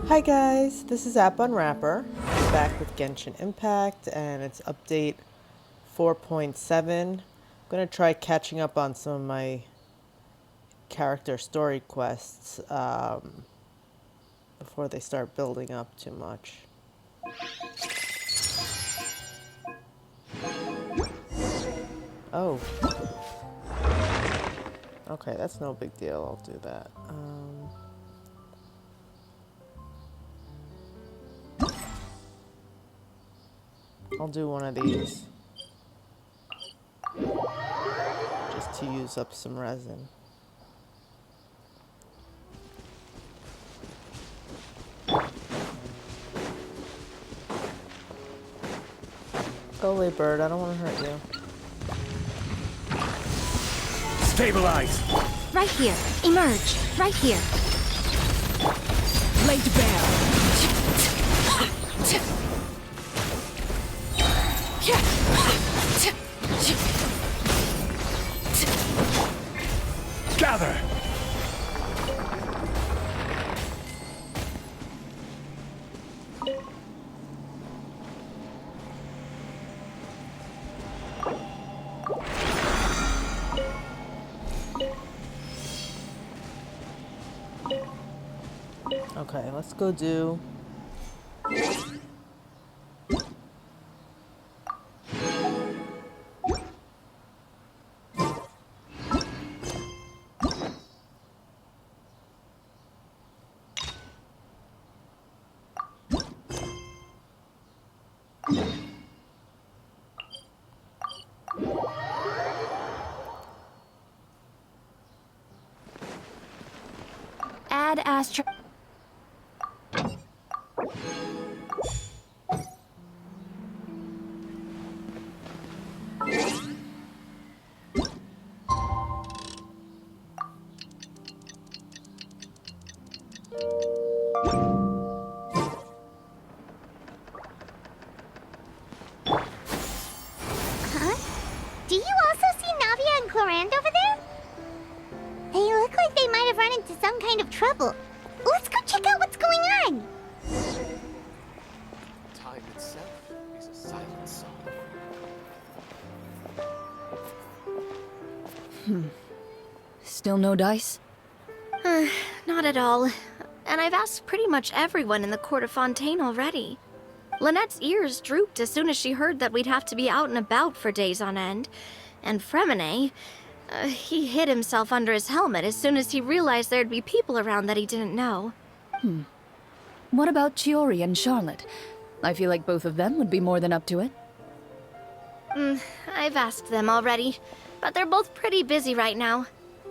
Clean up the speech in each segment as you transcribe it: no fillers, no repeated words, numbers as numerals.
Hi guys, this is App Unwrapper. I'm back with Genshin Impact and it's update 4.7. I'm going to try catching up on some of my character story quests before they start building up too much. Oh. Okay, that's no big deal. I'll do that. I'll do one of these just to use up some resin. Go away, bird. I don't want to hurt you. Stabilize! Right here. Emerge. Right here. Laid bare! Gather! Okay, let's go do... Add Astro. Huh? Do you also see Navia and Clorinde over there? They look like they might have run into some kind of trouble. Let's go check out what's going on. Time itself is a silent song. Still no dice? Not at all. And I've asked pretty much everyone in the court of Fontaine already. Lynette's ears drooped as soon as she heard that we'd have to be out and about for days on end. And Fremine, he hid himself under his helmet as soon as he realized there'd be people around that he didn't know. What about Chiori and Charlotte? I feel like both of them would be more than up to it. I've asked them already, but they're both pretty busy right now.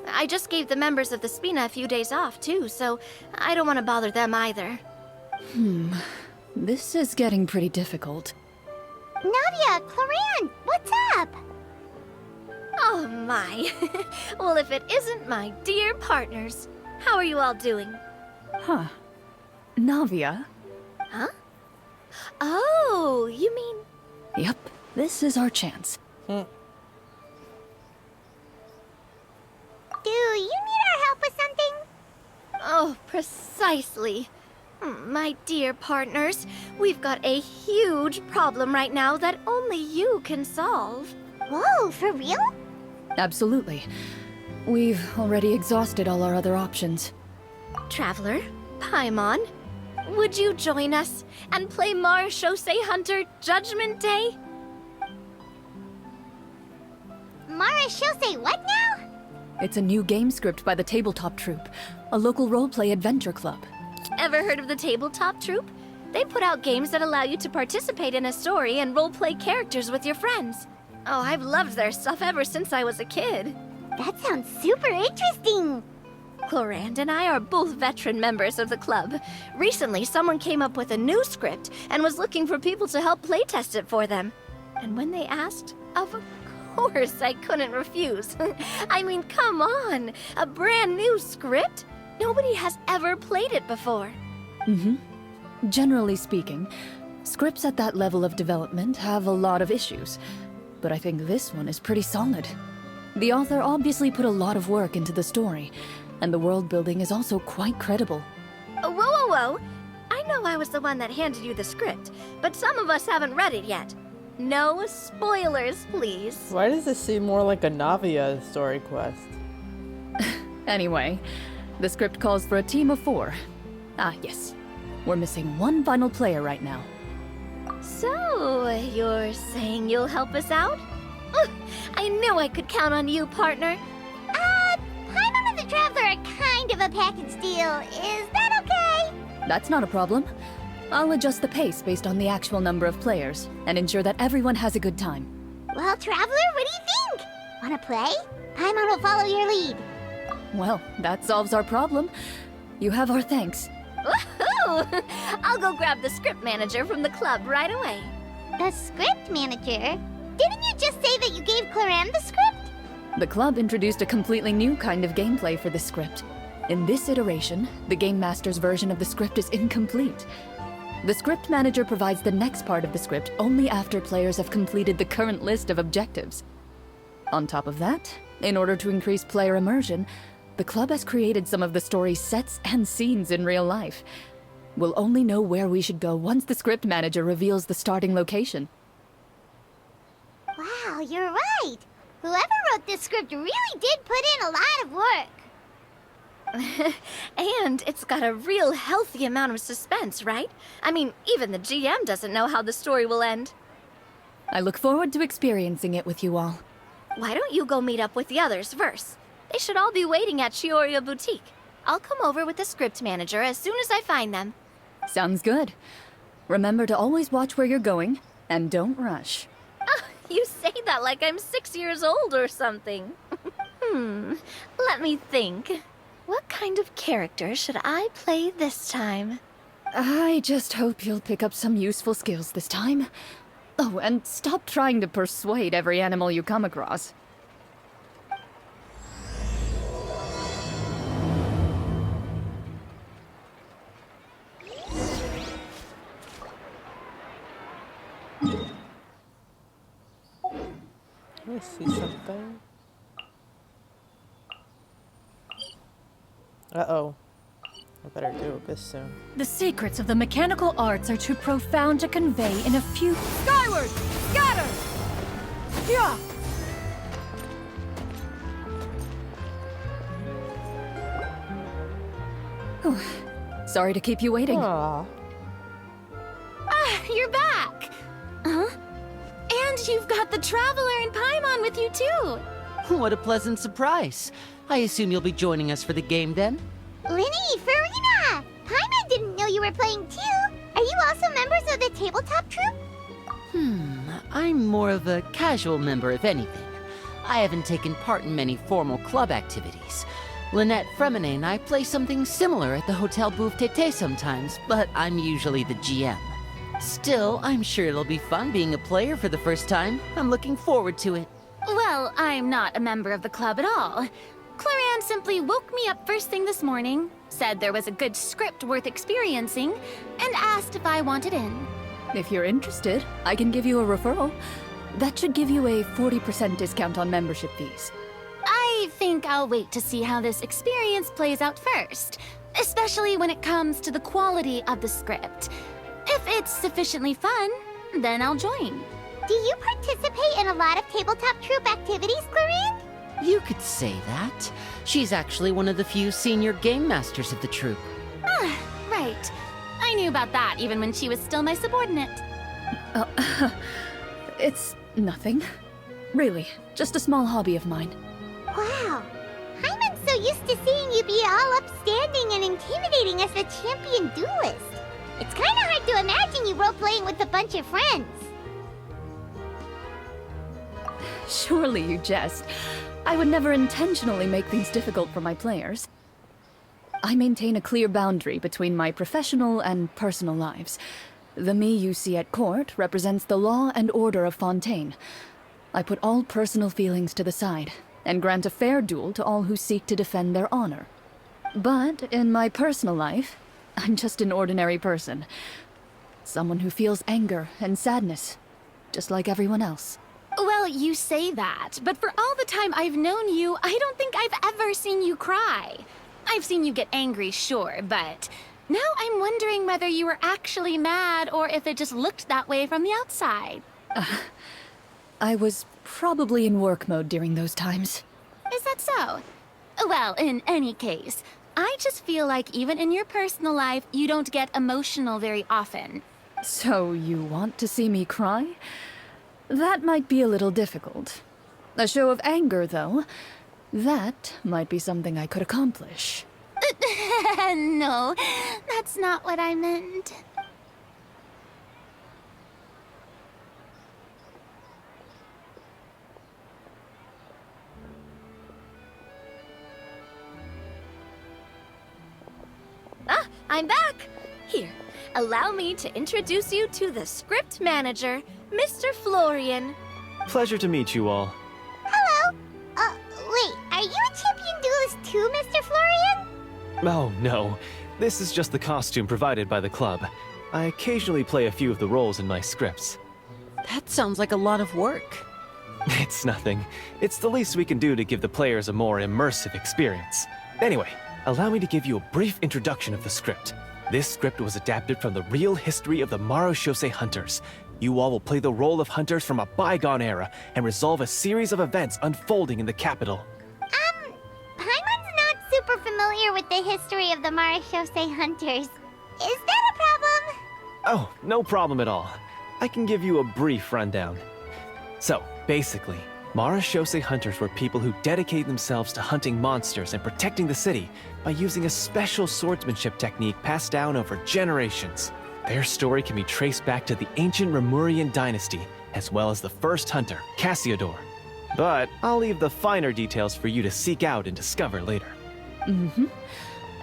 I just gave the members of the Spina a few days off, too, so I don't want to bother them either. This is getting pretty difficult. Navia, Clorinde, what's up? Oh my. Well, if it isn't my dear partners. How are you all doing? Huh. Navia? Huh? Oh, you mean... Yep, this is our chance. Do you need our help with something? Oh, precisely. My dear partners, we've got a huge problem right now that only you can solve. Whoa, for real? Absolutely. We've already exhausted all our other options. Traveler, Paimon, would you join us and play Marechaussee Hunter Judgment Day? Marechaussee what now? It's a new game script by the Tabletop Troupe, a local roleplay adventure club. Ever heard of the Tabletop Troupe? They put out games that allow you to participate in a story and roleplay characters with your friends. Oh, I've loved their stuff ever since I was a kid. That sounds super interesting. Clorinde and I are both veteran members of the club. Recently, someone came up with a new script and was looking for people to help playtest it for them. And when they asked, of course I couldn't refuse. I mean, come on! A brand new script? Nobody has ever played it before. Generally speaking, scripts at that level of development have a lot of issues, but I think this one is pretty solid. The author obviously put a lot of work into the story, and the world building is also quite credible. Whoa, whoa, whoa! know I was the one that handed you the script, but some of us haven't read it yet. No spoilers, please. Why does this seem more like a Navia story quest? Anyway, the script calls for a team of 4. Ah, yes. We're missing one final player right now. So, you're saying you'll help us out? Ugh, I knew I could count on you, partner. Paimon and the Traveler are kind of a package deal. Is that okay? That's not a problem. I'll adjust the pace based on the actual number of players and ensure that everyone has a good time. Well, Traveler, what do you think? Wanna play? Paimon will follow your lead. Well, that solves our problem. You have our thanks. Woohoo! I'll go grab the script manager from the club right away. The script manager? Didn't you just say that you gave Clorinde the script? The club introduced a completely new kind of gameplay for the script. In this iteration, the Game Master's version of the script is incomplete. The script manager provides the next part of the script only after players have completed the current list of objectives. On top of that, in order to increase player immersion, the club has created some of the story's sets and scenes in real life. We'll only know where we should go once the script manager reveals the starting location. Wow, you're right. Whoever wrote this script really did put in a lot of work. And it's got a real healthy amount of suspense, right? I mean, even the GM doesn't know how the story will end. I look forward to experiencing it with you all. Why don't you go meet up with the others first? They should all be waiting at Chioria Boutique. I'll come over with the script manager as soon as I find them. Sounds good. Remember to always watch where you're going, and don't rush. Oh, you say that like I'm 6 years old or something. Let me think. What kind of character should I play this time? I just hope you'll pick up some useful skills this time. Oh, and stop trying to persuade every animal you come across. I see something. Uh-oh. I better do this soon. The secrets of the mechanical arts are too profound to convey in a few... Skyward! Scatter! Yeah! Sorry to keep you waiting. Aww. Ah, you're back! Huh? And you've got the Traveler and Paimon with you, too! What a pleasant surprise. I assume you'll be joining us for the game then? Linny, Farina! Paimon didn't know you were playing too. Are you also members of the tabletop troupe? I'm more of a casual member, if anything. I haven't taken part in many formal club activities. Lynette Fremine and I play something similar at the Hotel Bouffe Tété sometimes, but I'm usually the GM. Still, I'm sure it'll be fun being a player for the first time. I'm looking forward to it. Well, I'm not a member of the club at all. Clorinde simply woke me up first thing this morning, said there was a good script worth experiencing, and asked if I wanted in. If you're interested, I can give you a referral. That should give you a 40% discount on membership fees. I think I'll wait to see how this experience plays out first, especially when it comes to the quality of the script. If it's sufficiently fun, then I'll join. Do you participate in a lot of tabletop troupe activities, Clorinde? You could say that. She's actually one of the few senior game masters of the troupe. Ah, right. I knew about that even when she was still my subordinate. It's nothing. Really, just a small hobby of mine. Wow. Paimon's so used to seeing you be all upstanding and intimidating as the champion duelist. It's kind of hard to imagine you role-playing with a bunch of friends. Surely you jest. I would never intentionally make things difficult for my players. I maintain a clear boundary between my professional and personal lives. The me you see at court represents the law and order of Fontaine. I put all personal feelings to the side and grant a fair duel to all who seek to defend their honor. But in my personal life, I'm just an ordinary person. Someone who feels anger and sadness, just like everyone else. Well, you say that, but for all the time I've known you, I don't think I've ever seen you cry. I've seen you get angry, sure, but Now I'm wondering whether you were actually mad or if it just looked that way from the outside. I was probably in work mode during those times. Is that so? Well, in any case, I just feel like even in your personal life, you don't get emotional very often. So you want to see me cry? That might be a little difficult. A show of anger, though, that might be something I could accomplish. No, that's not what I meant. Ah, I'm back! Here, allow me to introduce you to the script manager, Mr. Florian. Pleasure to meet you all. Hello. Wait, are you a champion duelist too, Mr. Florian? Oh, no. This is just the costume provided by the club. I occasionally play a few of the roles in my scripts. That sounds like a lot of work. It's nothing. It's the least we can do to give the players a more immersive experience. Anyway, allow me to give you a brief introduction of the script. This script was adapted from the real history of the Marashose Hunters. You all will play the role of hunters from a bygone era and resolve a series of events unfolding in the capital. Paimon's not super familiar with the history of the Marashose Hunters. Is that a problem? Oh, no problem at all. I can give you a brief rundown. So, basically, Marashose Hunters were people who dedicated themselves to hunting monsters and protecting the city by using a special swordsmanship technique passed down over generations. Their story can be traced back to the ancient Remurian dynasty, as well as the first hunter, Cassiodor. But I'll leave the finer details for you to seek out and discover later.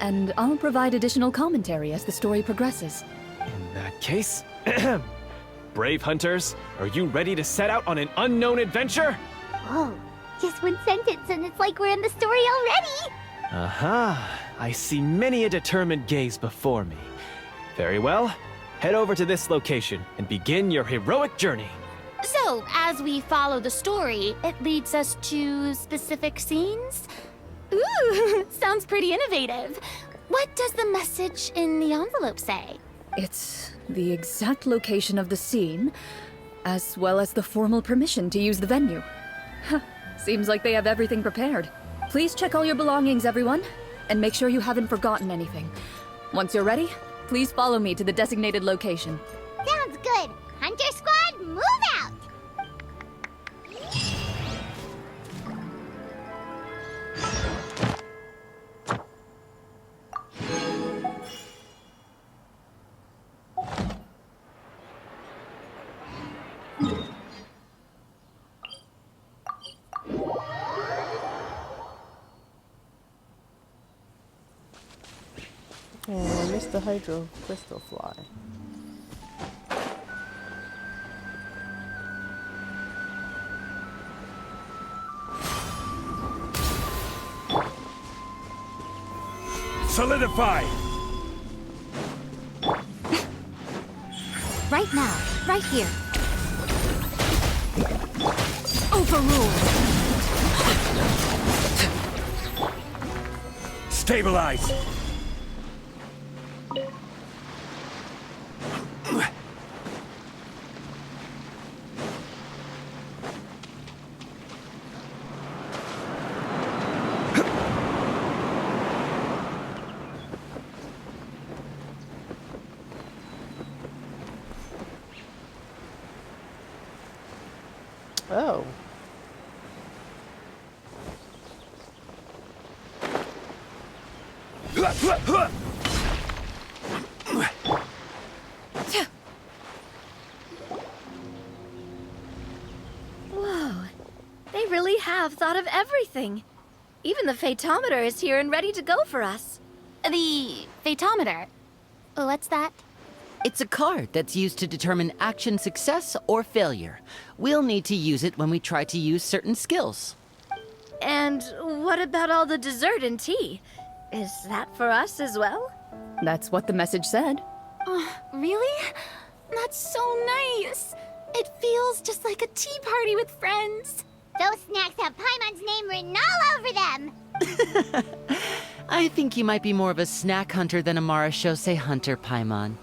And I'll provide additional commentary as the story progresses. In that case, brave hunters, are you ready to set out on an unknown adventure? Whoa, just one sentence and it's like we're in the story already! Aha, I see many a determined gaze before me. Very well, head over to this location and begin your heroic journey. So, as we follow the story, it leads us to specific scenes? Ooh, sounds pretty innovative. What does the message in the envelope say? It's the exact location of the scene, as well as the formal permission to use the venue. Huh, seems like they have everything prepared. Please check all your belongings, everyone, and make sure you haven't forgotten anything. Once you're ready, please follow me to the designated location. Sounds good. Hunter Squad, move out! And I missed the hydro crystal fly. Solidify! Right now, right here. Overruled. Stabilize! Oh. Whoa, they really have thought of everything. Even the phaetometer is here and ready to go for us. The phaetometer. What's that? It's a card that's used to determine action success or failure. We'll need to use it when we try to use certain skills. And what about all the dessert and tea? Is that for us as well? That's what the message said. Oh, really? That's so nice. It feels just like a tea party with friends. Those snacks have Paimon's name written all over them! I think you might be more of a snack hunter than a Marashose hunter, Paimon.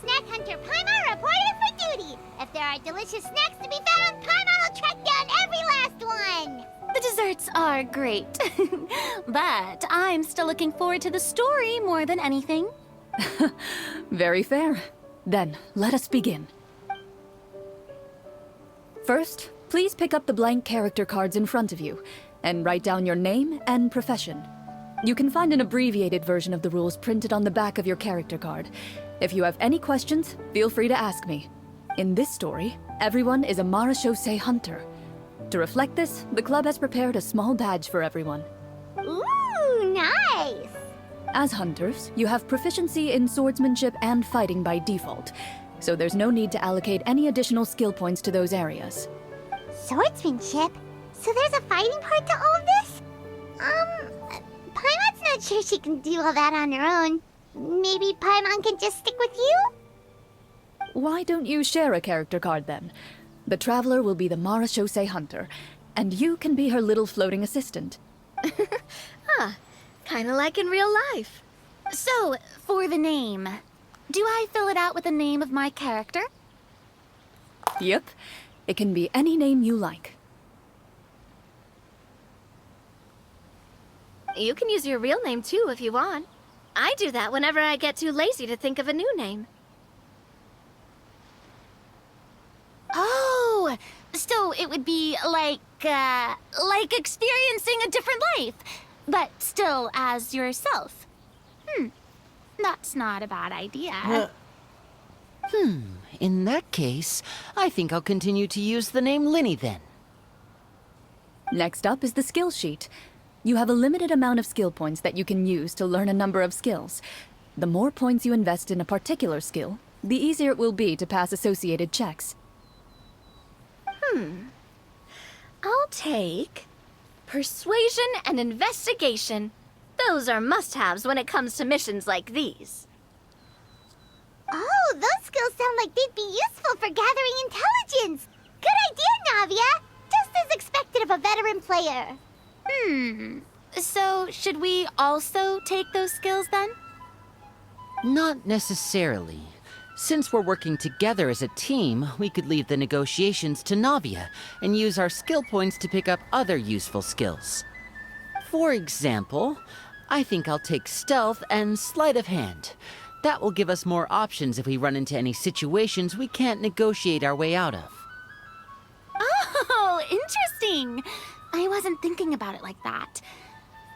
Snack Hunter Paimon reporting for duty. If there are delicious snacks to be found, Paimon will track down every last one. The desserts are great. But I'm still looking forward to the story more than anything. Very fair. Then, let us begin. First, please pick up the blank character cards in front of you, and write down your name and profession. You can find an abbreviated version of the rules printed on the back of your character card. If you have any questions, feel free to ask me. In this story, everyone is a Marashose hunter. To reflect this, the club has prepared a small badge for everyone. Ooh, nice. As hunters, you have proficiency in swordsmanship and fighting by default, so there's no need to allocate any additional skill points to those areas. Swordsmanship? So there's a fighting part to all of this? Paimon's not sure she can do all that on her own. Maybe Paimon can just stick with you? Why don't you share a character card then? The Traveler will be the Marashose hunter, and you can be her little floating assistant. Kinda like in real life. So, for the name, do I fill it out with the name of my character? Yep, it can be any name you like. You can use your real name too if you want. I do that whenever I get too lazy to think of a new name. Oh, so it would be like experiencing a different life, but still as yourself. That's not a bad idea. In that case, I think I'll continue to use the name Linny then. Next up is the skill sheet. You have a limited amount of skill points that you can use to learn a number of skills. The more points you invest in a particular skill, the easier it will be to pass associated checks. I'll take persuasion and investigation. Those are must-haves when it comes to missions like these. Oh, those skills sound like they'd be useful for gathering intelligence. Good idea, Navia. Just as expected of a veteran player. So should we also take those skills then? Not necessarily. Since we're working together as a team, we could leave the negotiations to Navia and use our skill points to pick up other useful skills. For example, I think I'll take stealth and sleight of hand. That will give us more options if we run into any situations we can't negotiate our way out of. Oh, interesting. I wasn't thinking about it like that.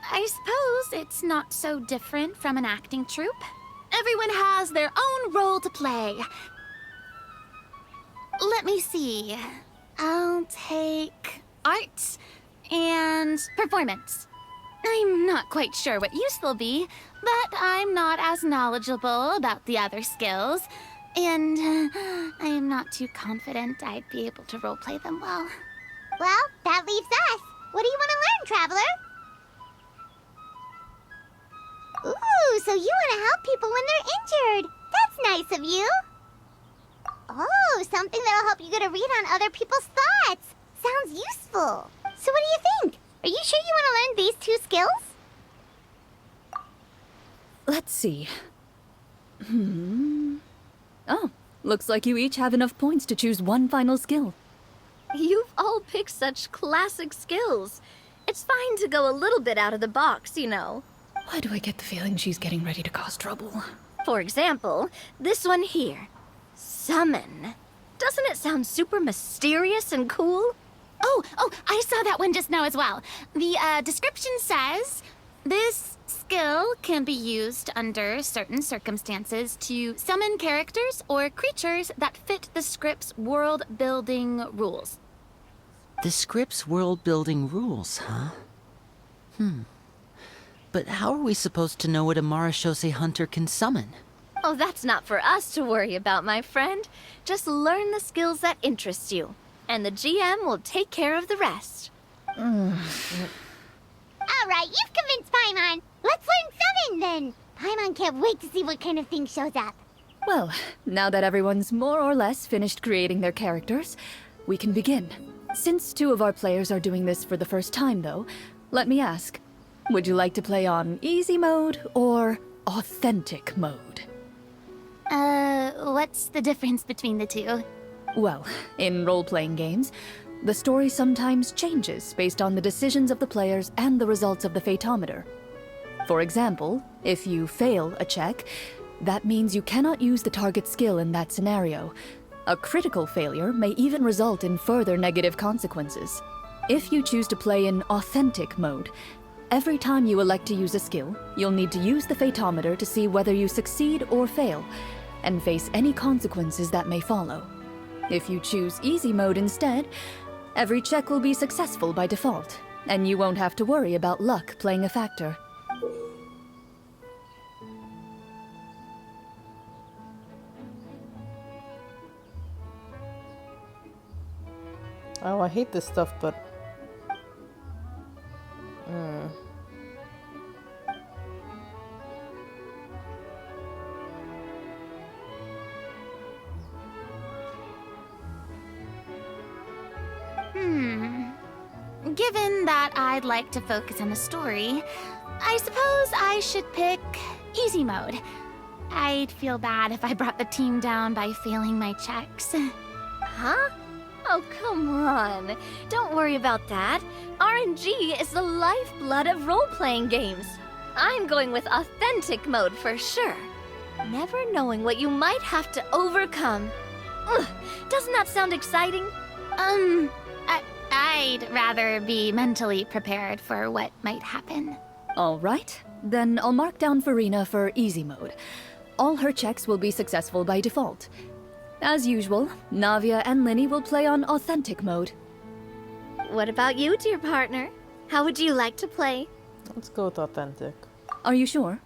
I suppose it's not so different from an acting troupe. Everyone has their own role to play. Let me see. I'll take arts and performance. I'm not quite sure what use they'll be, but I'm not as knowledgeable about the other skills, and I am not too confident I'd be able to roleplay them well. Well, that leaves us. What do you want to learn, Traveler? Ooh, so you want to help people when they're injured. That's nice of you. Oh, something that'll help you get a read on other people's thoughts. Sounds useful. So what do you think? Are you sure you want to learn these two skills? Let's see. Oh, looks like you each have enough points to choose one final skill. You've all picked such classic skills. It's fine to go a little bit out of the box, you know. Why do I get the feeling she's getting ready to cause trouble? For example, this one here. Summon. Doesn't it sound super mysterious and cool? Oh, I saw that one just now as well. The description says, this skill can be used under certain circumstances to summon characters or creatures that fit the script's world-building rules. The script's world-building rules, huh? But how are we supposed to know what a Marashose hunter can summon? Oh, that's not for us to worry about, my friend. Just learn the skills that interest you, and the GM will take care of the rest. All right, you've convinced Paimon. Let's learn summon then. Paimon can't wait to see what kind of thing shows up. Well, now that everyone's more or less finished creating their characters, we can begin. Since two of our players are doing this for the first time, though, let me ask, Would you like to play on easy mode or authentic mode? What's the difference between the two? Well, in role-playing games, the story sometimes changes based on the decisions of the players and the results of the Fatometer. For example, if you fail a check, that means you cannot use the target skill in that scenario. A critical failure may even result in further negative consequences. If you choose to play in authentic mode, every time you elect to use a skill, you'll need to use the Fatometer to see whether you succeed or fail, and face any consequences that may follow. If you choose easy mode instead, every check will be successful by default, and you won't have to worry about luck playing a factor. Oh, I hate this stuff, but... Given that I'd like to focus on the story, I suppose I should pick easy mode. I'd feel bad if I brought the team down by failing my checks. Huh? Oh, come on. Don't worry about that. RNG is the lifeblood of role-playing games. I'm going with authentic mode for sure. Never knowing what you might have to overcome. Ugh, doesn't that sound exciting? I'd rather be mentally prepared for what might happen. All right, then I'll mark down Farina for easy mode. All her checks will be successful by default. As usual, Navia and Linny will play on authentic mode. What about you, dear partner? How would you like to play? Let's go with authentic. Are you sure?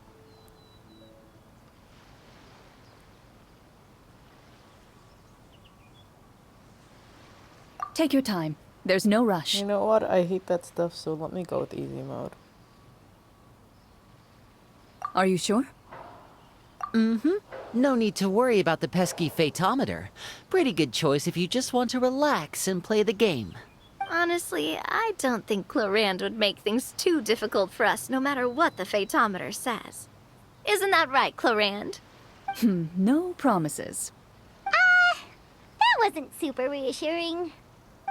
Take your time. There's no rush. You know what? I hate that stuff, so let me go with easy mode. Are you sure? No need to worry about the pesky Fatometer. Pretty good choice if you just want to relax and play the game. Honestly, I don't think Clorinde would make things too difficult for us, no matter what the Fatometer says. Isn't that right, Clorinde? No promises. That wasn't super reassuring.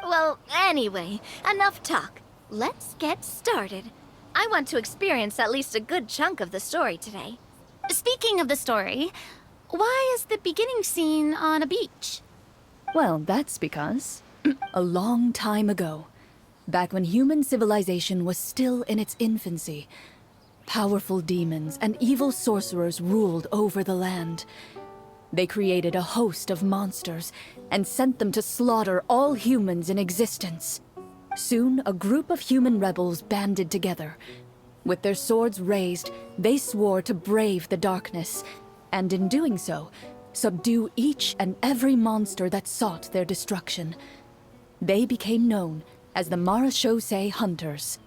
Well, anyway, enough talk. Let's get started. I want to experience at least a good chunk of the story today. Speaking of the story, why is the beginning scene on a beach? Well, that's because a long time ago, back when human civilization was still in its infancy, powerful demons and evil sorcerers ruled over the land. They created a host of monsters and sent them to slaughter all humans in existence. Soon, a group of human rebels banded together. With their swords raised, they swore to brave the darkness, and in doing so, subdue each and every monster that sought their destruction. They became known as the Marachose Hunters.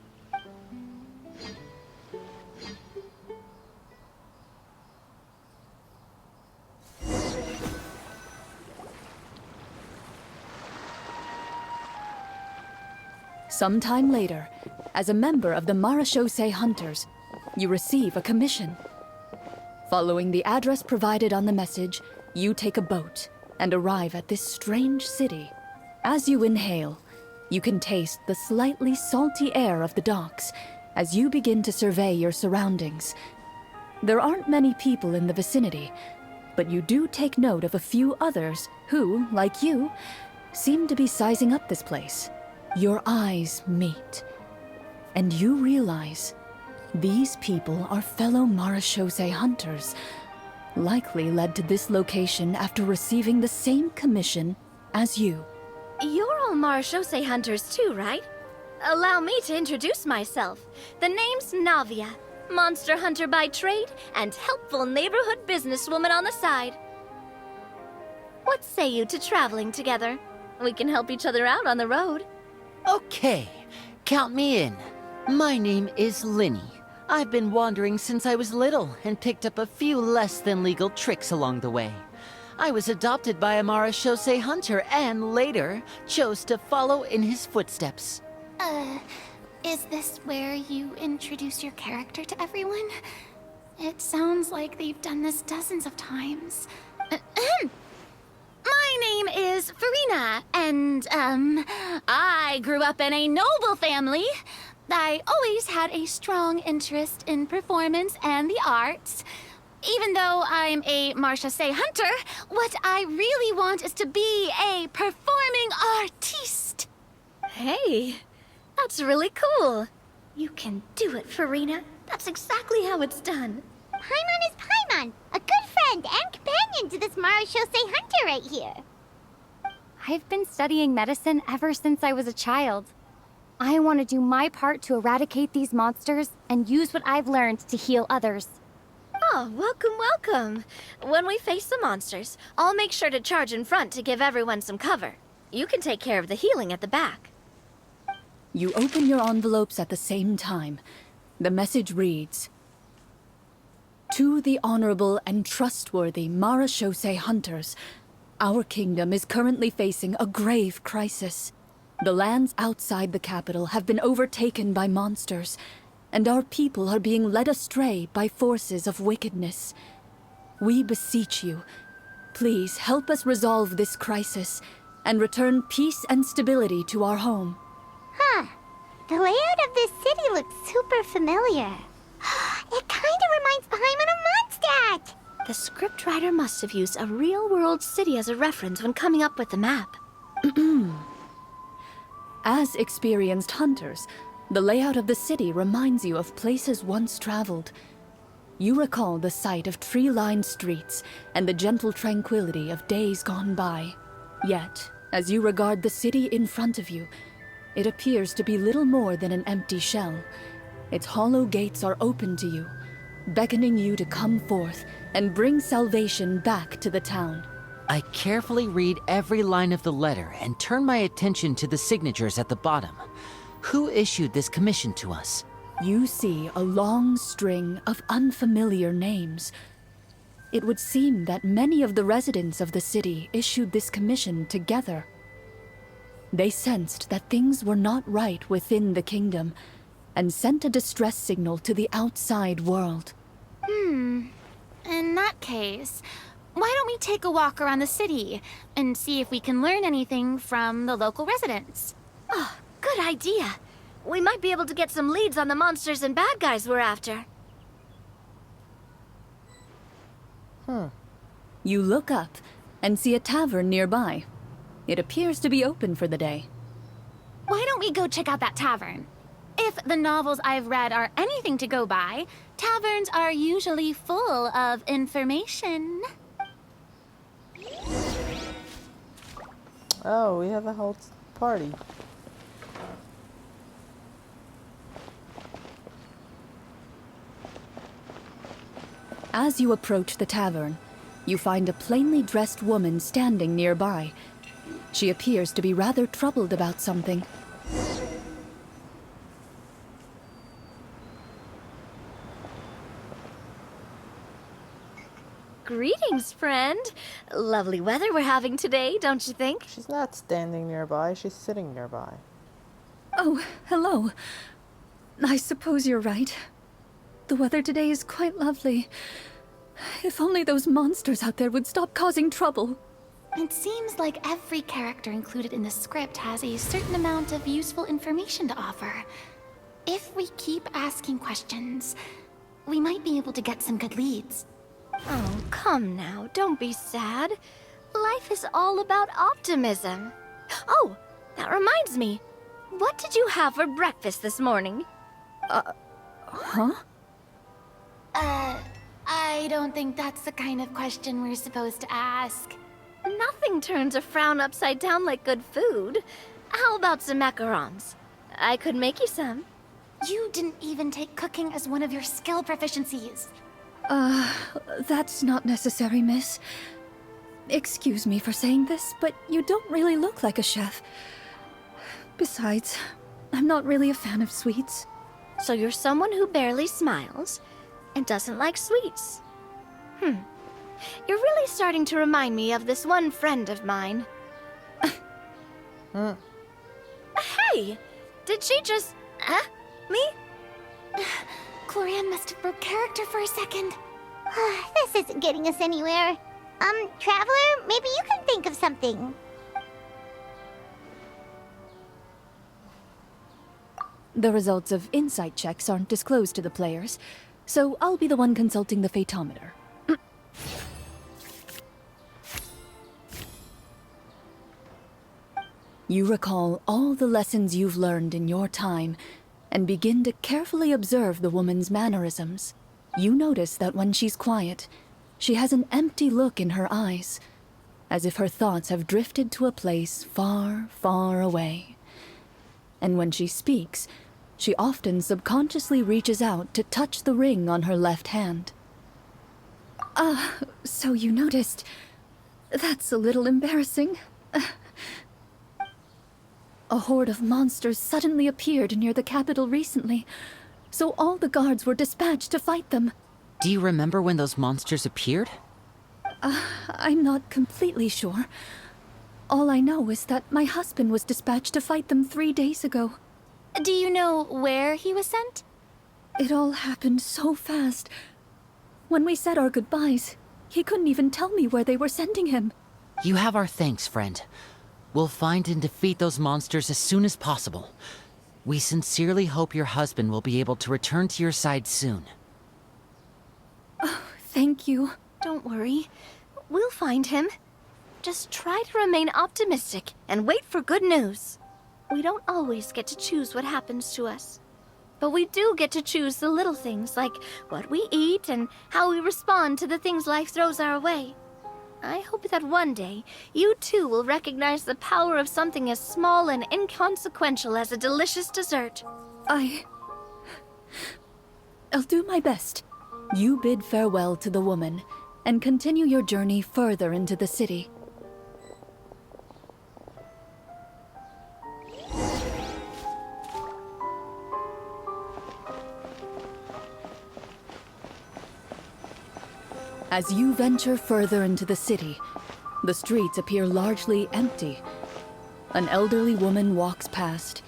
Sometime later, as a member of the Marachose Hunters, you receive a commission. Following the address provided on the message, you take a boat and arrive at this strange city. As you inhale, you can taste the slightly salty air of the docks as you begin to survey your surroundings. There aren't many people in the vicinity, but you do take note of a few others who, like you, seem to be sizing up this place. Your eyes meet, and you realize these people are fellow Marachose hunters, likely led to this location after receiving the same commission as you. You're all Marachose hunters too, right? Allow me to introduce myself. The name's Navia, monster hunter by trade and helpful neighborhood businesswoman on the side. What say you to traveling together? We can help each other out on the road. Okay, count me in. My name is Linny. I've been wandering since I was little and picked up a few less than legal tricks along the way. I was adopted by a Marachose hunter and later chose to follow in his footsteps. Is this where you introduce your character to everyone? It sounds like they've done this dozens of times. My name is Farina, and, I grew up in a noble family. I always had a strong interest in performance and the arts. Even though I'm a Marchese hunter, what I really want is to be a performing artiste. Hey, that's really cool. You can do it, Farina. That's exactly how it's done. Paimon is Paimon, a good friend and companion to this Marachose hunter right here. I've been studying medicine ever since I was a child. I want to do my part to eradicate these monsters and use what I've learned to heal others. Oh, welcome, welcome. When we face the monsters, I'll make sure to charge in front to give everyone some cover. You can take care of the healing at the back. You open your envelopes at the same time. The message reads, "To the honorable and trustworthy Marachose hunters, our kingdom is currently facing a grave crisis. The lands outside the capital have been overtaken by monsters, and our people are being led astray by forces of wickedness. We beseech you, please help us resolve this crisis and return peace and stability to our home." Huh. The layout of this city looks super familiar. It kind of reminds Paimon of Mondstadt. The scriptwriter must have used a real-world city as a reference when coming up with the map. As experienced hunters, the layout of the city reminds you of places once traveled. You recall the sight of tree-lined streets and the gentle tranquility of days gone by. Yet, as you regard the city in front of you, it appears to be little more than an empty shell. Its hollow gates are open to you, beckoning you to come forth and bring salvation back to the town. I carefully read every line of the letter and turn my attention to the signatures at the bottom. Who issued this commission to us? You see a long string of unfamiliar names. It would seem that many of the residents of the city issued this commission together. They sensed that things were not right within the kingdom and sent a distress signal to the outside world. In that case, why don't we take a walk around the city and see if we can learn anything from the local residents? Oh, good idea. We might be able to get some leads on the monsters and bad guys we're after. You look up and see a tavern nearby. It appears to be open for the day. Why don't we go check out that tavern? If the novels I've read are anything to go by, taverns are usually full of information. Oh, we have a whole party. As you approach the tavern, you find a plainly dressed woman standing nearby. She appears to be rather troubled about something. Greetings, friend. Lovely weather we're having today, don't you think? She's not standing nearby, she's sitting nearby. Oh, hello. I suppose you're right. The weather today is quite lovely. If only those monsters out there would stop causing trouble. It seems like every character included in the script has a certain amount of useful information to offer. If we keep asking questions, we might be able to get some good leads. Oh, come now. Don't be sad. Life is all about optimism. Oh, that reminds me. What did you have for breakfast this morning? Huh? I don't think that's the kind of question we're supposed to ask. Nothing turns a frown upside down like good food. How about some macarons? I could make you some. You didn't even take cooking as one of your skill proficiencies. That's not necessary, miss. Excuse me for saying this, but you don't really look like a chef. Besides, I'm not really a fan of sweets. So you're someone who barely smiles and doesn't like sweets. You're really starting to remind me of this one friend of mine. Hey! Did she just... Me? Clorinde must have broke character for a second. This isn't getting us anywhere. Traveler, maybe you can think of something. The results of insight checks aren't disclosed to the players, so I'll be the one consulting the photometer. You recall all the lessons you've learned in your time, and begin to carefully observe the woman's mannerisms. You notice that when she's quiet, she has an empty look in her eyes, as if her thoughts have drifted to a place far, far away. And when she speaks, she often subconsciously reaches out to touch the ring on her left hand. So you noticed. That's a little embarrassing. A horde of monsters suddenly appeared near the capital recently, so all the guards were dispatched to fight them. Do you remember when those monsters appeared? I'm not completely sure. All I know is that my husband was dispatched to fight them 3 days ago. Do you know where he was sent? It all happened so fast. When we said our goodbyes, he couldn't even tell me where they were sending him. You have our thanks, friend. We'll find and defeat those monsters as soon as possible. We sincerely hope your husband will be able to return to your side soon. Oh, thank you. Don't worry. We'll find him. Just try to remain optimistic and wait for good news. We don't always get to choose what happens to us. But we do get to choose the little things, like what we eat and how we respond to the things life throws our way. I hope that one day, you too will recognize the power of something as small and inconsequential as a delicious dessert. I'll do my best. You bid farewell to the woman, and continue your journey further into the city. As you venture further into the city, the streets appear largely empty. An elderly woman walks past.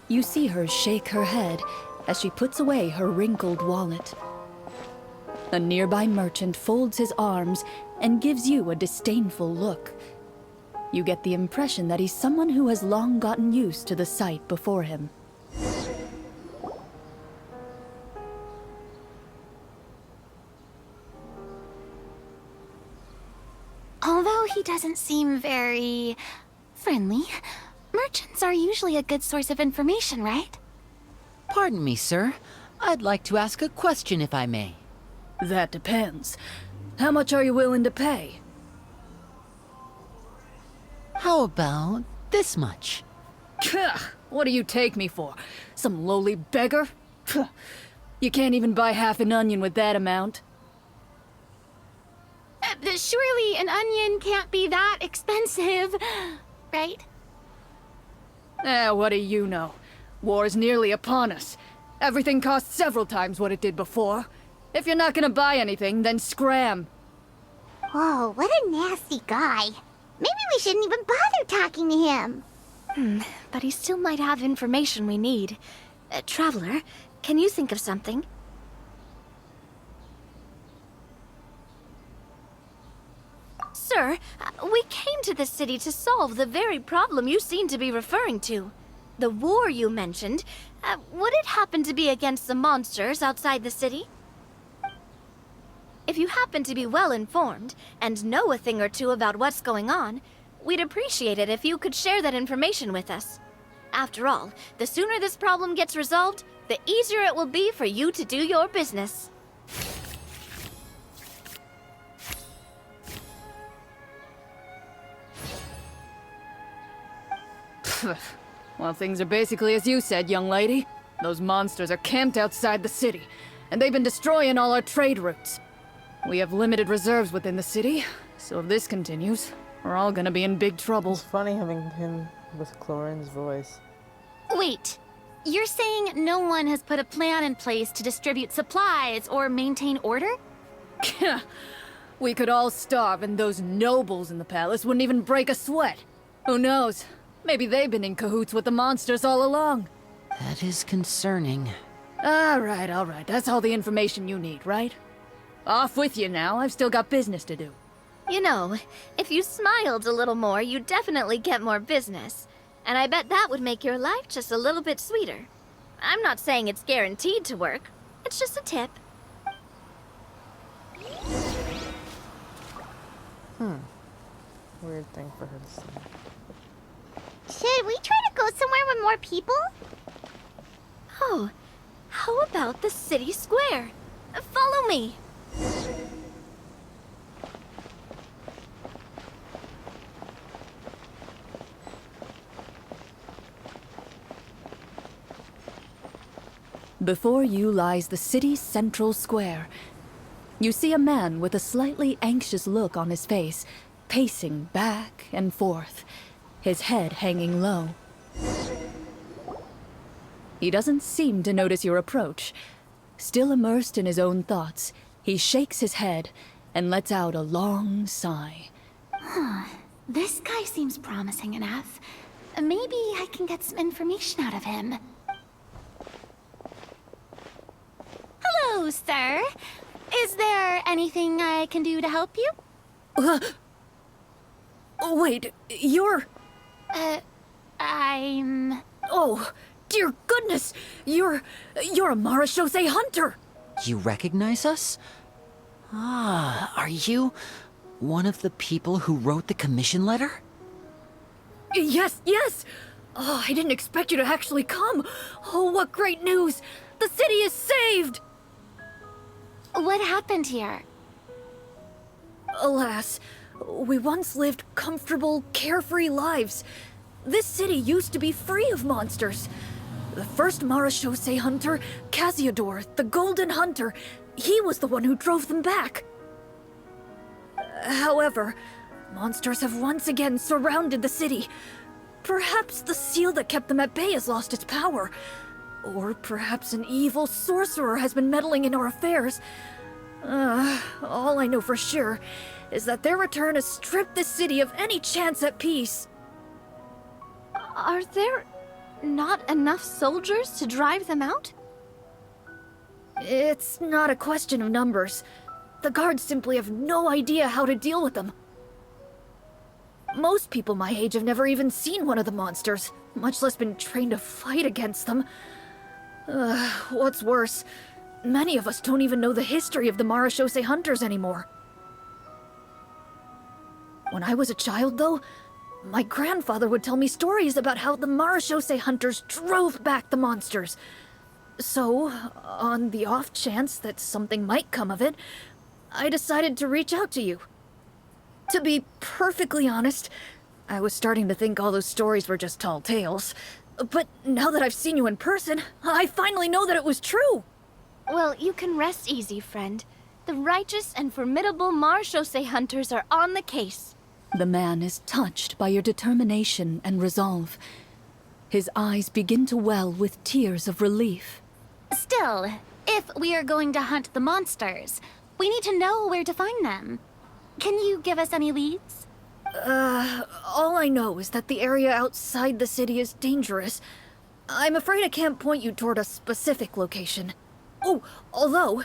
You see her shake her head as she puts away her wrinkled wallet. A nearby merchant folds his arms and gives you a disdainful look. You get the impression that he's someone who has long gotten used to the sight before him. Although he doesn't seem very friendly, merchants are usually a good source of information, right? Pardon me, sir. I'd like to ask a question if I may. That depends. How much are you willing to pay? How about this much? What do you take me for? Some lowly beggar? You can't even buy half an onion with that amount. Surely an onion can't be that expensive, right? What do you know? War's nearly upon us. Everything costs several times what it did before. If you're not gonna buy anything, then scram. Whoa, what a nasty guy. Maybe we shouldn't even bother talking to him. But he still might have information we need. Traveler, can you think of something? Sir, we came to this city to solve the very problem you seem to be referring to. The war you mentioned, would it happen to be against the monsters outside the city? If you happen to be well informed and know a thing or two about what's going on, we'd appreciate it if you could share that information with us. After all, the sooner this problem gets resolved, the easier it will be for you to do your business. Well, things are basically as you said, young lady. Those monsters are camped outside the city, and they've been destroying all our trade routes. We have limited reserves within the city, so if this continues, we're all gonna be in big trouble. It's funny having him with Clorinde's voice. Wait, you're saying no one has put a plan in place to distribute supplies or maintain order? We could all starve, and those nobles in the palace wouldn't even break a sweat. Who knows? Maybe they've been in cahoots with the monsters all along. That is concerning. All right. That's all the information you need, right? Off with you now. I've still got business to do. You know, if you smiled a little more, you'd definitely get more business. And I bet that would make your life just a little bit sweeter. I'm not saying it's guaranteed to work. It's just a tip. Weird thing for her to say. Should we try to go somewhere with more people? Oh, how about the city square? Follow me. Before you lies the city's central square. You see a man with a slightly anxious look on his face, pacing back and forth, his head hanging low. He doesn't seem to notice your approach. Still immersed in his own thoughts, he shakes his head and lets out a long sigh. This guy seems promising enough. Maybe I can get some information out of him. Hello, sir. Is there anything I can do to help you? Wait, you're... I'm... Oh, dear goodness! You're a Marashose hunter! You recognize us? Ah, are you one of the people who wrote the commission letter? Yes! Oh, I didn't expect you to actually come! Oh, what great news! The city is saved! What happened here? Alas, we once lived comfortable, carefree lives. This city used to be free of monsters. The first Marashose hunter, Casiodor, the Golden Hunter, he was the one who drove them back. However, monsters have once again surrounded the city. Perhaps the seal that kept them at bay has lost its power. Or perhaps an evil sorcerer has been meddling in our affairs. All I know for sure is that their return has stripped the city of any chance at peace. Are there not enough soldiers to drive them out? It's not a question of numbers. The guards simply have no idea how to deal with them. Most people my age have never even seen one of the monsters, much less been trained to fight against them. What's worse, many of us don't even know the history of the Marashose hunters anymore. When I was a child, though, my grandfather would tell me stories about how the Marashose hunters drove back the monsters. So, on the off chance that something might come of it, I decided to reach out to you. To be perfectly honest, I was starting to think all those stories were just tall tales. But now that I've seen you in person, I finally know that it was true! Well, you can rest easy, friend. The righteous and formidable Marashose hunters are on the case. The man is touched by your determination and resolve. His eyes begin to well with tears of relief. Still, if we are going to hunt the monsters, we need to know where to find them. Can you give us any leads? All I know is that the area outside the city is dangerous. I'm afraid I can't point you toward a specific location. Oh, although,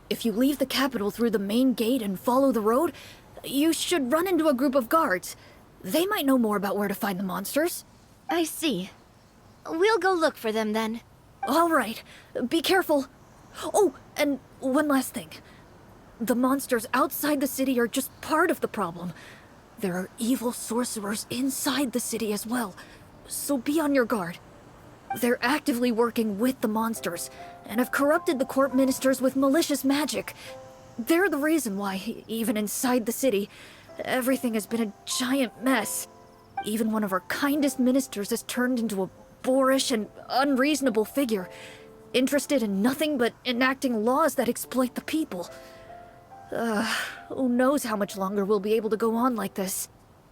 if you leave the capital through the main gate and follow the road, you should run into a group of guards. They might know more about where to find the monsters. I see. We'll go look for them then. All right. Be careful. Oh, and one last thing. The monsters outside the city are just part of the problem. There are evil sorcerers inside the city as well, so be on your guard. They're actively working with the monsters, and have corrupted the court ministers with malicious magic. They're the reason why, even inside the city, everything has been a giant mess. Even one of our kindest ministers has turned into a boorish and unreasonable figure, interested in nothing but enacting laws that exploit the people. Who knows how much longer we'll be able to go on like this.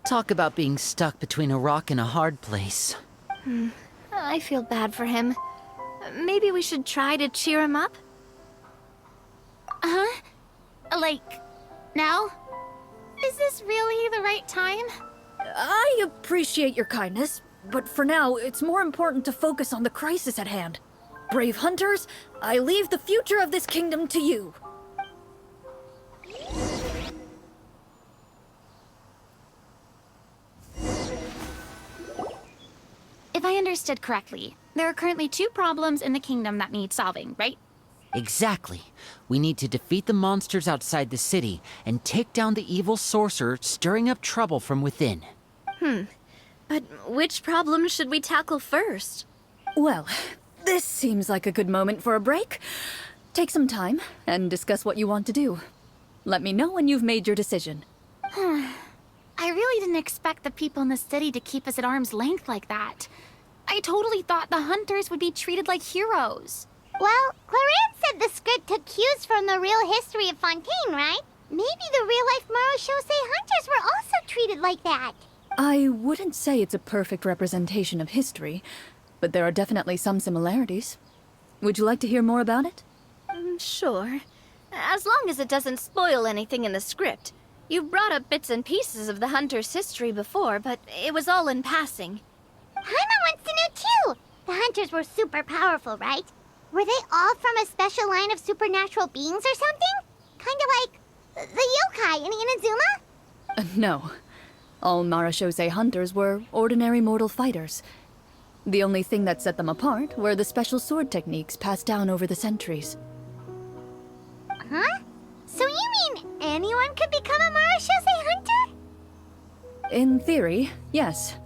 Talk about being stuck between a rock and a hard place. I feel bad for him. Maybe we should try to cheer him up? Huh? Like, now? Is this really the right time? I appreciate your kindness, But for now, it's more important to focus on the crisis at hand. Brave hunters, I leave the future of this kingdom to you. If I understood correctly, there are currently 2 problems in the kingdom that need solving, right? Exactly. We need to defeat the monsters outside the city and take down the evil sorcerer stirring up trouble from within. But which problem should we tackle first? Well, this seems like a good moment for a break. Take some time and discuss what you want to do. Let me know when you've made your decision. I really didn't expect the people in the city to keep us at arm's length like that. I totally thought the hunters would be treated like heroes. Well, Clorinde said the script took cues from the real history of Fontaine, right? Maybe the real-life Marachose hunters were also treated like that. I wouldn't say it's a perfect representation of history, but there are definitely some similarities. Would you like to hear more about it? Sure. As long as it doesn't spoil anything in the script. You brought up bits and pieces of the hunter's history before, but it was all in passing. Paimon wants to know too. The hunters were super powerful, right? Were they all from a special line of supernatural beings or something? Kind of like the yokai in Inazuma? No. All Marachose hunters were ordinary mortal fighters. The only thing that set them apart were the special sword techniques passed down over the centuries. Huh? So you mean anyone could become a Marachose hunter? In theory, yes.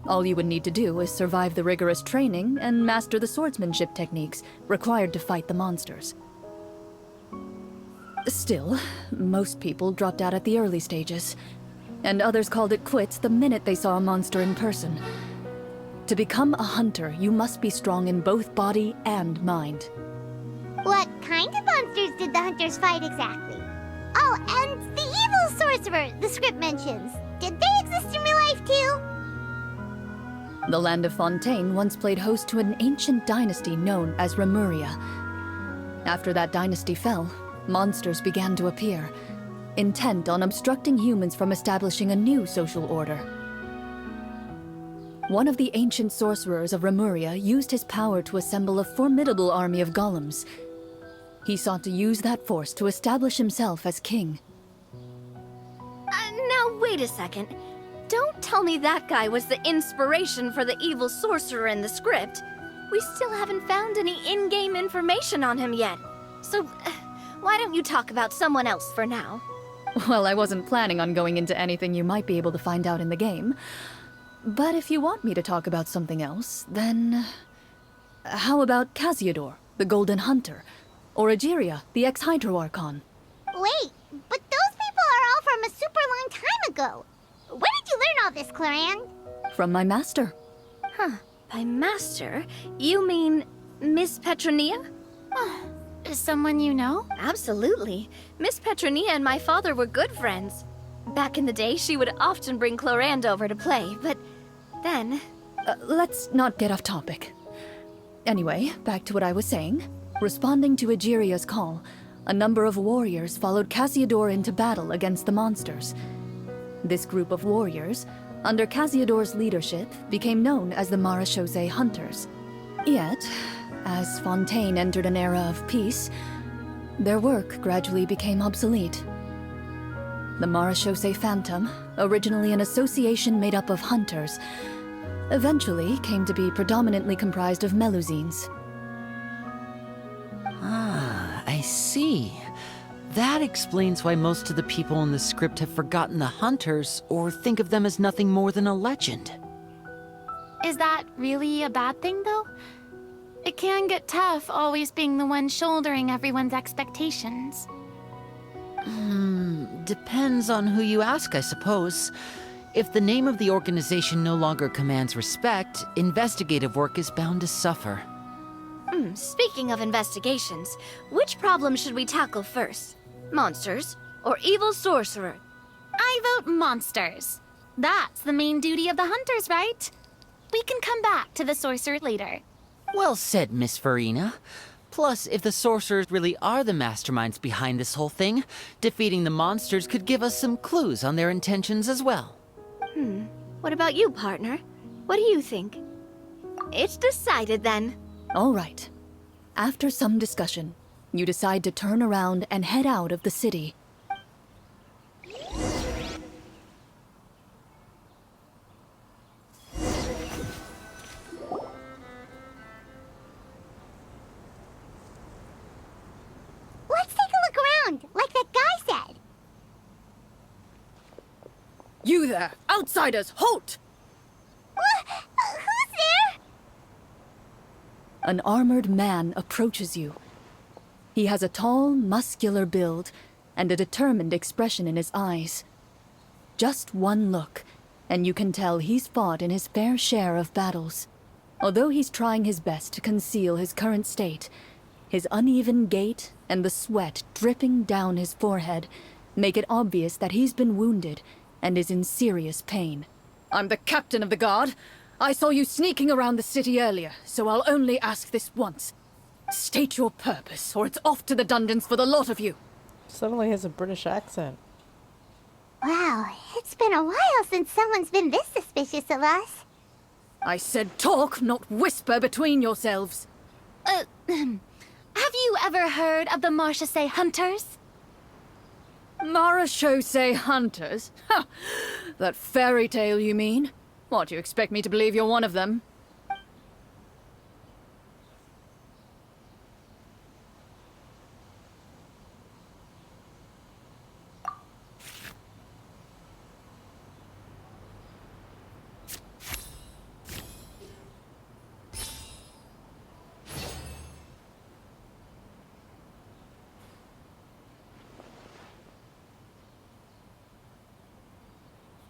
All you would need to do is survive the rigorous training and master the swordsmanship techniques required to fight the monsters. Still, most people dropped out at the early stages, and others called it quits the minute they saw a monster in person. To become a hunter, you must be strong in both body and mind. What kind of monsters did the hunters fight exactly? Oh, and the evil sorcerer the script mentions. Did they exist in real life too? The land of Fontaine once played host to an ancient dynasty known as Remuria. After that dynasty fell, monsters began to appear, intent on obstructing humans from establishing a new social order. One of the ancient sorcerers of Remuria used his power to assemble a formidable army of golems. He sought to use that force to establish himself as king. Now wait a second. Don't tell me that guy was the inspiration for the evil sorcerer in the script. We still haven't found any in-game information on him yet. So, why don't you talk about someone else for now? Well, I wasn't planning on going into anything you might be able to find out in the game. But if you want me to talk about something else, then... How about Casiodor, the Golden Hunter? Or Egeria, the ex-Hydro Archon? Wait, but those people are all from a super long time ago. Where did you learn all this, Clorinde? From my master. By master, you mean Miss Petronia? Is someone you know? Absolutely. Miss Petronia and my father were good friends. Back in the day, she would often bring Clorinde over to play, but then... Let's not get off topic. Anyway, back to what I was saying. Responding to Egeria's call, a number of warriors followed Casiodor into battle against the monsters. This group of warriors, under Casiodor's leadership, became known as the Marachose Hunters. Yet, as Fontaine entered an era of peace, their work gradually became obsolete. The Marachose Phantom, originally an association made up of hunters, eventually came to be predominantly comprised of Melusines. Ah, I see. That explains why most of the people in the script have forgotten the hunters or think of them as nothing more than a legend. Is that really a bad thing, though? It can get tough always being the one shouldering everyone's expectations. Depends on who you ask, I suppose. If the name of the organization no longer commands respect, investigative work is bound to suffer. Speaking of investigations, which problem should we tackle first? Monsters or evil sorcerer? I vote monsters. That's the main duty of the hunters, right? We can come back to the sorcerer later. Well said, Miss Farina. Plus, if the sorcerers really are the masterminds behind this whole thing, defeating the monsters could give us some clues on their intentions as well. What about you, partner? What do you think? It's decided then. All right. After some discussion, you decide to turn around and head out of the city. Let's take a look around, like that guy said. You there! Outsiders, halt! Who's there? An armored man approaches you. He has a tall, muscular build and a determined expression in his eyes. Just one look, and you can tell he's fought in his fair share of battles. Although he's trying his best to conceal his current state, his uneven gait and the sweat dripping down his forehead make it obvious that he's been wounded and is in serious pain. I'm the captain of the guard. I saw you sneaking around the city earlier, so I'll only ask this once. State your purpose, or it's off to the dungeons for the lot of you. Suddenly has a British accent. Wow, it's been a while since someone's been this suspicious of us. I said talk, not whisper between yourselves. Have you ever heard of the Marchese Hunters? Marachose hunters? Ha! That fairy tale, you mean? What, you expect me to believe you're one of them?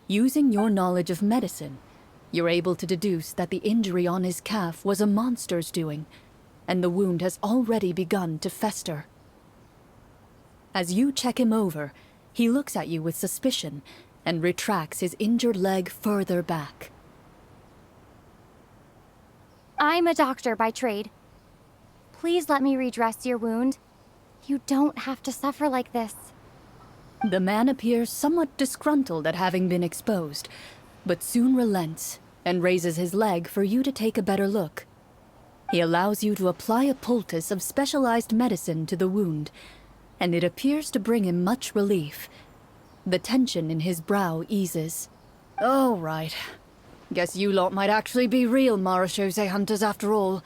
Using your knowledge of medicine, you're able to deduce that the injury on his calf was a monster's doing, and the wound has already begun to fester. As you check him over, he looks at you with suspicion and retracts his injured leg further back. I'm a doctor by trade. Please let me redress your wound. You don't have to suffer like this. The man appears somewhat disgruntled at having been exposed, but soon relents and raises his leg for you to take a better look. He allows you to apply a poultice of specialized medicine to the wound, and it appears to bring him much relief. The tension in his brow eases. All right. Guess you lot might actually be real Marachose hunters after all.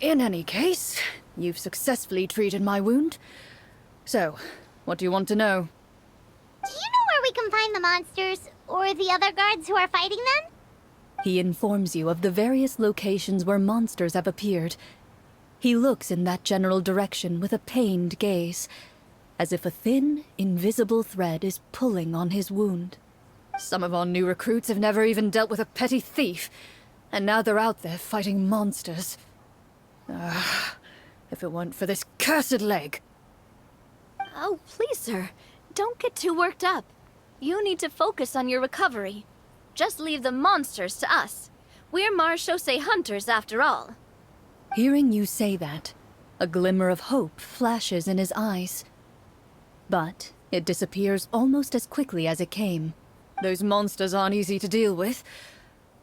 In any case, you've successfully treated my wound. So, what do you want to know? Do you know where we can find the monsters, or the other guards who are fighting them? He informs you of the various locations where monsters have appeared. He looks in that general direction with a pained gaze, as if a thin, invisible thread is pulling on his wound. Some of our new recruits have never even dealt with a petty thief, and now they're out there fighting monsters. If it weren't for this cursed leg. Oh, please, sir. Don't get too worked up. You need to focus on your recovery. Just leave the monsters to us. We're Marachose hunters, after all. Hearing you say that, a glimmer of hope flashes in his eyes. But it disappears almost as quickly as it came. Those monsters aren't easy to deal with.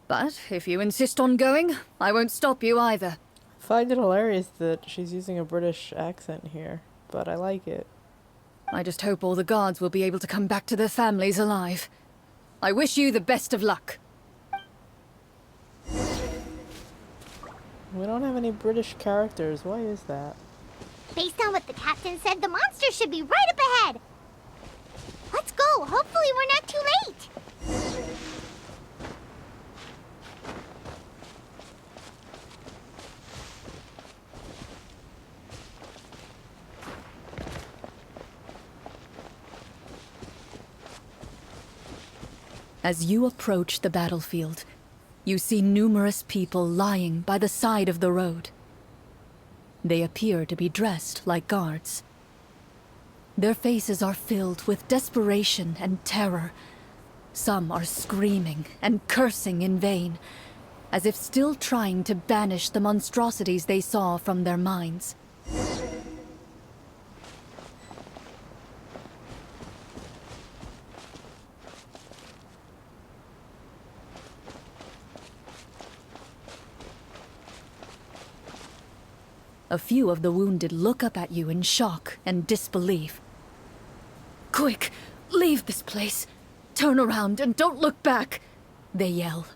But if you insist on going, I won't stop you either. I find it hilarious that she's using a British accent here, but I like it. I just hope all the guards will be able to come back to their families alive. I wish you the best of luck. We don't have any British characters. Why is that? Based on what the captain said, the monsters should be right up ahead. Let's go. Hopefully we're not too late. As you approach the battlefield, you see numerous people lying by the side of the road. They appear to be dressed like guards. Their faces are filled with desperation and terror. Some are screaming and cursing in vain, as if still trying to banish the monstrosities they saw from their minds. A few of the wounded look up at you in shock and disbelief. "Quick, leave this place. Turn around and don't look back," they yell.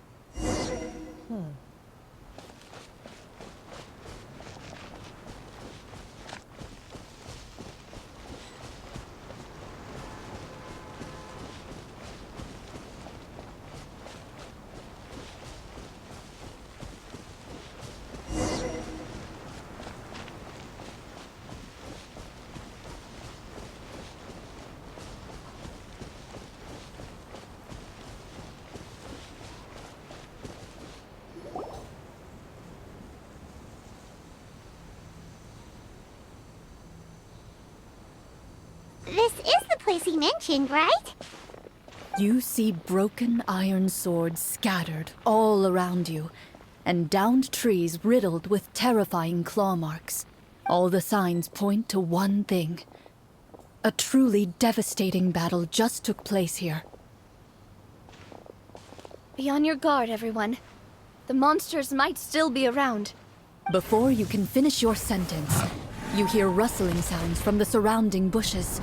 This is the place he mentioned, right? You see broken iron swords scattered all around you, and downed trees riddled with terrifying claw marks. All the signs point to one thing. A truly devastating battle just took place here. Be on your guard, everyone. The monsters might still be around. Before you can finish your sentence, you hear rustling sounds from the surrounding bushes.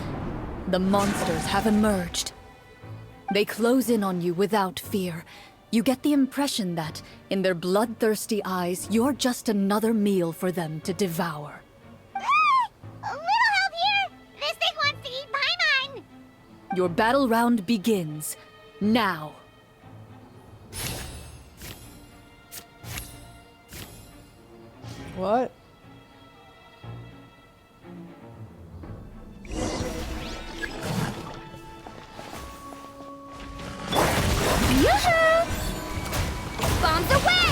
The monsters have emerged. They close in on you without fear. You get the impression that, in their bloodthirsty eyes, you're just another meal for them to devour. A little help here! This thing wants to eat Paimon! Your battle round begins now. What? Yoo-hoo! Bombs away!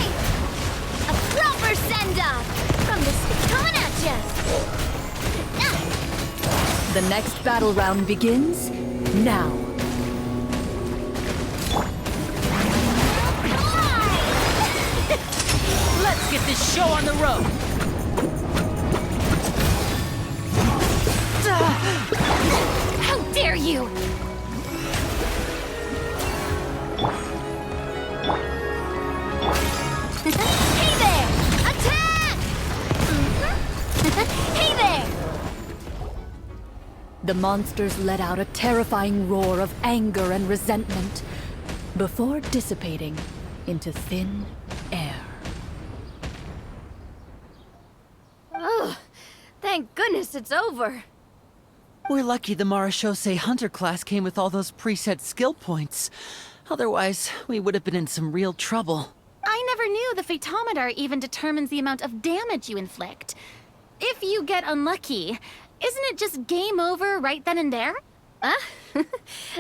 A proper send-off from the stick coming at ya! The next battle round begins now. Let's get this show on the road! How dare you! Hey there! Attack! Hey there! The monsters let out a terrifying roar of anger and resentment before dissipating into thin air. Oh, thank goodness it's over. We're lucky the Marashose Hunter class came with all those preset skill points. Otherwise, we would have been in some real trouble. I never knew the Fatometer even determines the amount of damage you inflict. If you get unlucky, isn't it just game over right then and there?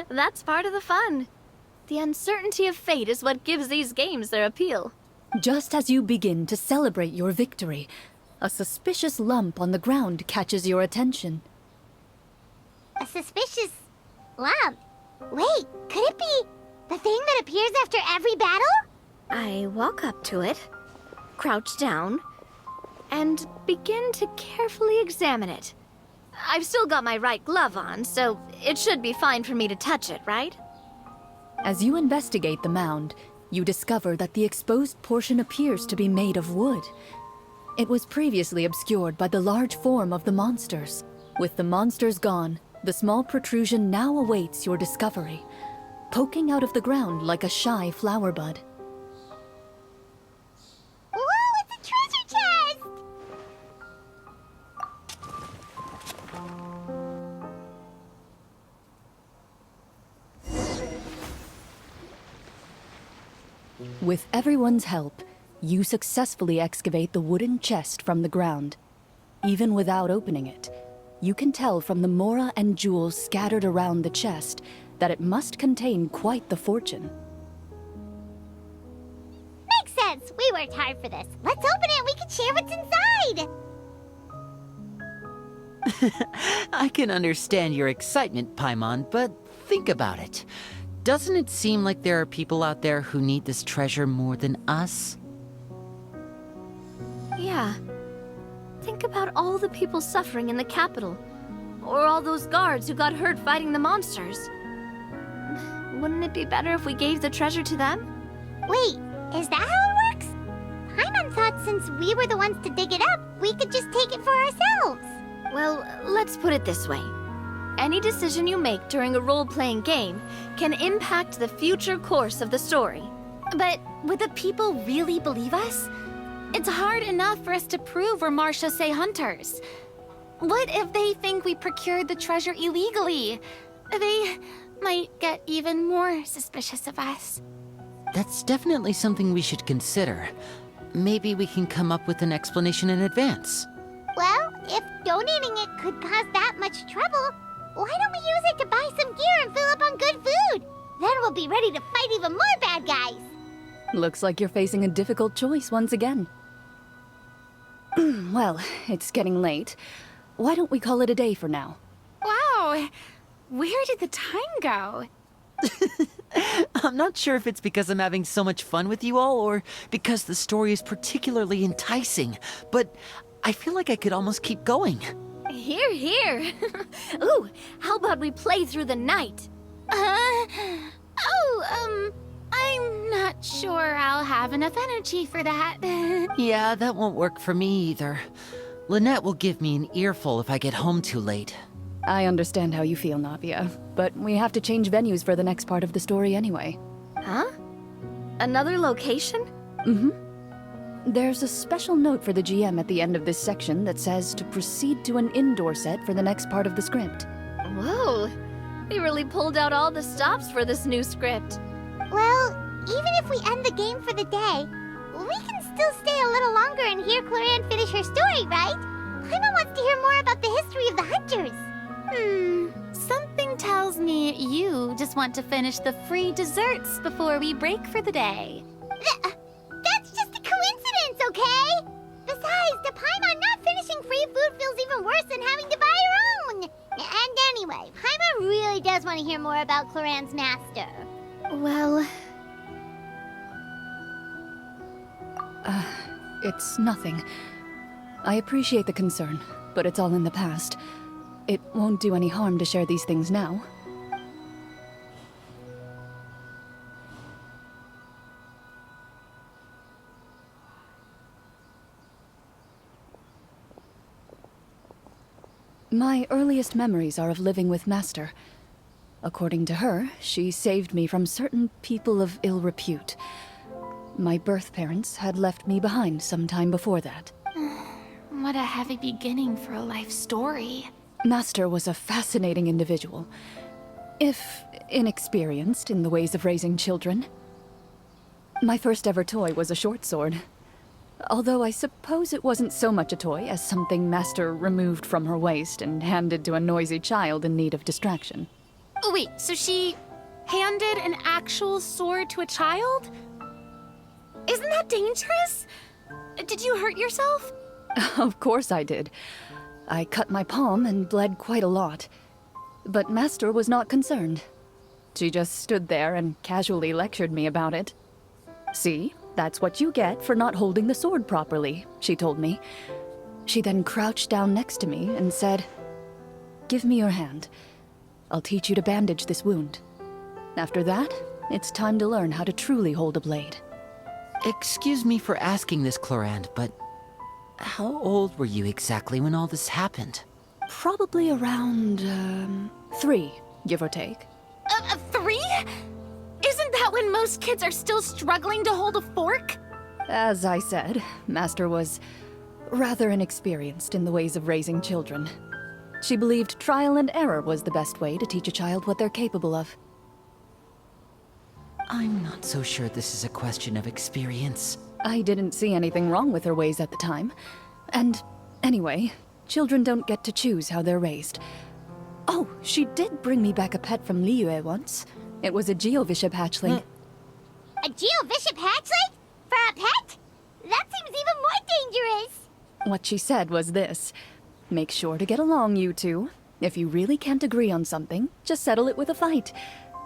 That's part of the fun. The uncertainty of fate is what gives these games their appeal. Just as you begin to celebrate your victory, a suspicious lump on the ground catches your attention. A suspicious lump. Wait, could it be the thing that appears after every battle? I walk up to it, crouch down, and begin to carefully examine it. I've still got my right glove on, so it should be fine for me to touch it, right? As you investigate the mound, you discover that the exposed portion appears to be made of wood. It was previously obscured by the large form of the monsters. With the monsters gone, the small protrusion now awaits your discovery, poking out of the ground like a shy flower bud. Whoa, it's a treasure chest! With everyone's help, you successfully excavate the wooden chest from the ground. Even without opening it, you can tell from the mora and jewels scattered around the chest that it must contain quite the fortune. Makes sense. We worked hard for this. Let's open it and we can share what's inside. I can understand your excitement, Paimon, but think about it. Doesn't it seem like there are people out there who need this treasure more than us? Yeah. Think about all the people suffering in the capital. Or all those guards who got hurt fighting the monsters. Wouldn't it be better if we gave the treasure to them? Wait, is that how it works? Paimon thought since we were the ones to dig it up, we could just take it for ourselves. Well, let's put it this way. Any decision you make during a role-playing game can impact the future course of the story. But would the people really believe us? It's hard enough for us to prove we're Marchose hunters. What if they think we procured the treasure illegally? They might get even more suspicious of us. That's definitely something we should consider. Maybe we can come up with an explanation in advance. Well, if donating it could cause that much trouble, why don't we use it to buy some gear and fill up on good food? Then we'll be ready to fight even more bad guys. Looks like you're facing a difficult choice once again. Well, it's getting late. Why don't we call it a day for now? Wow, where did the time go? I'm not sure if it's because I'm having so much fun with you all or because the story is particularly enticing, but I feel like I could almost keep going. Here, here. Ooh, how about we play through the night? I'm not sure I'll have enough energy for that. Yeah, that won't work for me either. Lynette will give me an earful if I get home too late. I understand how you feel, Navia, but we have to change venues for the next part of the story anyway. Huh? Another location? Mm-hmm. There's a special note for the GM at the end of this section that says to proceed to an indoor set for the next part of the script. Whoa, they really pulled out all the stops for this new script. Well, even if we end the game for the day, we can still stay a little longer and hear Clorinde finish her story, right? Paimon wants to hear more about the history of the hunters. Something tells me you just want to finish the free desserts before we break for the day. That's just a coincidence, okay? Besides, to Paimon, not finishing free food feels even worse than having to buy her own. And anyway, Paimon really does want to hear more about Clorinde's master. Well... It's nothing. I appreciate the concern, but it's all in the past. It won't do any harm to share these things now. My earliest memories are of living with Master. According to her, she saved me from certain people of ill repute. My birth parents had left me behind some time before that. What a heavy beginning for a life story. Master was a fascinating individual, if inexperienced in the ways of raising children. My first ever toy was a short sword, although I suppose it wasn't so much a toy as something Master removed from her waist and handed to a noisy child in need of distraction. Oh, wait, so she handed an actual sword to a child? Isn't that dangerous? Did you hurt yourself? Of course I did. I cut my palm and bled quite a lot. But Master was not concerned. She just stood there and casually lectured me about it. See, that's what you get for not holding the sword properly, she told me. She then crouched down next to me and said, "Give me your hand. I'll teach you to bandage this wound. After that, it's time to learn how to truly hold a blade." Excuse me for asking this, Clorinde, but how old were you exactly when all this happened? Probably around, 3, give or take. 3? Isn't that when most kids are still struggling to hold a fork? As I said, Master was rather inexperienced in the ways of raising children. She believed trial and error was the best way to teach a child what they're capable of. I'm not so sure this is a question of experience. I didn't see anything wrong with her ways at the time. And anyway, children don't get to choose how they're raised. Oh, she did bring me back a pet from Liyue once. It was a Geovishap hatchling. A Geovishap hatchling? For a pet? That seems even more dangerous. What she said was this: make sure to get along, you two. If you really can't agree on something, just settle it with a fight.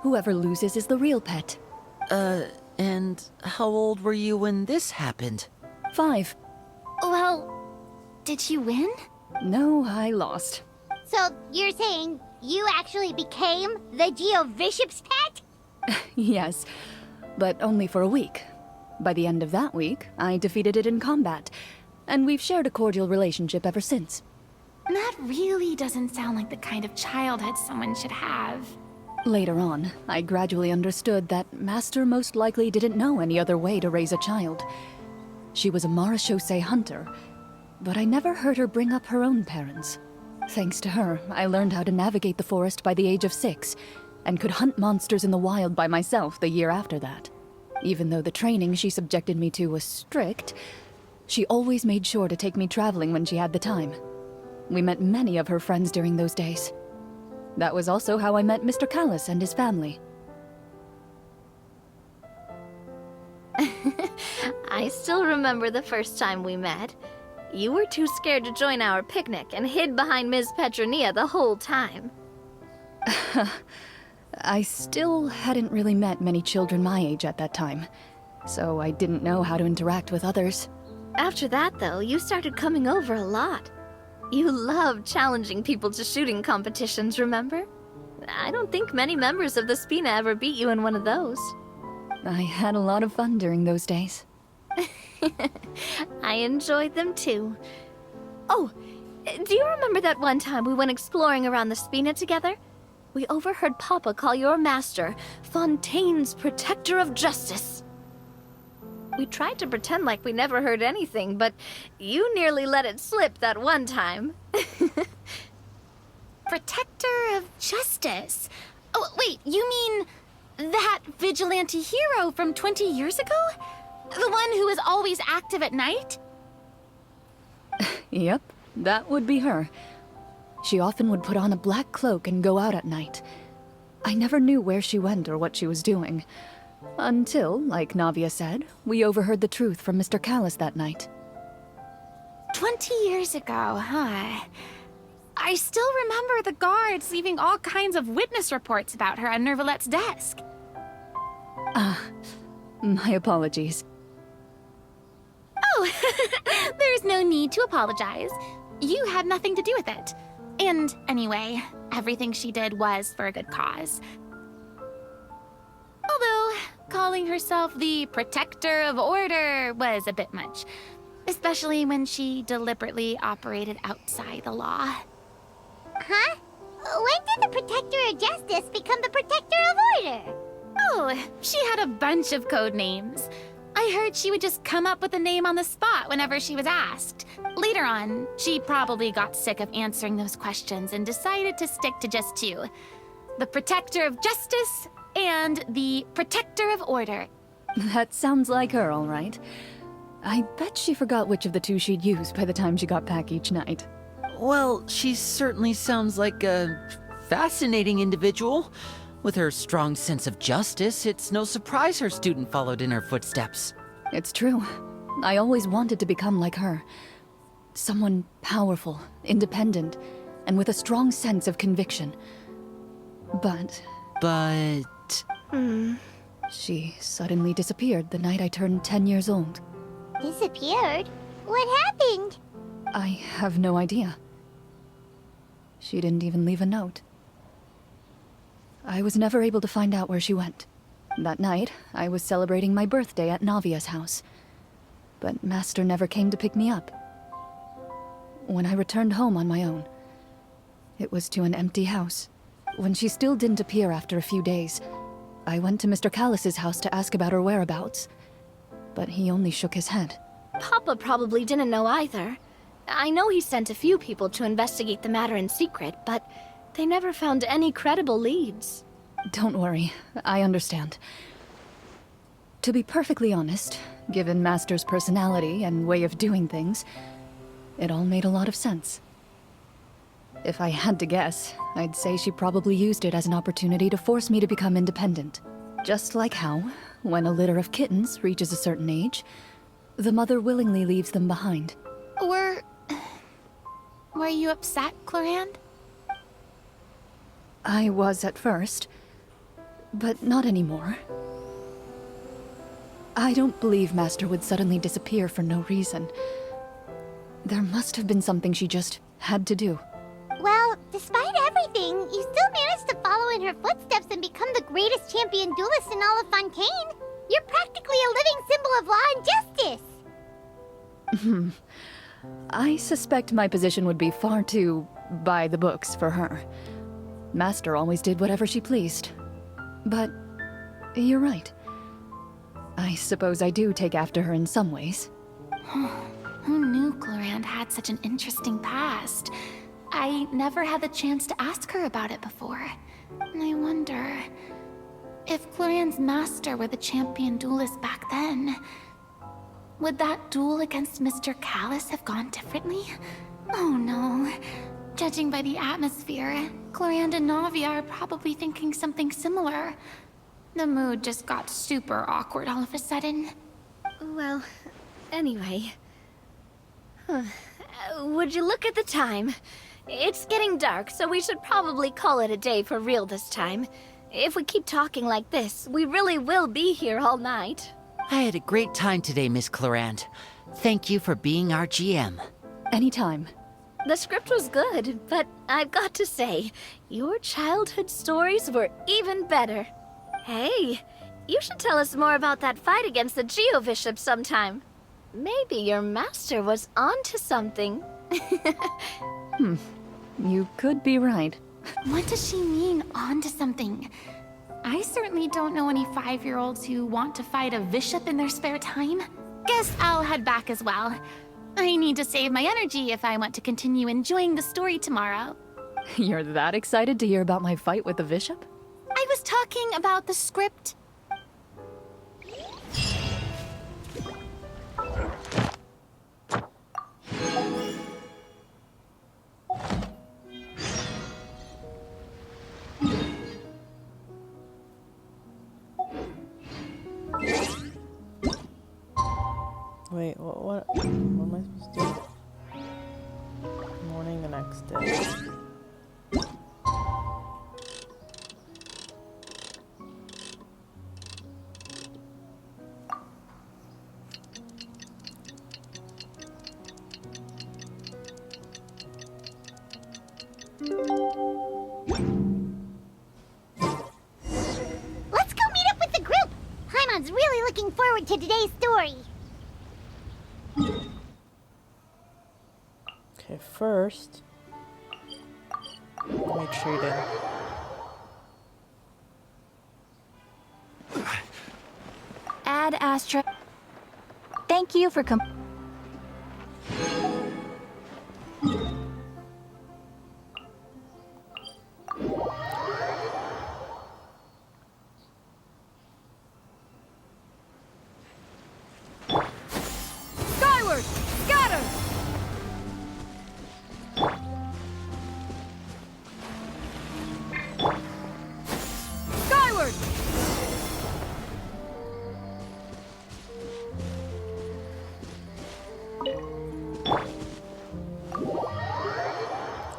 Whoever loses is the real pet. And how old were you when this happened? 5. Well, did you win? No, I lost. So you're saying you actually became the Geovishap's pet? Yes, but only for a week. By the end of that week, I defeated it in combat. and we've shared a cordial relationship ever since. That really doesn't sound like the kind of childhood someone should have. Later on, I gradually understood that Master most likely didn't know any other way to raise a child. She was a marechaussee hunter, but I never heard her bring up her own parents. Thanks to her, I learned how to navigate the forest by the age of 6, and could hunt monsters in the wild by myself the year after that. Even though the training she subjected me to was strict, she always made sure to take me traveling when she had the time. We met many of her friends during those days. That was also how I met Mr. Callis and his family. I still remember the first time we met. You were too scared to join our picnic and hid behind Ms. Petronia the whole time. I still hadn't really met many children my age at that time, so I didn't know how to interact with others. After that, though, you started coming over a lot. You loved challenging people to shooting competitions, remember? I don't think many members of the Spina ever beat you in one of those. I had a lot of fun during those days. I enjoyed them too. Oh, do you remember that one time we went exploring around the Spina together? We overheard Papa call your master Fontaine's Protector of Justice. We tried to pretend like we never heard anything, but you nearly let it slip that one time. Protector of Justice? Oh, wait, you mean that vigilante hero from 20 years ago? The one who is always active at night? Yep, that would be her. She often would put on a black cloak and go out at night. I never knew where she went or what she was doing. Until, like Navia said, we overheard the truth from Mr. Callis that night. 20 years ago, huh? I still remember the guards leaving all kinds of witness reports about her on Nervalette's desk. My apologies. Oh, there's no need to apologize. You had nothing to do with it. And anyway, everything she did was for a good cause. Although, calling herself the Protector of Order was a bit much. Especially when she deliberately operated outside the law. Huh? When did the Protector of Justice become the Protector of Order? Oh, she had a bunch of code names. I heard she would just come up with a name on the spot whenever she was asked. Later on, she probably got sick of answering those questions and decided to stick to just 2. The Protector of Justice and the Protector of Order. That sounds like her, all right. I bet she forgot which of the 2 she'd use by the time she got back each night. Well, she certainly sounds like a fascinating individual. With her strong sense of justice, it's no surprise her student followed in her footsteps. It's true. I always wanted to become like her. Someone powerful, independent, and with a strong sense of conviction. But... She suddenly disappeared the night I turned 10 years old. Disappeared? What happened? I have no idea. She didn't even leave a note. I was never able to find out where she went. That night, I was celebrating my birthday at Navia's house. But Master never came to pick me up. When I returned home on my own, it was to an empty house. When she still didn't appear after a few days, I went to Mr. Callis's house to ask about her whereabouts. But he only shook his head. Papa probably didn't know either. I know he sent a few people to investigate the matter in secret, but they never found any credible leads. Don't worry, I understand. To be perfectly honest, given Master's personality and way of doing things, it all made a lot of sense. If I had to guess, I'd say she probably used it as an opportunity to force me to become independent. Just like how, when a litter of kittens reaches a certain age, the mother willingly leaves them behind. Were you upset, Clorinde? I was at first, but not anymore. I don't believe Master would suddenly disappear for no reason. There must have been something she just had to do. Well, despite everything, you still managed to follow in her footsteps and become the greatest champion duelist in all of Fontaine. You're practically a living symbol of law and justice. I suspect my position would be far too by the books for her. Master always did whatever she pleased. But you're right. I suppose I do take after her in some ways. Who knew Clorinde had such an interesting past? I never had the chance to ask her about it before. I wonder if Clorinde's master were the champion duelist back then. Would that duel against Mr. Callus have gone differently? Oh no. Judging by the atmosphere, Clorinde and Navi are probably thinking something similar. The mood just got super awkward all of a sudden. Well, anyway. Would you look at the time? It's getting dark, so we should probably call it a day for real this time. If we keep talking like this, we really will be here all night. I had a great time today, Miss Clorinde. Thank you for being our GM. Anytime. The script was good, but I've got to say, your childhood stories were even better. Hey, you should tell us more about that fight against the Geo-Bishop sometime. Maybe your master was onto something. You could be right. What does she mean, onto something? I certainly don't know any 5-year-olds who want to fight a bishop in their spare time. Guess I'll head back as well. I need to save my energy if I want to continue enjoying the story tomorrow. You're that excited to hear about my fight with the bishop? I was talking about the script. Wait, what am I supposed to do? Morning the next day. Let's go meet up with the group! Paimon's really looking forward to today's story. Okay, first, let me treat it. Ad Astra. Thank you for Skyward! Scatter! Skyward!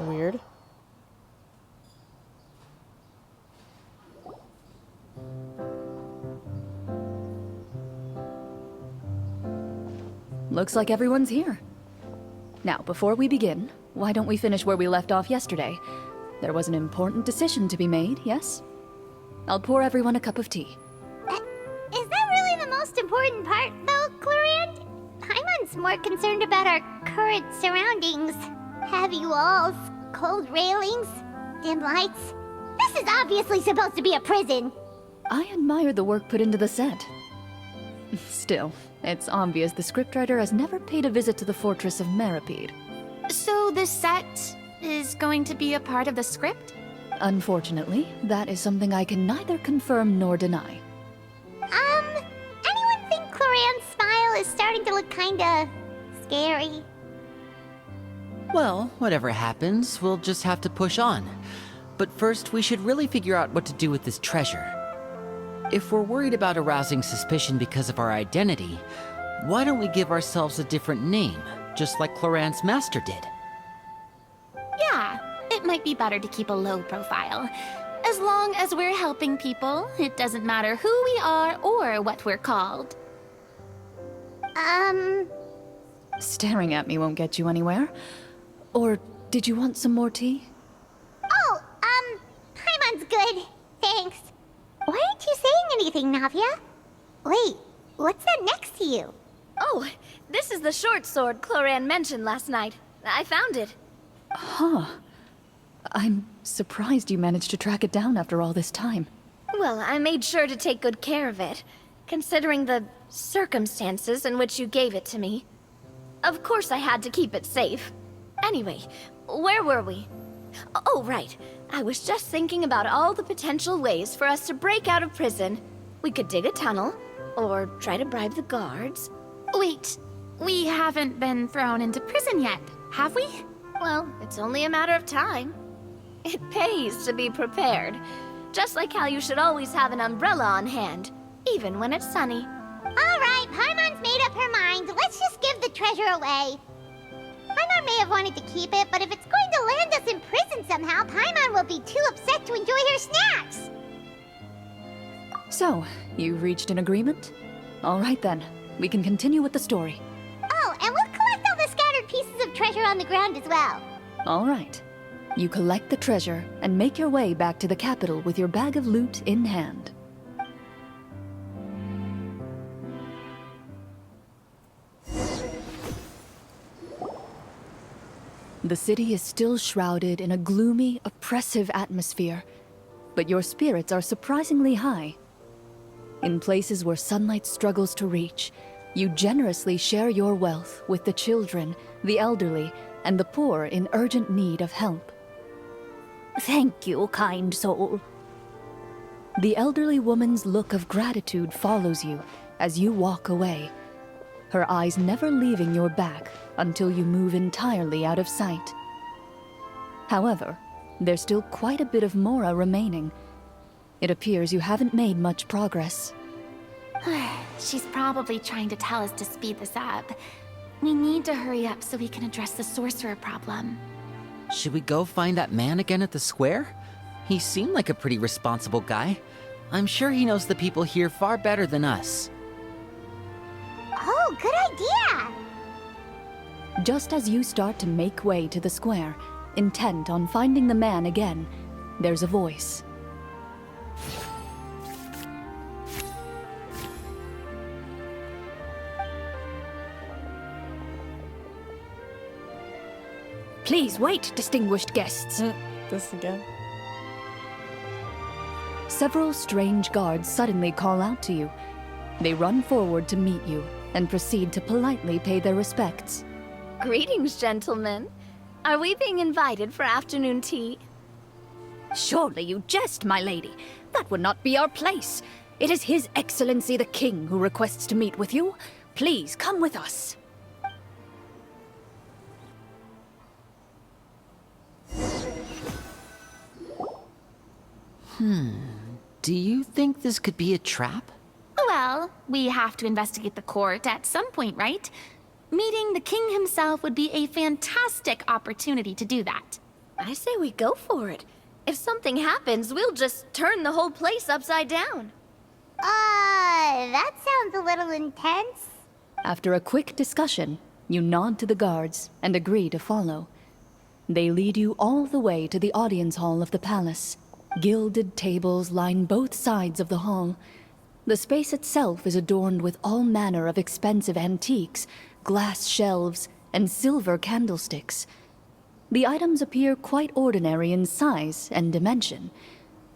Weird. Looks like everyone's here. Now, before we begin, why don't we finish where we left off yesterday? There was an important decision to be made, yes? I'll pour everyone a cup of tea. Is that really the most important part, though, Clorinde? Paimon's more concerned about our current surroundings. Heavy walls, cold railings, dim lights. This is obviously supposed to be a prison. I admire the work put into the set. Still, it's obvious the scriptwriter has never paid a visit to the fortress of Meripede. So the set is going to be a part of the script? Unfortunately, that is something I can neither confirm nor deny. Anyone think Clorinde's smile is starting to look kinda scary? Well, whatever happens, we'll just have to push on. But first, we should really figure out what to do with this treasure. If we're worried about arousing suspicion because of our identity, why don't we give ourselves a different name, just like Clorinde's master did? Yeah, it might be better to keep a low profile. As long as we're helping people, it doesn't matter who we are or what we're called. Staring at me won't get you anywhere. Or did you want some more tea? Oh, Paimon's good. Thanks. Why aren't you saying anything, Navia? Wait, what's that next to you? Oh, this is the short sword Clorinde mentioned last night. I found it. Huh. I'm surprised you managed to track it down after all this time. Well, I made sure to take good care of it, considering the circumstances in which you gave it to me. Of course I had to keep it safe. Anyway, where were we? Oh, right. I was just thinking about all the potential ways for us to break out of prison. We could dig a tunnel, or try to bribe the guards. Wait, we haven't been thrown into prison yet, have we? Well, it's only a matter of time. It pays to be prepared. Just like how you should always have an umbrella on hand, even when it's sunny. All right, Paimon's made up her mind. Let's just give the treasure away. Paimon may have wanted to keep it, but if it's going to land us in prison somehow, Paimon will be too upset to enjoy her snacks. So, you reached an agreement? All right then, we can continue with the story. Oh, and we'll collect all the scattered pieces of treasure on the ground as well. All right. You collect the treasure and make your way back to the capital with your bag of loot in hand. The city is still shrouded in a gloomy, oppressive atmosphere, but your spirits are surprisingly high. In places where sunlight struggles to reach, you generously share your wealth with the children, the elderly, and the poor in urgent need of help. Thank you, kind soul. The elderly woman's look of gratitude follows you as you walk away, her eyes never leaving your back until you move entirely out of sight. However, there's still quite a bit of Mora remaining. It appears you haven't made much progress. She's probably trying to tell us to speed this up. We need to hurry up so we can address the sorcerer problem. Should we go find that man again at the square? He seemed like a pretty responsible guy. I'm sure he knows the people here far better than us. Oh, good idea! Just as you start to make way to the square, intent on finding the man again, there's a voice. Please wait, distinguished guests. This again? Several strange guards suddenly call out to you. They run forward to meet you and proceed to politely pay their respects. Greetings, gentlemen. Are we being invited for afternoon tea? Surely you jest, my lady. That would not be our place. It is His Excellency the King who requests to meet with you. Please come with us. Do you think this could be a trap? Well, we have to investigate the court at some point, right? Meeting the king himself would be a fantastic opportunity to do that. I say we go for it. If something happens, we'll just turn the whole place upside down. That sounds a little intense. After a quick discussion, you nod to the guards and agree to follow. They lead you all the way to the audience hall of the palace. Gilded tables line both sides of the hall. The space itself is adorned with all manner of expensive antiques, glass shelves, and silver candlesticks. The items appear quite ordinary in size and dimension,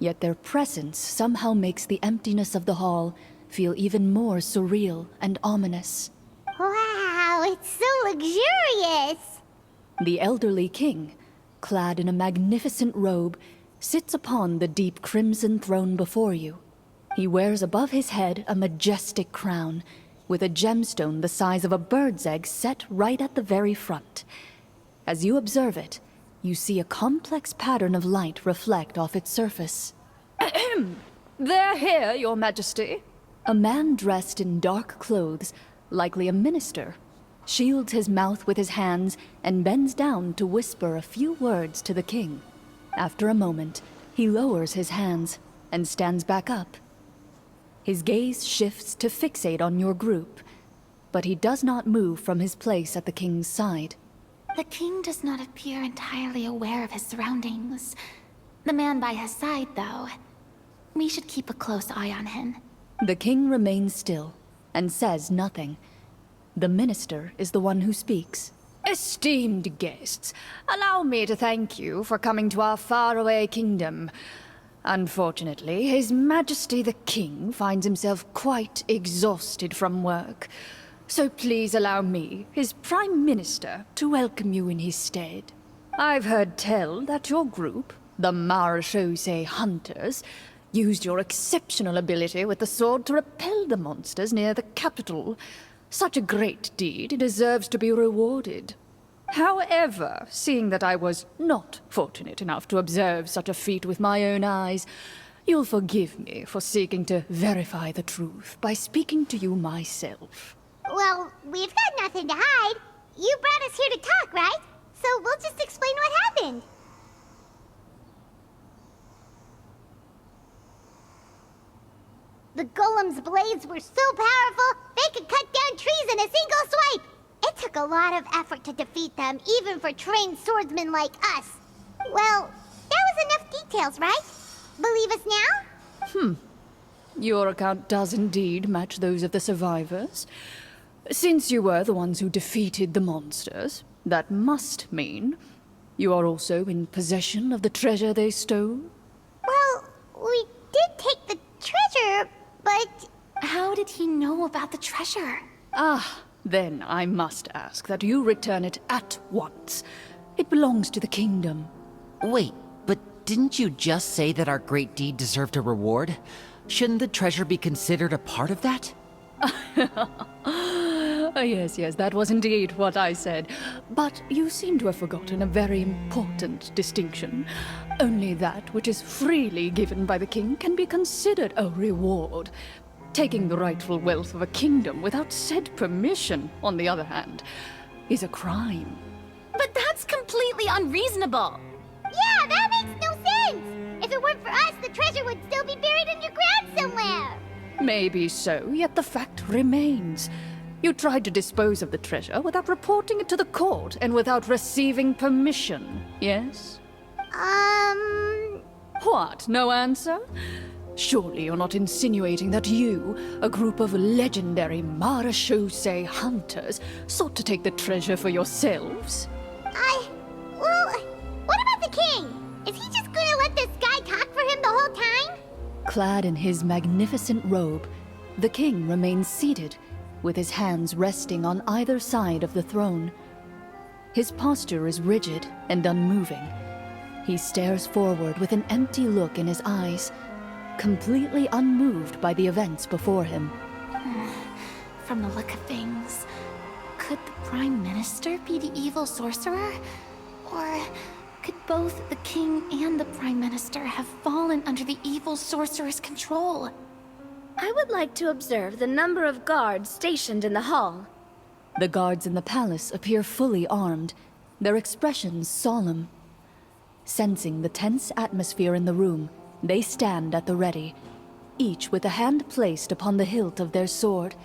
yet their presence somehow makes the emptiness of the hall feel even more surreal and ominous. Wow, it's so luxurious! The elderly king, clad in a magnificent robe, sits upon the deep crimson throne before you. He wears above his head a majestic crown, with a gemstone the size of a bird's egg set right at the very front. As you observe it, you see a complex pattern of light reflect off its surface. They're here, Your Majesty. A man dressed in dark clothes, likely a minister, shields his mouth with his hands and bends down to whisper a few words to the king. After a moment, he lowers his hands and stands back up. His gaze shifts to fixate on your group, but he does not move from his place at the king's side. The king does not appear entirely aware of his surroundings. The man by his side, though. We should keep a close eye on him. The king remains still and says nothing. The minister is the one who speaks. Esteemed guests, allow me to thank you for coming to our faraway kingdom. Unfortunately, His Majesty the King finds himself quite exhausted from work. So please allow me, his Prime Minister, to welcome you in his stead. I've heard tell that your group, the Marechaussee Hunters, used your exceptional ability with the sword to repel the monsters near the capital. Such a great deed deserves to be rewarded. However, seeing that I was not fortunate enough to observe such a feat with my own eyes, you'll forgive me for seeking to verify the truth by speaking to you myself. Well, we've got nothing to hide. You brought us here to talk, right? So we'll just explain what happened. The golem's blades were so powerful, they could cut down trees in a single swipe. It took a lot of effort to defeat them, even for trained swordsmen like us. Well, that was enough details, right? Believe us now? Your account does indeed match those of the survivors. Since you were the ones who defeated the monsters, that must mean you are also in possession of the treasure they stole? Well, we did take the treasure, but... How did he know about the treasure? Then I must ask that you return it at once. It belongs to the kingdom. Wait, but didn't you just say that our great deed deserved a reward? Shouldn't the treasure be considered a part of that? Yes, that was indeed what I said. But you seem to have forgotten a very important distinction. Only that which is freely given by the king can be considered a reward. Taking the rightful wealth of a kingdom without said permission, on the other hand, is a crime. But that's completely unreasonable. Yeah, that makes no sense! If it weren't for us, the treasure would still be buried underground somewhere! Maybe so, yet the fact remains. You tried to dispose of the treasure without reporting it to the court and without receiving permission, yes? What, no answer? Surely you're not insinuating that you, a group of legendary Marechaussee hunters, sought to take the treasure for yourselves? Well, what about the king? Is he just gonna let this guy talk for him the whole time? Clad in his magnificent robe, the king remains seated, with his hands resting on either side of the throne. His posture is rigid and unmoving. He stares forward with an empty look in his eyes, completely unmoved by the events before him. From the look of things, could the Prime Minister be the evil sorcerer? Or could both the King and the Prime Minister have fallen under the evil sorcerer's control? I would like to observe the number of guards stationed in the hall. The guards in the palace appear fully armed, their expressions solemn. Sensing the tense atmosphere in the room, they stand at the ready, each with a hand placed upon the hilt of their sword,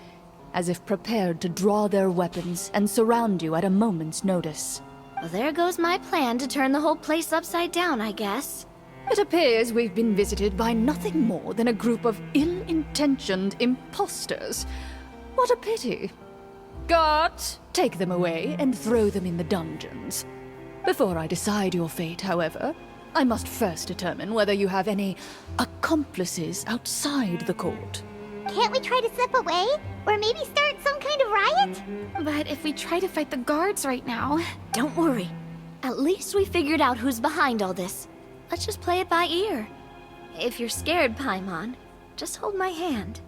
as if prepared to draw their weapons and surround you at a moment's notice. Well, there goes my plan to turn the whole place upside down, I guess. It appears we've been visited by nothing more than a group of ill-intentioned imposters. What a pity. Guards, take them away and throw them in the dungeons. Before I decide your fate, however, I must first determine whether you have any accomplices outside the court. Can't we try to slip away? Or maybe start some kind of riot? But if we try to fight the guards right now... Don't worry. At least we figured out who's behind all this. Let's just play it by ear. If you're scared, Paimon, just hold my hand.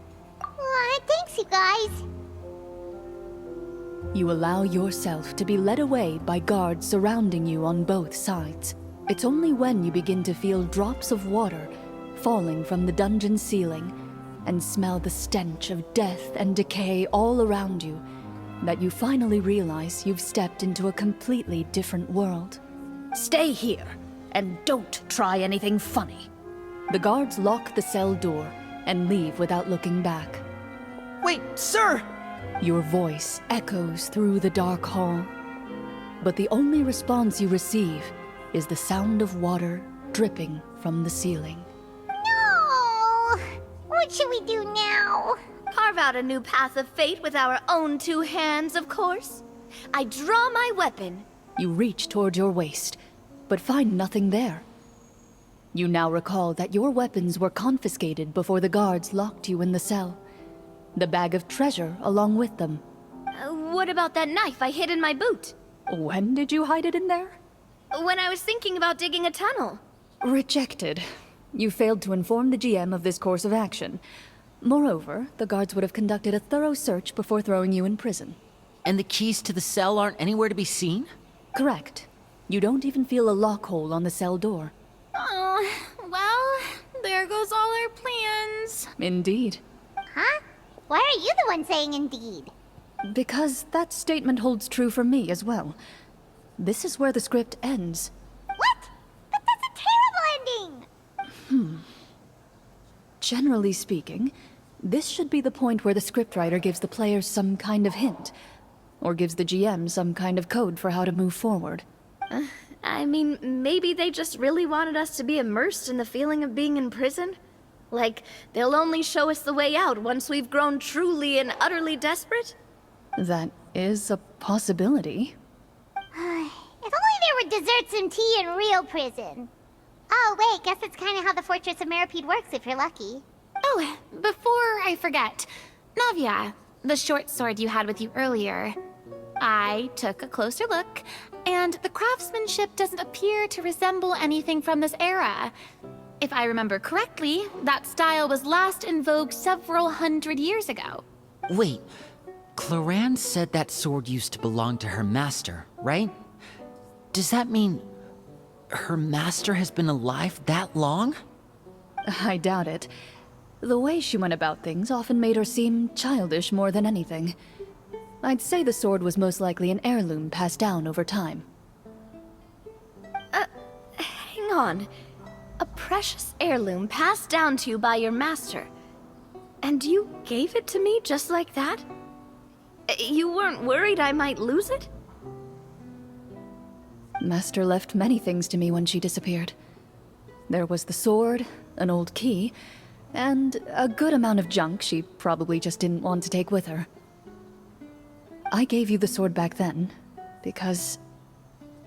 Aw, thanks, you guys. You allow yourself to be led away by guards surrounding you on both sides. It's only when you begin to feel drops of water falling from the dungeon ceiling and smell the stench of death and decay all around you that you finally realize you've stepped into a completely different world. Stay here, and don't try anything funny. The guards lock the cell door and leave without looking back. Wait, sir! Your voice echoes through the dark hall, but the only response you receive is the sound of water dripping from the ceiling. No! What should we do now? carve out a new path of fate with our own two hands, of course. I draw my weapon. You reach toward your waist, but find nothing there. You now recall that your weapons were confiscated before the guards locked you in the cell. The bag of treasure along with them. What about that knife I hid in my boot? When did you hide it in there? When I was thinking about digging a tunnel. Rejected. You failed to inform the GM of this course of action. Moreover, the guards would have conducted a thorough search before throwing you in prison. And the keys to the cell aren't anywhere to be seen? Correct. You don't even feel a lock hole on the cell door. Oh, well, there goes all our plans. Indeed. Huh? Why are you the one saying indeed? Because that statement holds true for me as well. This is where the script ends. What? But that's a terrible ending! Generally speaking, this should be the point where the scriptwriter gives the players some kind of hint, or gives the GM some kind of code for how to move forward. I mean, maybe they just really wanted us to be immersed in the feeling of being in prison? Like, they'll only show us the way out once we've grown truly and utterly desperate? That is a possibility. If only there were desserts and tea in real prison. Oh, wait, guess that's kind of how the Fortress of Meripede works if you're lucky. Oh, before I forget, Navia, the short sword you had with you earlier. I took a closer look, and the craftsmanship doesn't appear to resemble anything from this era. If I remember correctly, that style was last in vogue several hundred years ago. Wait, Clorinde said that sword used to belong to her master, right? Does that mean her master has been alive that long? I doubt it. The way she went about things often made her seem childish more than anything. I'd say the sword was most likely an heirloom passed down over time. Hang on. A precious heirloom passed down to you by your master. And you gave it to me just like that? You weren't worried I might lose it? Master left many things to me when she disappeared. There was the sword, an old key, and a good amount of junk she probably just didn't want to take with her. I gave you the sword back then, because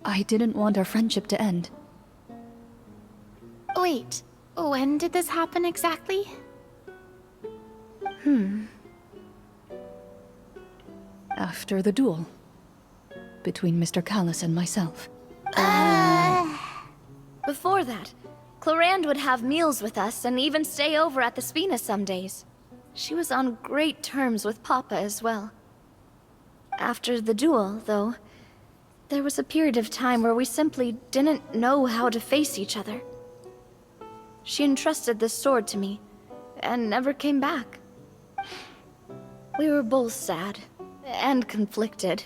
I didn't want our friendship to end. Wait, when did this happen exactly? After the duel. Between Mr. Callis and myself. Before that, Clorinde would have meals with us and even stay over at the Spina some days. She was on great terms with Papa as well. After the duel, though, there was a period of time where we simply didn't know how to face each other. She entrusted this sword to me, and never came back. We were both sad, and conflicted,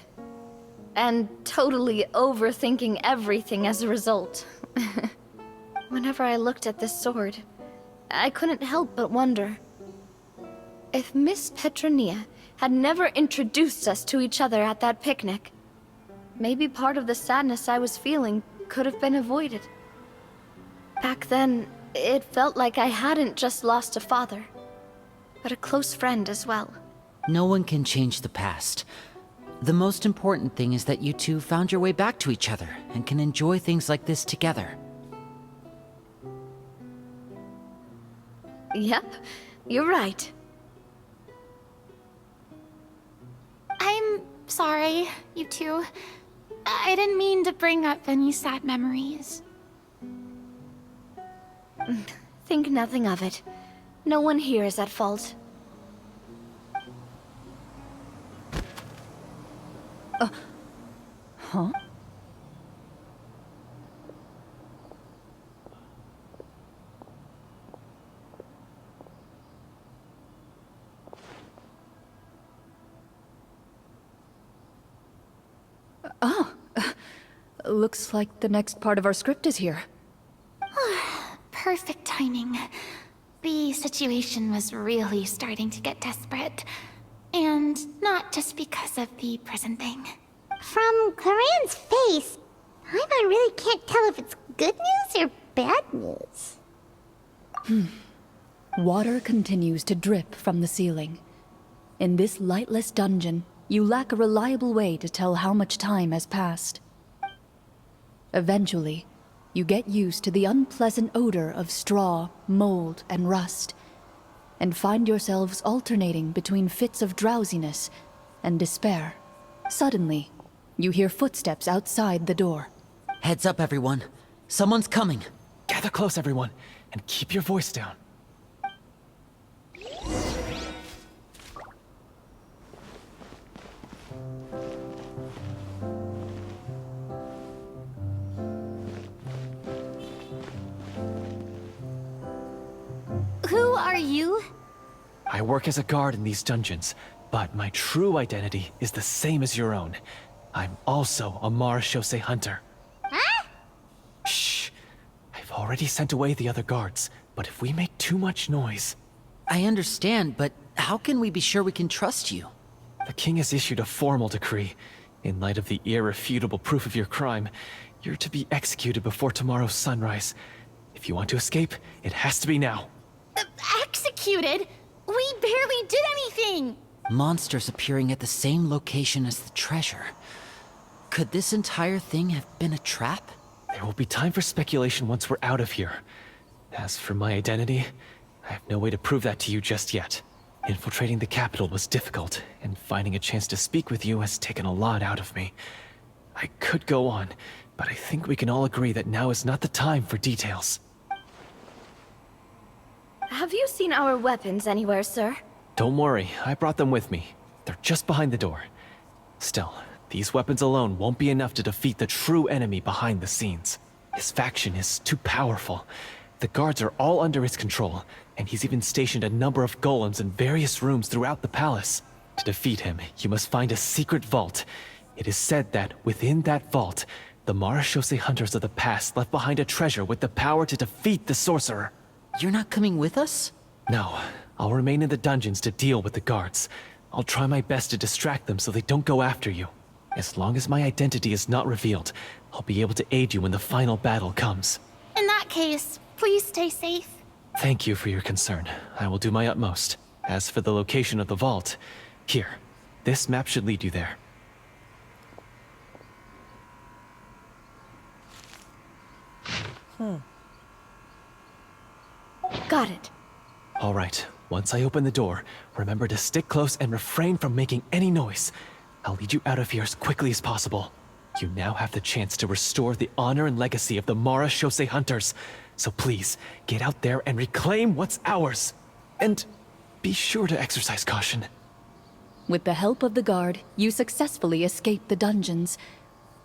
and totally overthinking everything as a result. Whenever I looked at this sword, I couldn't help but wonder. If Miss Petronia had never introduced us to each other at that picnic, maybe part of the sadness I was feeling could have been avoided. Back then, it felt like I hadn't just lost a father, but a close friend as well. No one can change the past. The most important thing is that you two found your way back to each other and can enjoy things like this together. Yep, you're right. I'm sorry, you two. I didn't mean to bring up any sad memories. Think nothing of it. No one here is at fault. Huh? Oh, looks like the next part of our script is here. Perfect timing. The situation was really starting to get desperate. And not just because of the prison thing. From Clorinde's face, I really can't tell if it's good news or bad news. Water continues to drip from the ceiling. In this lightless dungeon, you lack a reliable way to tell how much time has passed. Eventually, you get used to the unpleasant odor of straw, mold, and rust, and find yourselves alternating between fits of drowsiness and despair. Suddenly, you hear footsteps outside the door. Heads up, everyone. Someone's coming. Gather close, everyone, and keep your voice down. Who are you? I work as a guard in these dungeons, but my true identity is the same as your own. I'm also a Marashose hunter. Huh? Shh. I've already sent away the other guards, but if we make too much noise... I understand, but how can we be sure we can trust you? The king has issued a formal decree. In light of the irrefutable proof of your crime, you're to be executed before tomorrow's sunrise. If you want to escape, it has to be now. Executed? We barely did anything! Monsters appearing at the same location as the treasure. Could this entire thing have been a trap? There will be time for speculation once we're out of here. As for my identity, I have no way to prove that to you just yet. Infiltrating the capital was difficult, and finding a chance to speak with you has taken a lot out of me. I could go on, but I think we can all agree that now is not the time for details. Have you seen our weapons anywhere, sir? Don't worry, I brought them with me. They're just behind the door. Still, these weapons alone won't be enough to defeat the true enemy behind the scenes. His faction is too powerful. The guards are all under his control, and he's even stationed a number of golems in various rooms throughout the palace. To defeat him, you must find a secret vault. It is said that within that vault, the Marashose hunters of the past left behind a treasure with the power to defeat the sorcerer. You're not coming with us? No, I'll remain in the dungeons to deal with the guards. I'll try my best to distract them so they don't go after you. As long as my identity is not revealed, I'll be able to aid you when the final battle comes. In that case, please stay safe. Thank you for your concern. I will do my utmost. As for the location of the vault, here, this map should lead you there. Got it. All right, once I open the door, remember to stick close and refrain from making any noise. I'll lead you out of here as quickly as possible. You now have the chance to restore the honor and legacy of the Marashose hunters. So please, get out there and reclaim what's ours. And be sure to exercise caution. With the help of the guard, you successfully escape the dungeons.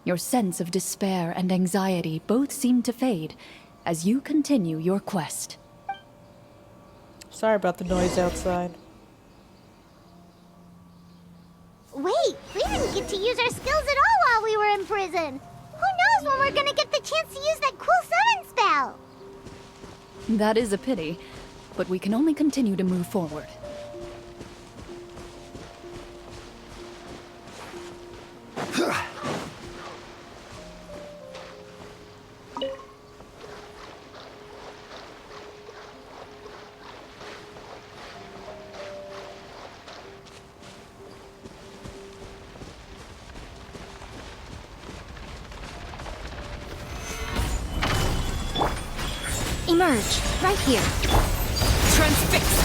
Your sense of despair and anxiety both seem to fade as you continue your quest. Sorry about the noise outside. Wait, we didn't get to use our skills at all while we were in prison. Who knows when we're gonna get the chance to use that cool summon spell? That is a pity, but we can only continue to move forward. Emerge, right here. Transfixed!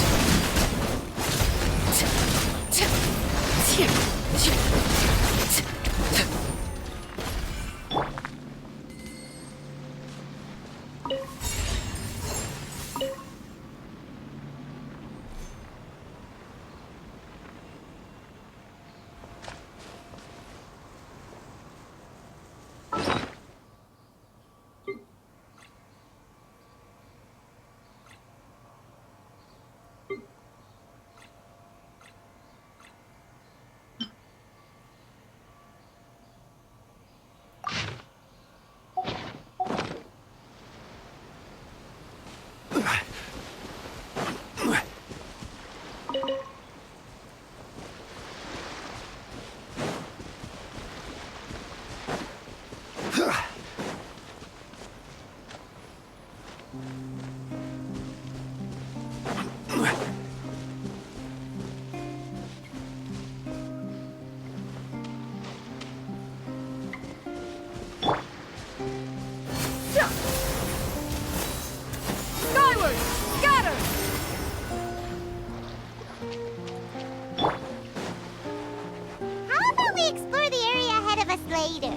we explore the area ahead of us later?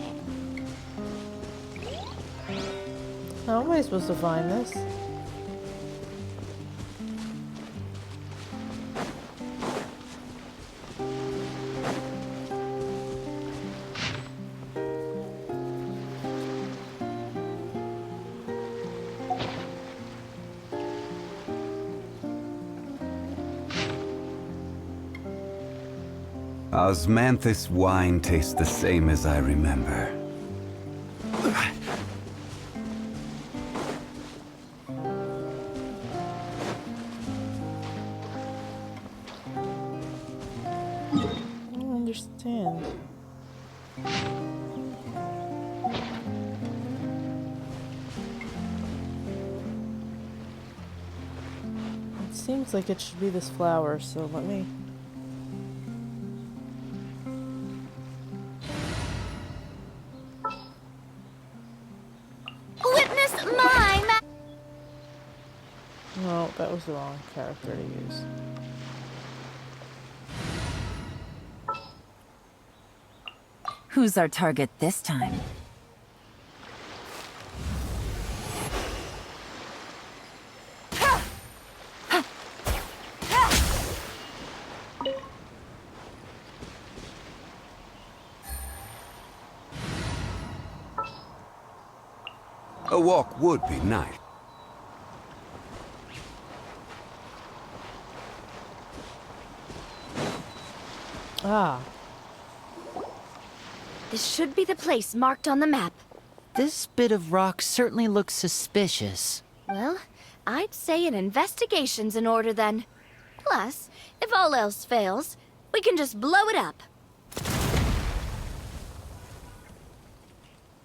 How am I supposed to find this? Osmanthus wine tastes the same as I remember. I don't understand. It seems like it should be this flower, so let me... Witness my No, that was the wrong character to use. Who's our target this time? A walk would be nice. Ah, This should be the place marked on the map. This bit of rock certainly looks suspicious. Well, I'd say an investigation's in order then. Plus, if all else fails, we can just blow it up.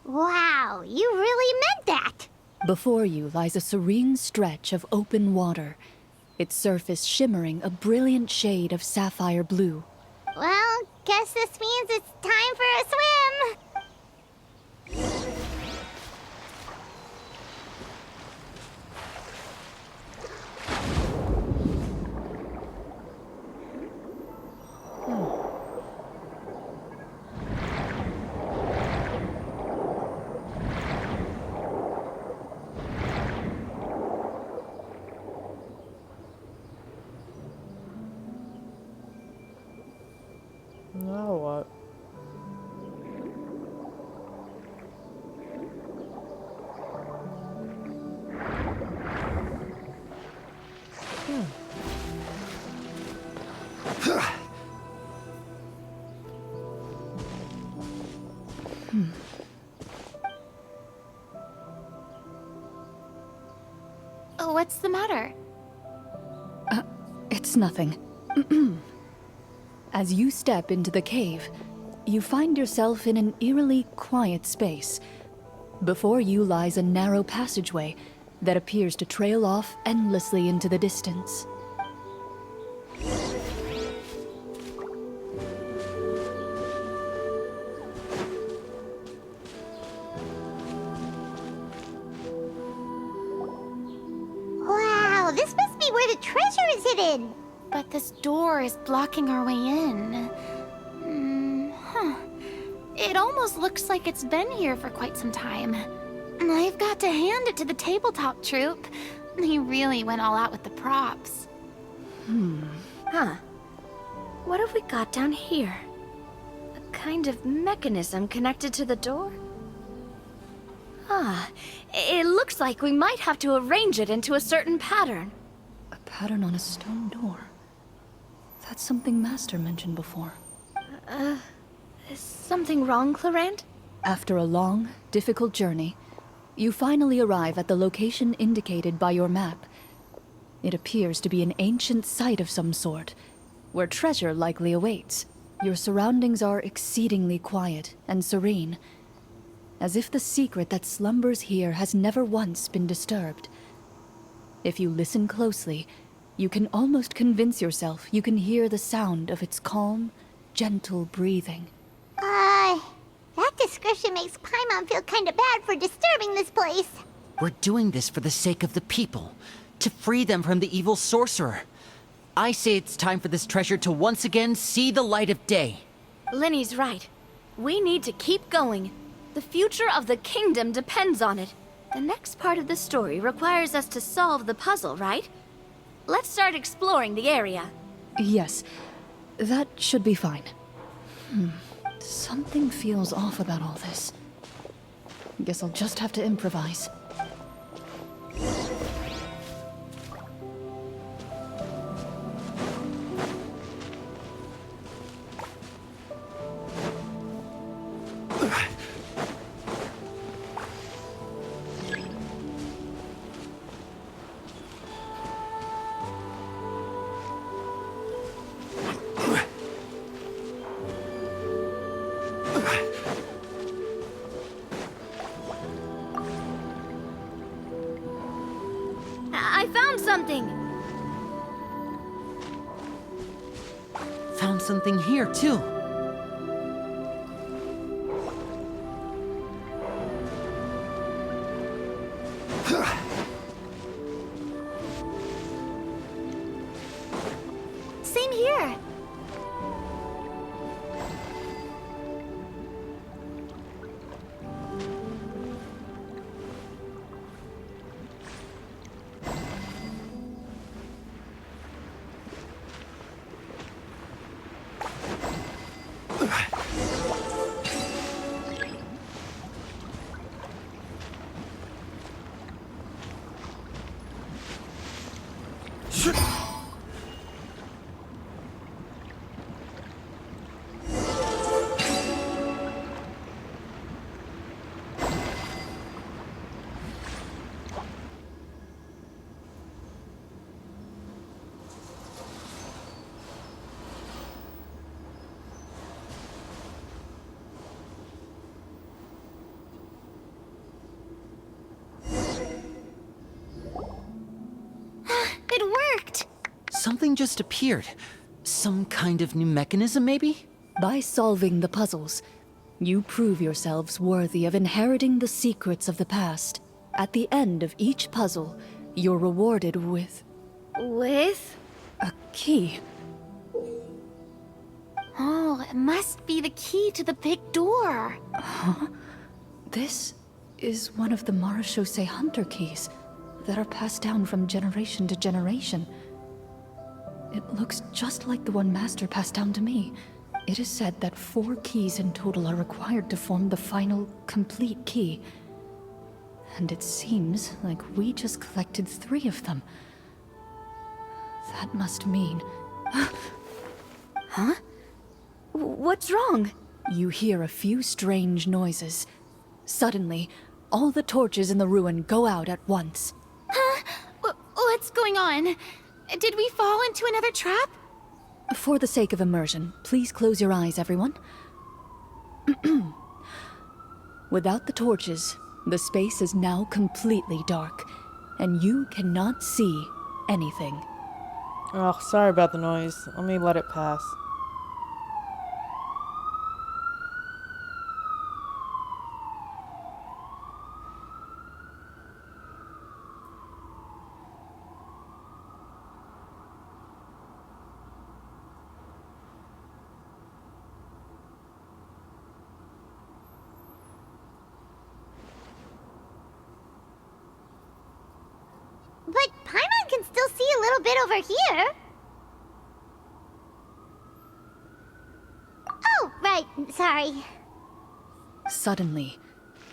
Wow, you really meant that! Before you lies a serene stretch of open water, its surface shimmering a brilliant shade of sapphire blue. Well, guess this means it's time for a swim! now what? Oh, what's the matter? It's nothing. As you step into the cave, you find yourself in an eerily quiet space. Before you lies a narrow passageway that appears to trail off endlessly into the distance. Wow, this must be where the treasure is hidden! But this door is blocking our way in. It almost looks like it's been here for quite some time. I've got to hand it to the tabletop troupe. They really went all out with the props. Huh. What have we got down here? A kind of mechanism connected to the door? Ah, it looks like we might have to arrange it into a certain pattern. A pattern on a stone door. That's something Master mentioned before. Is something wrong, Clorinde? After a long, difficult journey, you finally arrive at the location indicated by your map. It appears to be an ancient site of some sort, where treasure likely awaits. Your surroundings are exceedingly quiet and serene, as if the secret that slumbers here has never once been disturbed. If you listen closely, you can almost convince yourself you can hear the sound of its calm, gentle breathing. That description makes Paimon feel kinda bad for disturbing this place. We're doing this for the sake of the people, to free them from the evil sorcerer. I say it's time for this treasure to once again see the light of day. Lenny's right. We need to keep going. The future of the kingdom depends on it. The next part of the story requires us to solve the puzzle, right? Let's start exploring the area. Yes, that should be fine. Something feels off about all this. Guess I'll just have to improvise. I found something! Found something here, too. Same here. It worked! Something just appeared. Some kind of new mechanism, maybe? By solving the puzzles, you prove yourselves worthy of inheriting the secrets of the past. At the end of each puzzle, you're rewarded with With? a key. Oh, it must be the key to the big door. This is one of the Marechaussee Hunter keys that are passed down from generation to generation. It looks just like the one Master passed down to me. It is said that 4 keys in total are required to form the final, complete key. And it seems like we just collected 3 of them. That must mean... Huh? What's wrong? You hear a few strange noises. Suddenly, all the torches in the ruin go out at once. Huh? What's going on? Did we fall into another trap? For the sake of immersion, please close your eyes, everyone. Without the torches, the space is now completely dark, and you cannot see anything. Oh, sorry about the noise. Let me let it pass. But Paimon can still see a little bit over here. Oh, right. Sorry. Suddenly,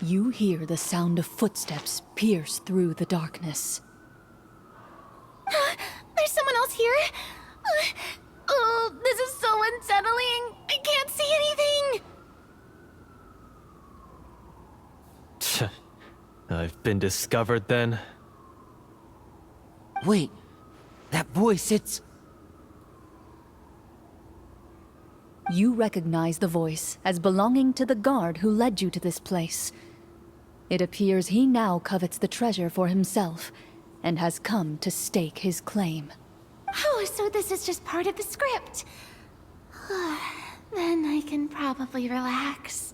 you hear the sound of footsteps pierce through the darkness. There's someone else here? Oh, this is so unsettling. I can't see anything. I've been discovered then. Wait, that voice, it's... You recognize the voice as belonging to the guard who led you to this place. It appears he now covets the treasure for himself, and has come to stake his claim. Oh, so this is just part of the script. Then I can probably relax.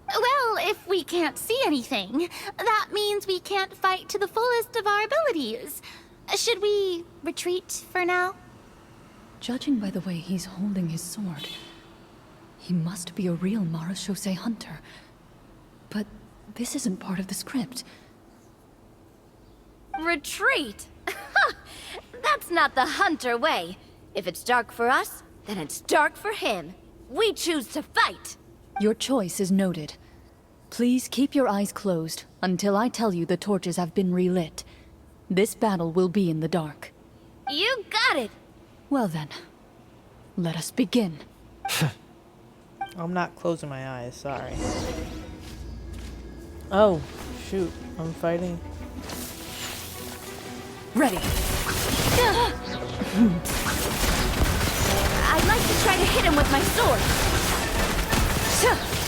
Well, if we can't see anything, that means we can't fight to the fullest of our abilities. Should we retreat for now? Judging by the way he's holding his sword, he must be a real Marashose hunter. But this isn't part of the script. Retreat! That's not the hunter way. If it's dark for us, then it's dark for him. We choose to fight. Your choice is noted. Please keep your eyes closed until I tell you the torches have been relit. This battle will be in the dark. You got it! Well then, let us begin. I'm not closing my eyes, sorry. Oh, shoot. I'm fighting. Ready. I'd like to try to hit him with my sword.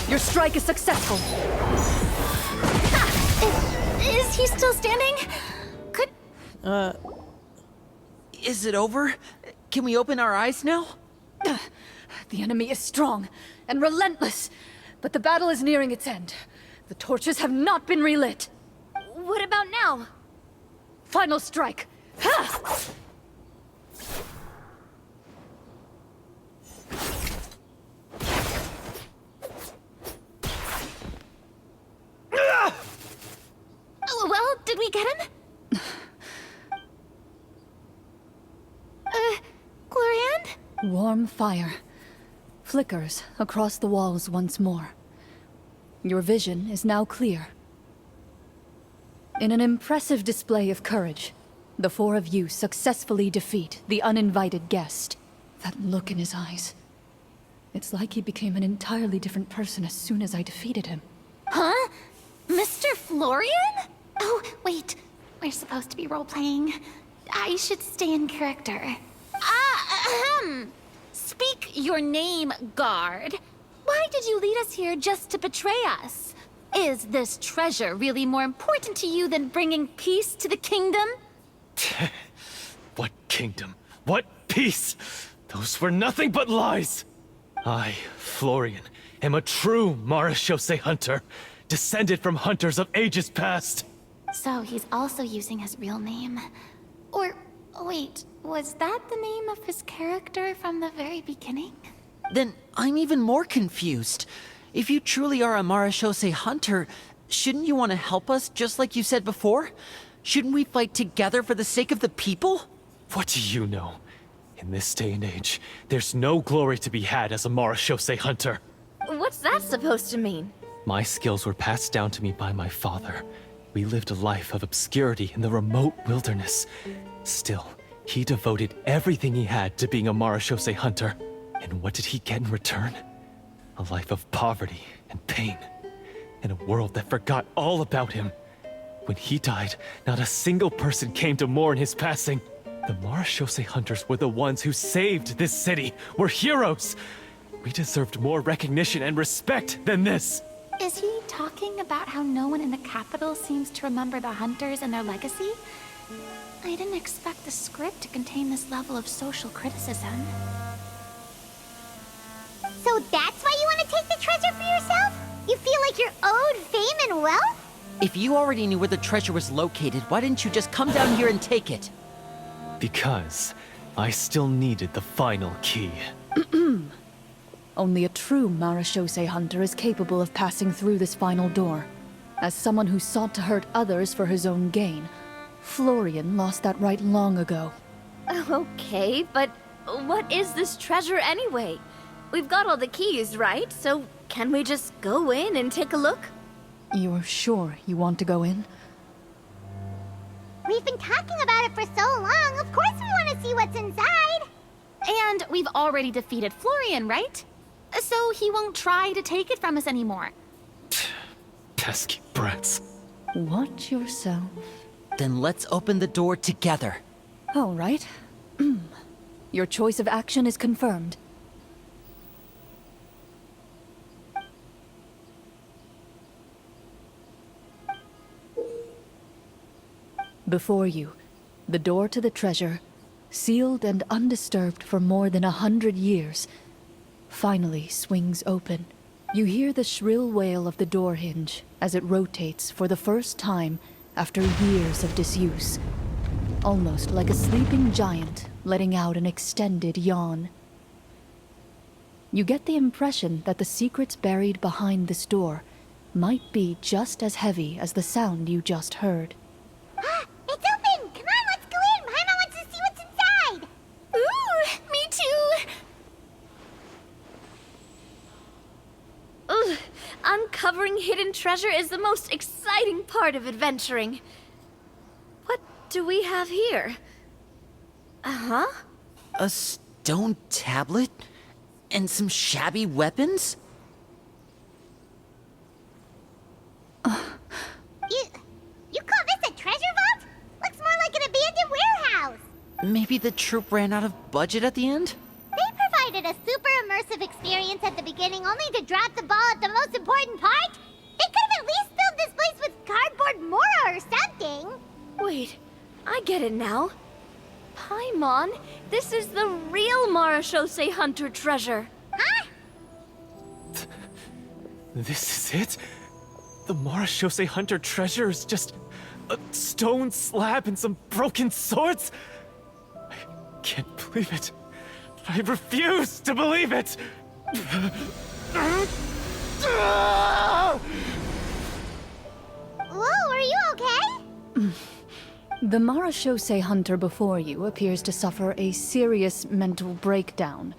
Your strike is successful. Is he still standing? Could... Is it over? Can we open our eyes now? The enemy is strong and relentless, but the battle is nearing its end. The torches have not been relit. What about now? Final strike. Ha! Oh, well, did we get him? Clorinde? Warm fire flickers across the walls once more. Your vision is now clear. In an impressive display of courage, the four of you successfully defeat the uninvited guest. That look in his eyes. It's like he became an entirely different person as soon as I defeated him. Huh? Mr. Florian? Oh, wait. We're supposed to be role-playing. I should stay in character. Speak your name, guard. Why did you lead us here just to betray us? Is this treasure really more important to you than bringing peace to the kingdom? What kingdom? What peace? Those were nothing but lies! I, Florian, am a true Marashose hunter, descended from hunters of ages past. So he's also using his real name. Or, wait, was that the name of his character from the very beginning? Then I'm even more confused. If you truly are a Marashose hunter, shouldn't you want to help us just like you said before? Shouldn't we fight together for the sake of the people? What do you know? In this day and age, there's no glory to be had as a Marashose hunter. What's that supposed to mean? My skills were passed down to me by my father. We lived a life of obscurity in the remote wilderness. Still, he devoted everything he had to being a Marashose hunter. And what did he get in return? A life of poverty and pain. In a world that forgot all about him. When he died, not a single person came to mourn his passing. The Marashose hunters were the ones who saved this city. We're heroes! We deserved more recognition and respect than this! Is he talking about how no one in the capital seems to remember the hunters and their legacy? I didn't expect the script to contain this level of social criticism. So that's why you want to take the treasure for yourself? You feel like you're owed fame and wealth? If you already knew where the treasure was located, why didn't you just come down here and take it? Because I still needed the final key. Only a true Marashose hunter is capable of passing through this final door. As someone who sought to hurt others for his own gain, Florian lost that right long ago. Okay, but what is this treasure anyway? We've got all the keys, right? So can we just go in and take a look? You're sure you want to go in? We've been talking about it for so long, of course we want to see what's inside! And we've already defeated Florian, right? So he won't try to take it from us anymore. Pesky brats. Watch yourself. Then let's open the door together. All right. Your choice of action is confirmed. Before you, the door to the treasure, sealed and undisturbed for more than 100 years, finally swings open. You hear the shrill wail of the door hinge as it rotates for the first time after years of disuse. Almost like a sleeping giant letting out an extended yawn. You get the impression that the secrets buried behind this door might be just as heavy as the sound you just heard. It's open! Come on, let's go in! Paimon wants to see what's inside! Ooh, me too! Ugh, uncovering hidden treasure is the most exciting part of adventuring. What do we have here? Uh-huh. A stone tablet? And some shabby weapons? You call this a treasure vault? Looks more like an abandoned warehouse! Maybe the troop ran out of budget at the end? They provided a super immersive experience at the beginning only to drop the ball at the most important part? They could have at least filled this place with cardboard Mora or something! Wait, I get it now. Paimon, this is the real Marashose Hunter treasure. Huh? This is it? The Marashose Hunter treasure is just a stone slab and some broken swords? I can't believe it. I refuse to believe it! Whoa, are you okay? The Marashose Hunter before you appears to suffer a serious mental breakdown.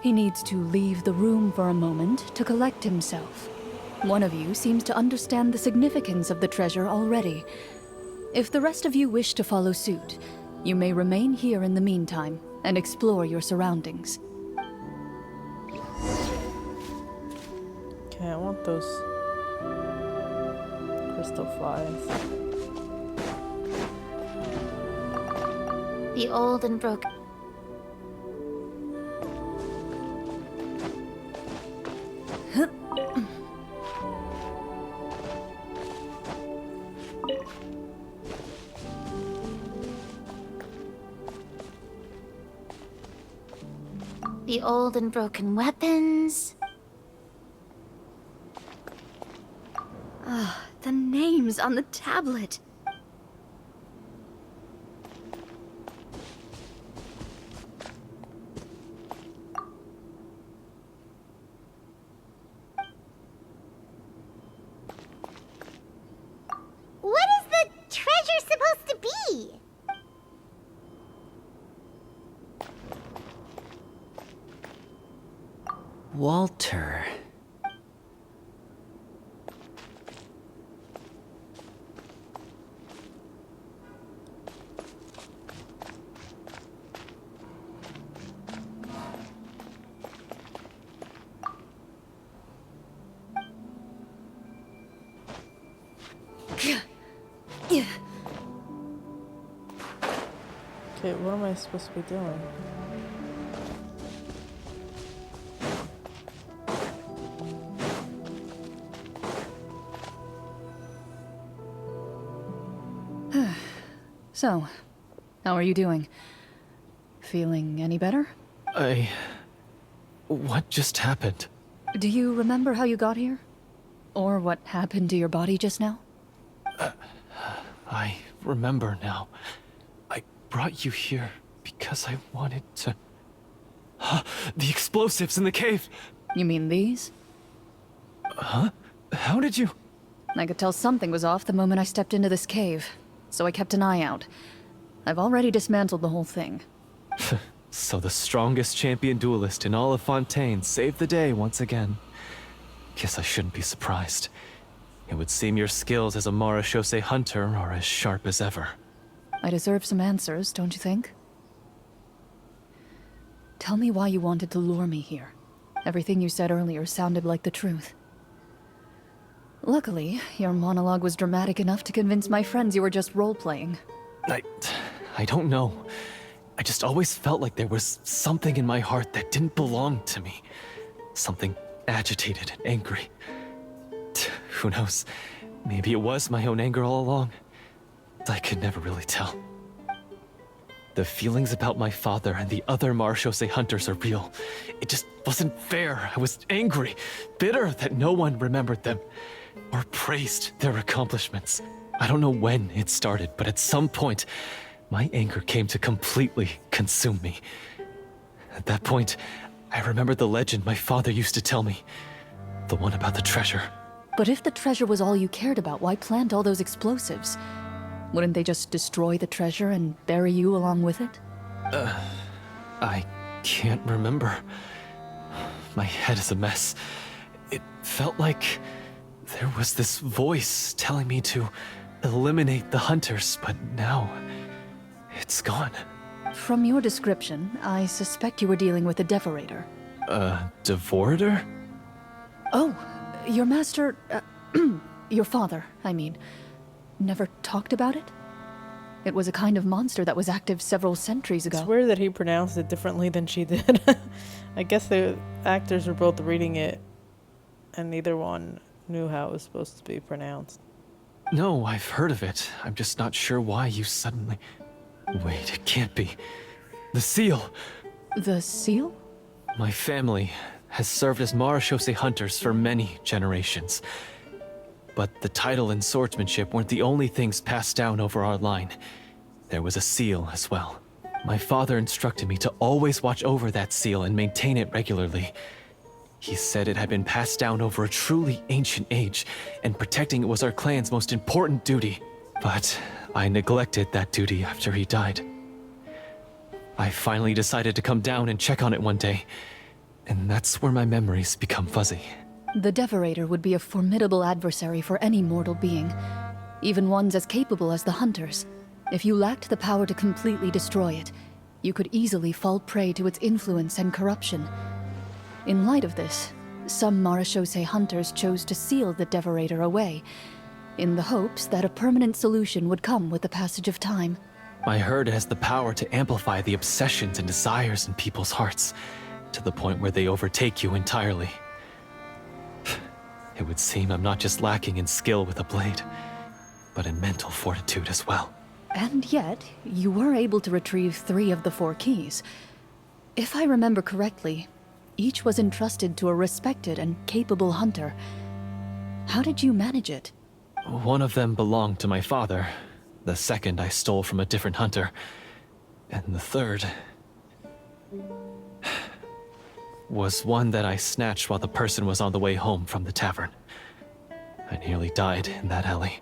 He needs to leave the room for a moment to collect himself. One of you seems to understand the significance of the treasure already. If the rest of you wish to follow suit, you may remain here in the meantime and explore your surroundings. Okay, I want those crystal flies. The old and broken. The old and broken weapons. The names on the tablet. What is the treasure supposed to be? Walter. Okay, what am I supposed to be doing? So, how are you doing? Feeling any better? What just happened? Do you remember how you got here? Or what happened to your body just now? I remember now. I brought you here because I wanted to... The explosives in the cave! You mean these? Huh? How did you... I could tell something was off the moment I stepped into this cave, so I kept an eye out. I've already dismantled the whole thing. So the strongest champion duelist in all of Fontaine saved the day once again. Guess I shouldn't be surprised. It would seem your skills as a Marashose hunter are as sharp as ever. I deserve some answers, don't you think? Tell me why you wanted to lure me here. Everything you said earlier sounded like the truth. Luckily, your monologue was dramatic enough to convince my friends you were just role-playing. I don't know. I just always felt like there was something in my heart that didn't belong to me. Something agitated and angry. Who knows? Maybe it was my own anger all along. I could never really tell. The feelings about my father and the other Marashose hunters are real. It just wasn't fair. I was angry, bitter that no one remembered them or praised their accomplishments. I don't know when it started, but at some point, my anger came to completely consume me. At that point, I remembered the legend my father used to tell me. The one about the treasure. But if the treasure was all you cared about, why plant all those explosives? Wouldn't they just destroy the treasure and bury you along with it? I can't remember. My head is a mess. It felt like there was this voice telling me to eliminate the hunters, but now it's gone. From your description, I suspect you were dealing with a Devorator. Devorator? Oh, your master... your father, I mean, never talked about it? It was a kind of monster that was active several centuries ago. It's weird that he pronounced it differently than she did. I guess the actors were both reading it, and neither one knew how it was supposed to be pronounced. No, I've heard of it. I'm just not sure why you suddenly... Wait, it can't be. The seal! The seal? My family has served as Marashose hunters for many generations. But the title and swordsmanship weren't the only things passed down over our line. There was a seal as well. My father instructed me to always watch over that seal and maintain it regularly. He said it had been passed down over a truly ancient age, and protecting it was our clan's most important duty. But I neglected that duty after he died. I finally decided to come down and check on it one day, and that's where my memories become fuzzy. The Devorator would be a formidable adversary for any mortal being, even ones as capable as the Hunters. If you lacked the power to completely destroy it, you could easily fall prey to its influence and corruption. In light of this, some Marashose hunters chose to seal the Devorator away, in the hopes that a permanent solution would come with the passage of time. I heard it has the power to amplify the obsessions and desires in people's hearts, to the point where they overtake you entirely. It would seem I'm not just lacking in skill with a blade, but in mental fortitude as well. And yet, you were able to retrieve 3 of the 4 keys. If I remember correctly, each was entrusted to a respected and capable hunter. How did you manage it? One of them belonged to my father. The second I stole from a different hunter. And the third... was one that I snatched while the person was on the way home from the tavern. I nearly died in that alley.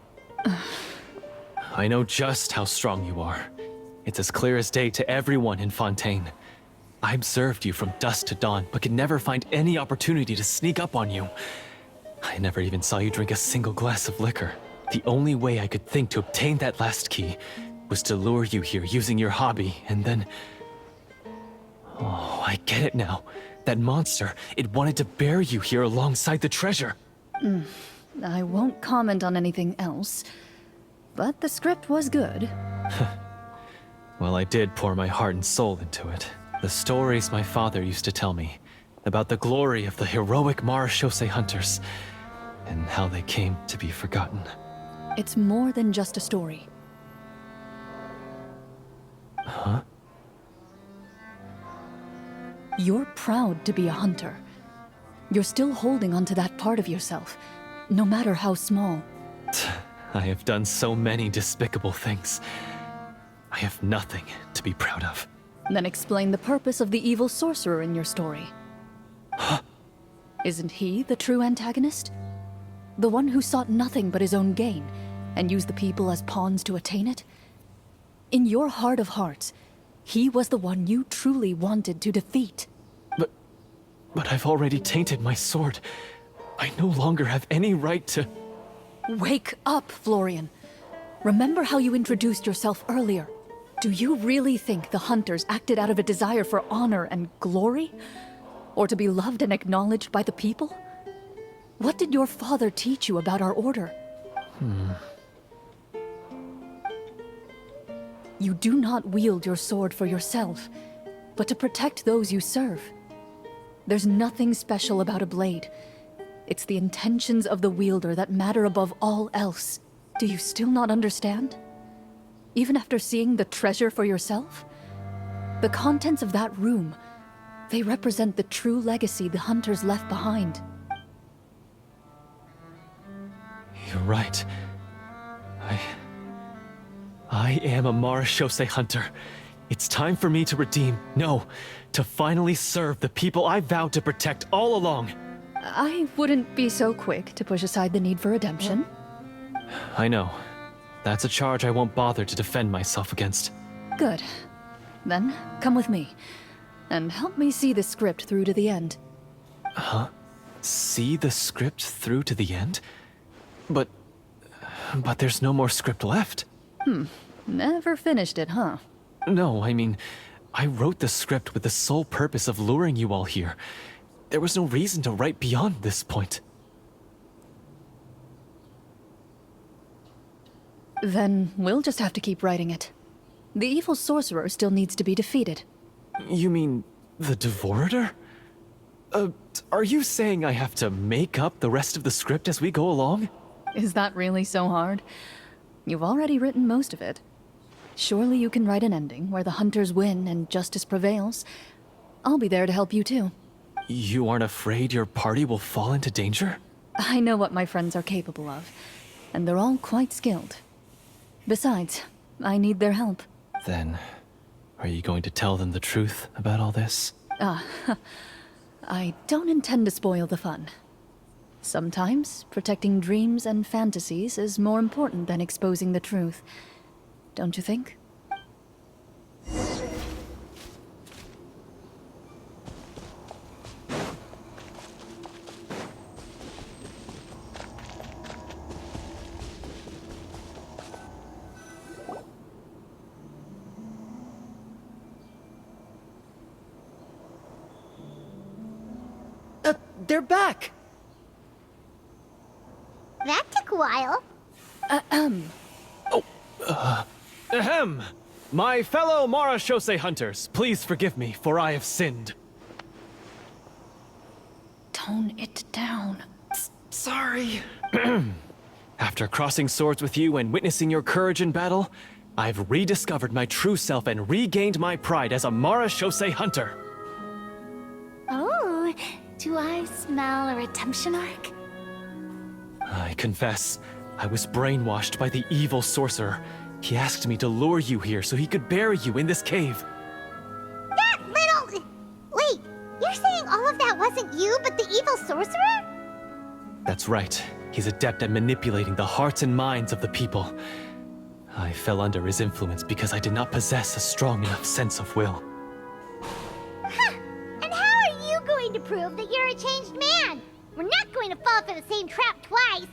I know just how strong you are. It's as clear as day to everyone in Fontaine. I observed you from dusk to dawn, but could never find any opportunity to sneak up on you. I never even saw you drink a single glass of liquor. The only way I could think to obtain that last key was to lure you here using your hobby, and then... Oh, I get it now. That monster, it wanted to bury you here alongside the treasure. I won't comment on anything else, but the script was good. Well, I did pour my heart and soul into it. The stories my father used to tell me about the glory of the heroic Marashose hunters and how they came to be forgotten. It's more than just a story. Huh? You're proud to be a hunter. You're still holding onto that part of yourself, no matter how small. I have done so many despicable things. I have nothing to be proud of. Then explain the purpose of the evil sorcerer in your story. Isn't he the true antagonist? The one who sought nothing but his own gain, and used the people as pawns to attain it? In your heart of hearts, he was the one you truly wanted to defeat. But I've already tainted my sword. I no longer have any right to... Wake up, Florian. Remember how you introduced yourself earlier. Do you really think the hunters acted out of a desire for honor and glory? Or to be loved and acknowledged by the people? What did your father teach you about our order? You do not wield your sword for yourself, but to protect those you serve. There's nothing special about a blade. It's the intentions of the wielder that matter above all else. Do you still not understand? Even after seeing the treasure for yourself? The contents of that room, they represent the true legacy the hunters left behind. I am a Marashose hunter. It's time for me to redeem, no, to finally serve the people I vowed to protect all along. I wouldn't be so quick to push aside the need for redemption. I know. That's a charge I won't bother to defend myself against. Good. Then, come with me. And help me see the script through to the end. Huh? See the script through to the end? But there's no more script left. Never finished it, huh? No, I mean, I wrote the script with the sole purpose of luring you all here. There was no reason to write beyond this point. Then we'll just have to keep writing it. The evil sorcerer still needs to be defeated. You mean the Devorator? Are you saying I have to make up the rest of the script as we go along? Is that really so hard? You've already written most of it. Surely you can write an ending where the hunters win and justice prevails. I'll be there to help you too. You aren't afraid your party will fall into danger? I know what my friends are capable of, and they're all quite skilled. Besides, I need their help. Then, are you going to tell them the truth about all this? I don't intend to spoil the fun. Sometimes, protecting dreams and fantasies is more important than exposing the truth. Don't you think? They're back! That took a while. Ahem! My fellow Marashose hunters, please forgive me, for I have sinned. Tone it down. Sorry. After crossing swords with you and witnessing your courage in battle, I've rediscovered my true self and regained my pride as a Marashose hunter. Oh, do I smell a redemption arc? I confess, I was brainwashed by the evil sorcerer. He asked me to lure you here so he could bury you in this cave. That little... Wait, you're saying all of that wasn't you, but the evil sorcerer? That's right. He's adept at manipulating the hearts and minds of the people. I fell under his influence because I did not possess a strong enough sense of will. Huh. And how are you going to prove that you're a changed man? We're not going to fall for the same trap twice.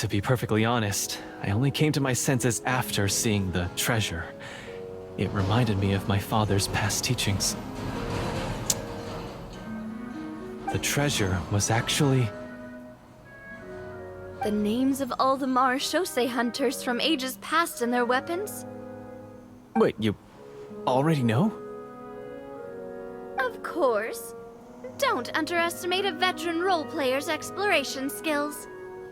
To be perfectly honest, I only came to my senses after seeing the treasure. It reminded me of my father's past teachings. The treasure was actually... The names of all the Marashose hunters from ages past and their weapons? Wait, you already know? Of course. Don't underestimate a veteran role-player's exploration skills.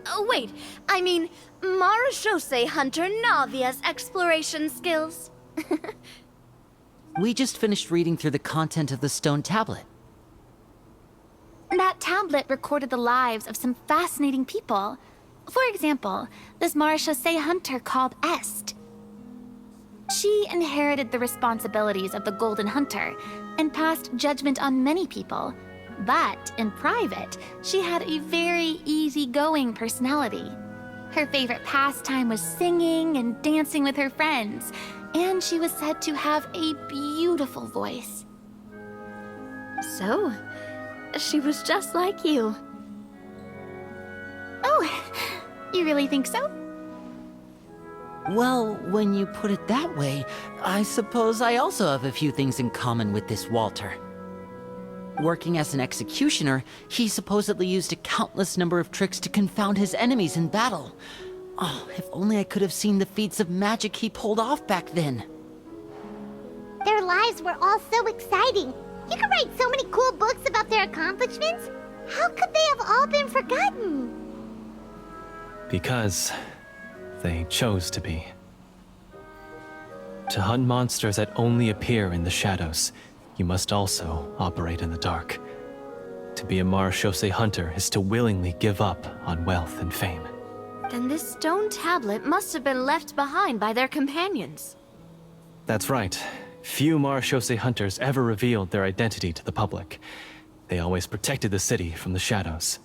Oh, wait, I mean, Marashose hunter Navia's exploration skills. We just finished reading through the content of the stone tablet. That tablet recorded the lives of some fascinating people. For example, this Marashose hunter called Est. She inherited the responsibilities of the Golden Hunter and passed judgment on many people. But in private, she had a very easygoing personality. Her favorite pastime was singing and dancing with her friends, and she was said to have a beautiful voice. So, she was just like you. Oh, you really think so? Well, when you put it that way, I suppose I also have a few things in common with this Walter. Working as an executioner, he supposedly used a countless number of tricks to confound his enemies in battle. Oh, if only I could have seen the feats of magic he pulled off back then. Their lives were all so exciting. You could write so many cool books about their accomplishments. How could they have all been forgotten? Because they chose to be. To hunt monsters that only appear in the shadows, you must also operate in the dark. To be a Marashose hunter is to willingly give up on wealth and fame. Then this stone tablet must have been left behind by their companions. That's right. Few Marechaussee hunters ever revealed their identity to the public. They always protected the city from the shadows.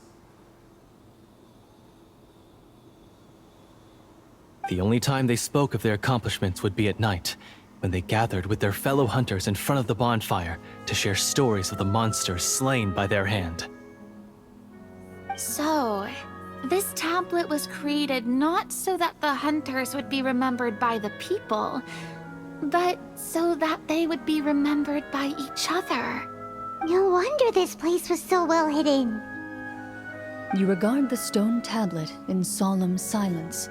The only time they spoke of their accomplishments would be at night, when they gathered with their fellow hunters in front of the bonfire to share stories of the monsters slain by their hand. So, this tablet was created not so that the hunters would be remembered by the people, but so that they would be remembered by each other. No wonder this place was so well hidden. You regard the stone tablet in solemn silence.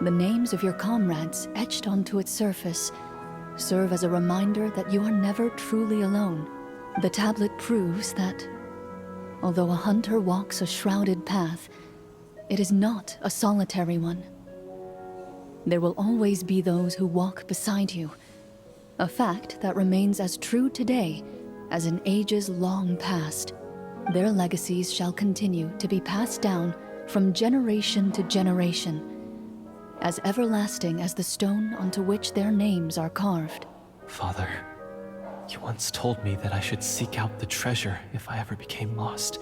The names of your comrades etched onto its surface serve as a reminder that you are never truly alone. The tablet proves that, although a hunter walks a shrouded path, it is not a solitary one. There will always be those who walk beside you, a fact that remains as true today as in ages long past. Their legacies shall continue to be passed down from generation to generation, as everlasting as the stone onto which their names are carved. Father, you once told me that I should seek out the treasure if I ever became lost.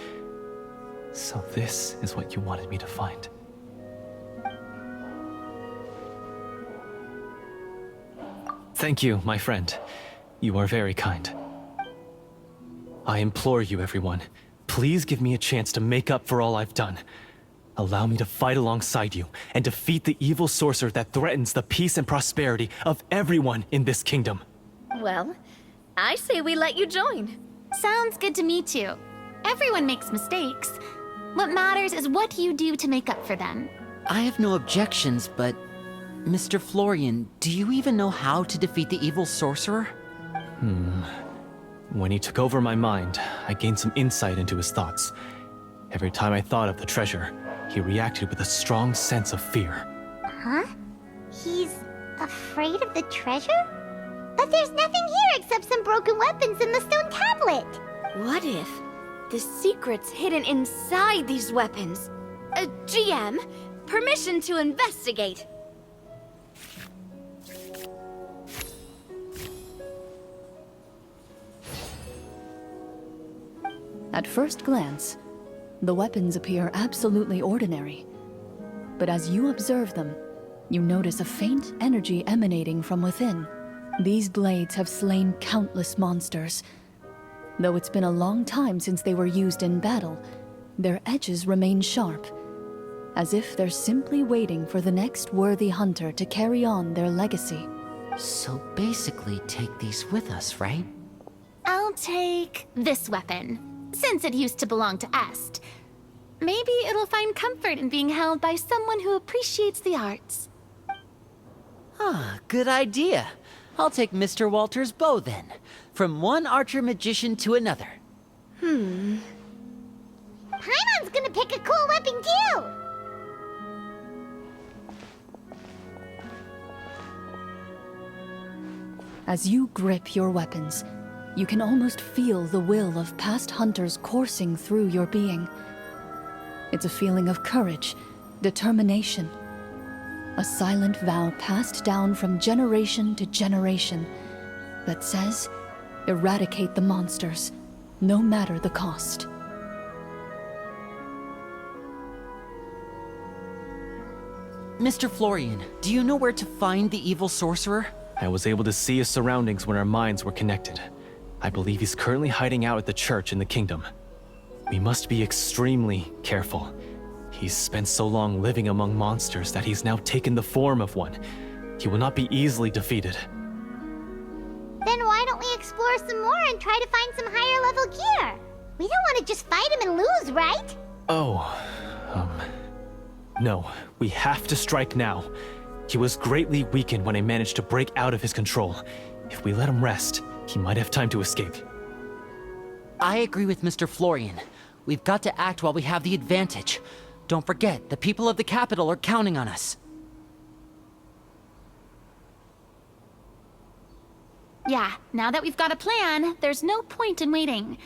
So this is what you wanted me to find. Thank you, my friend. You are very kind. I implore you, everyone, please give me a chance to make up for all I've done. Allow me to fight alongside you and defeat the evil sorcerer that threatens the peace and prosperity of everyone in this kingdom. Well, I say we let you join. Sounds good to me too. Everyone makes mistakes. What matters is what you do to make up for them. I have no objections, but... Mr. Florian, do you even know how to defeat the evil sorcerer? When he took over my mind, I gained some insight into his thoughts. Every time I thought of the treasure, he reacted with a strong sense of fear. Huh? He's afraid of the treasure? But there's nothing here except some broken weapons and the stone tablet. What if the secret's hidden inside these weapons? GM, permission to investigate. At first glance, the weapons appear absolutely ordinary. But as you observe them, you notice a faint energy emanating from within. These blades have slain countless monsters. Though it's been a long time since they were used in battle, their edges remain sharp, as if they're simply waiting for the next worthy hunter to carry on their legacy. So basically take these with us, right? I'll take this weapon, since it used to belong to Est. Maybe it'll find comfort in being held by someone who appreciates the arts. Ah, good idea. I'll take Mr. Walter's bow then. From one archer-magician to another. Paimon's gonna pick a cool weapon too! As you grip your weapons, you can almost feel the will of past hunters coursing through your being. It's a feeling of courage, determination. A silent vow passed down from generation to generation that says, eradicate the monsters, no matter the cost. Mr. Florian, do you know where to find the evil sorcerer? I was able to see his surroundings when our minds were connected. I believe he's currently hiding out at the church in the kingdom. We must be extremely careful. He's spent so long living among monsters that he's now taken the form of one. He will not be easily defeated. Then why don't we explore some more and try to find some higher level gear? We don't want to just fight him and lose, right? No, we have to strike now. He was greatly weakened when I managed to break out of his control. If we let him rest, he might have time to escape. I agree with Mr. Florian. We've got to act while we have the advantage. Don't forget, the people of the capital are counting on us. Yeah, now that we've got a plan, there's no point in waiting.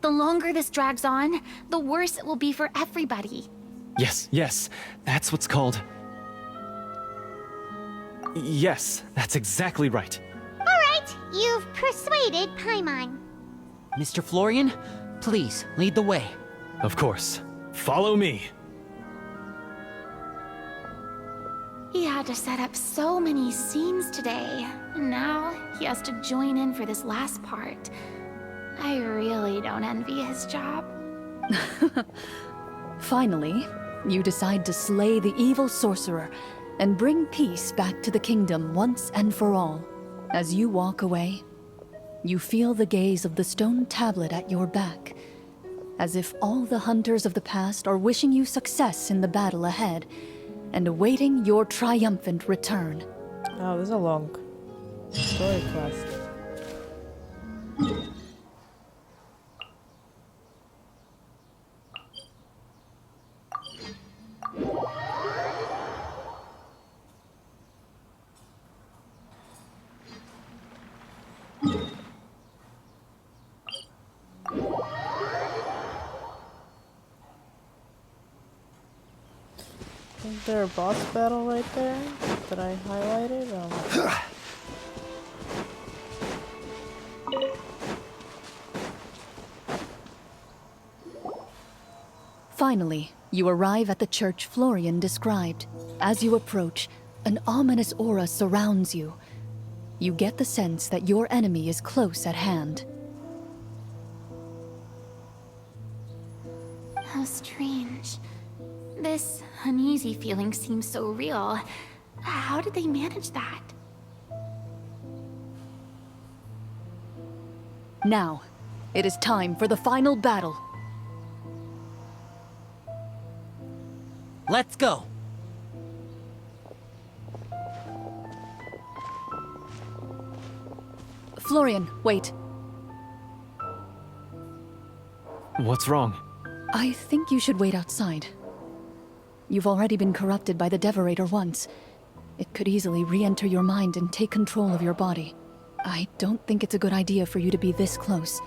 The longer this drags on, the worse it will be for everybody. Yes, that's what's called... Yes, that's exactly right. Alright, you've persuaded Paimon. Mr. Florian, please lead the way. Of course. Follow me. He had to set up so many scenes today, and now he has to join in for this last part. I really don't envy his job. Finally, you decide to slay the evil sorcerer and bring peace back to the kingdom once and for all. As you walk away, you feel the gaze of the stone tablet at your back, as if all the hunters of the past are wishing you success in the battle ahead and awaiting your triumphant return. Oh, this is a long story quest. Is there a boss battle right there that I highlighted? Finally, you arrive at the church Florian described. As you approach, an ominous aura surrounds you. You get the sense that your enemy is close at hand. How strange. This uneasy feeling seems so real. How did they manage that? Now, it is time for the final battle. Let's go! Florian, wait. What's wrong? I think you should wait outside. You've already been corrupted by the Devorator once. It could easily re-enter your mind and take control of your body. I don't think it's a good idea for you to be this close.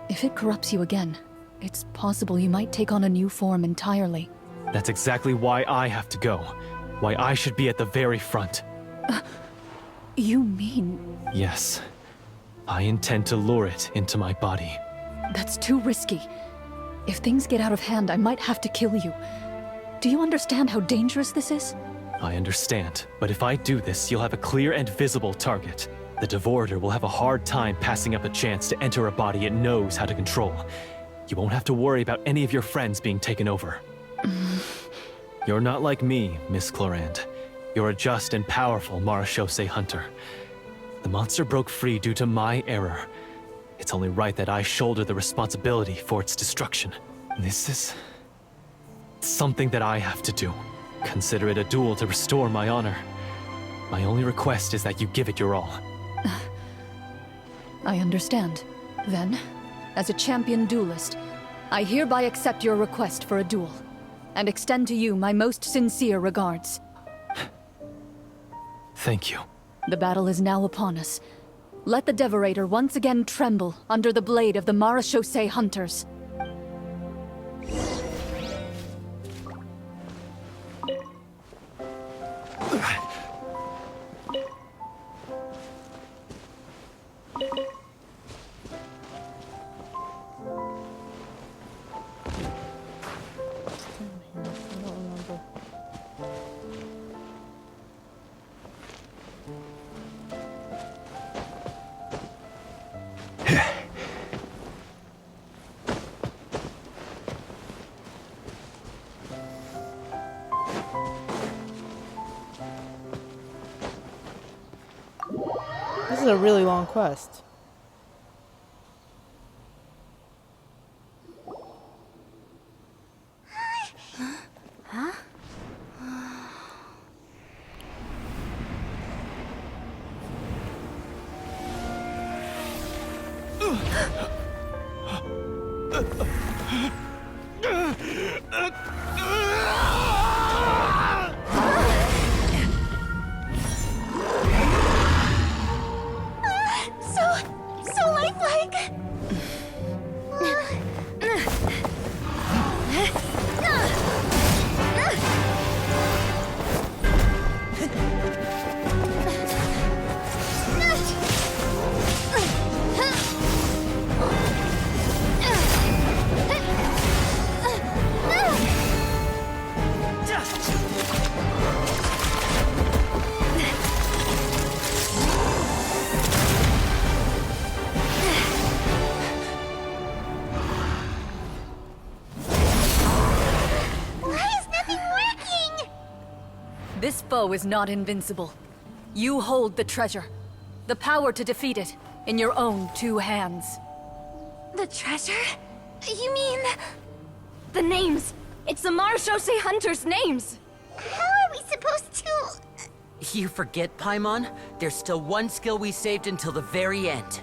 If it corrupts you again, it's possible you might take on a new form entirely. That's exactly why I have to go. Why I should be at the very front. You mean... Yes. I intend to lure it into my body. That's too risky. If things get out of hand, I might have to kill you. Do you understand how dangerous this is? I understand, but if I do this, you'll have a clear and visible target. The Devorator will have a hard time passing up a chance to enter a body it knows how to control. You won't have to worry about any of your friends being taken over. You're not like me, Miss Clorinde. You're a just and powerful Marechaussee hunter. The monster broke free due to my error. It's only right that I shoulder the responsibility for its destruction. This is... something that I have to do. Consider it a duel to restore my honor. My only request is that you give it your all. I understand. Then, as a champion duelist, I hereby accept your request for a duel, and extend to you my most sincere regards. Thank you. The battle is now upon us. Let the Devorator once again tremble under the blade of the Marechaussee hunters. This is a really long quest. So lifelike! This foe is not invincible. You hold the treasure. The power to defeat it in your own 2 hands. The treasure? You mean... The names! It's the Marechaussee Hunters' names! How are we supposed to... You forget, Paimon? There's still one skill we saved until the very end.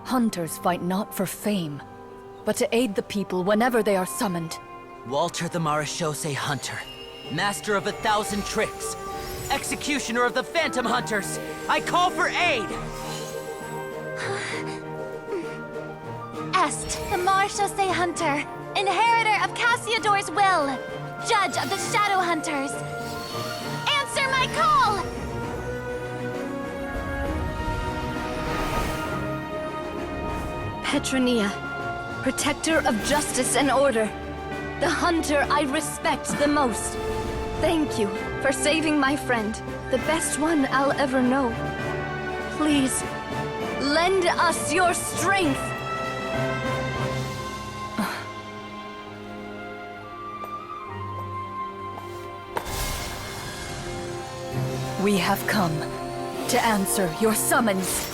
Hunters fight not for fame, but to aid the people whenever they are summoned. Walter the Marechaussee Hunter, master of 1,000 tricks, executioner of the Phantom Hunters, I call for aid! Est, the Marechaussee Hunter, inheritor of Cassiodor's will, judge of the Shadow Hunters. Answer my call! Petronia, protector of justice and order. The hunter I respect the most. Thank you for saving my friend, the best one I'll ever know. Please, lend us your strength! We have come to answer your summons.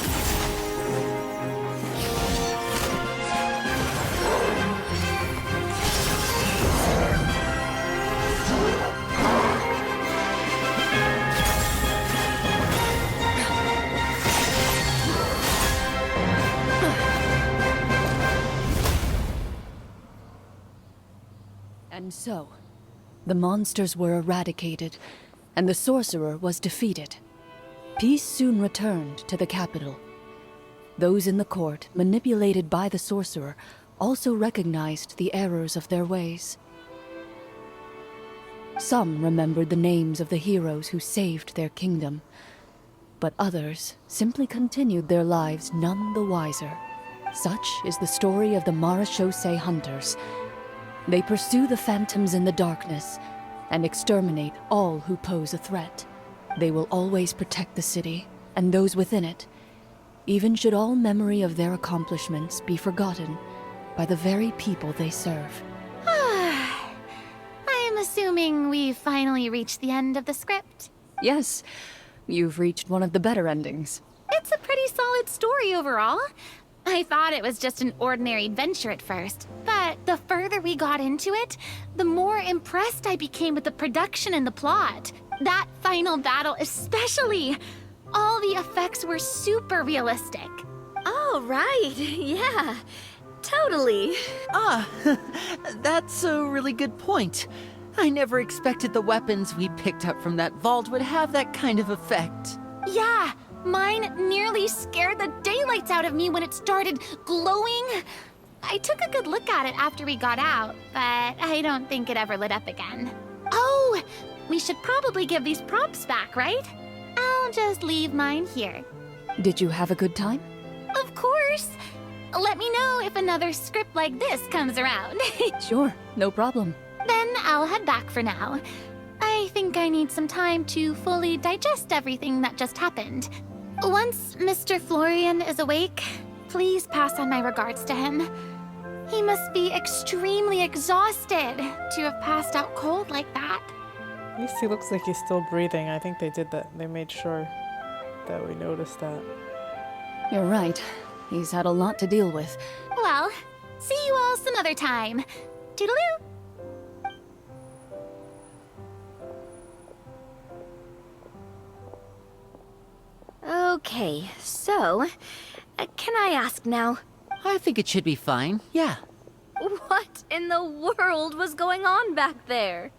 And so, the monsters were eradicated, and the sorcerer was defeated. Peace soon returned to the capital. Those in the court, manipulated by the sorcerer, also recognized the errors of their ways. Some remembered the names of the heroes who saved their kingdom, but others simply continued their lives none the wiser. Such is the story of the Marechaussee Hunters. They pursue the phantoms in the darkness and exterminate all who pose a threat. They will always protect the city and those within it, even should all memory of their accomplishments be forgotten by the very people they serve. I am assuming we've finally reached the end of the script. Yes, you've reached one of the better endings. It's a pretty solid story overall. I thought it was just an ordinary adventure at first, but the further we got into it, the more impressed I became with the production and the plot. That final battle especially. All the effects were super realistic. Oh, right. Yeah, totally. That's a really good point. I never expected the weapons we picked up from that vault would have that kind of effect. Yeah, mine nearly scared the daylights out of me when it started glowing. I took a good look at it after we got out, but I don't think it ever lit up again. Oh, we should probably give these props back, right? I'll just leave mine here. Did you have a good time? Of course. Let me know if another script like this comes around. Sure, no problem. Then I'll head back for now. I think I need some time to fully digest everything that just happened. Once Mr. Florian is awake, please pass on my regards to him. He must be extremely exhausted to have passed out cold like that. At least he looks like he's still breathing. I think they did that. They made sure that we noticed that. You're right. He's had a lot to deal with. Well, see you all some other time. Toodaloo! Okay, so, can I ask now? I think it should be fine, yeah. What in the world was going on back there?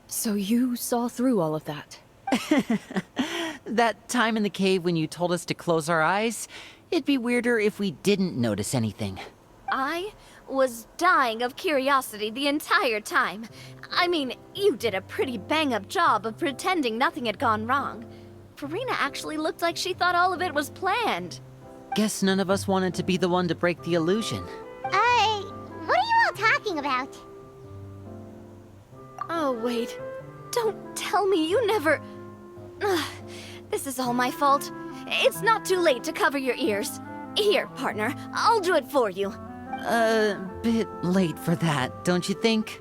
So you saw through all of that? That time in the cave when you told us to close our eyes, it'd be weirder if we didn't notice anything. I was dying of curiosity the entire time. I mean, you did a pretty bang-up job of pretending nothing had gone wrong. Farina actually looked like she thought all of it was planned. Guess none of us wanted to be the one to break the illusion. What are you all talking about? Oh, wait. Don't tell me you never... Ugh, this is all my fault. It's not too late to cover your ears. Here, partner, I'll do it for you. Bit late for that, don't you think?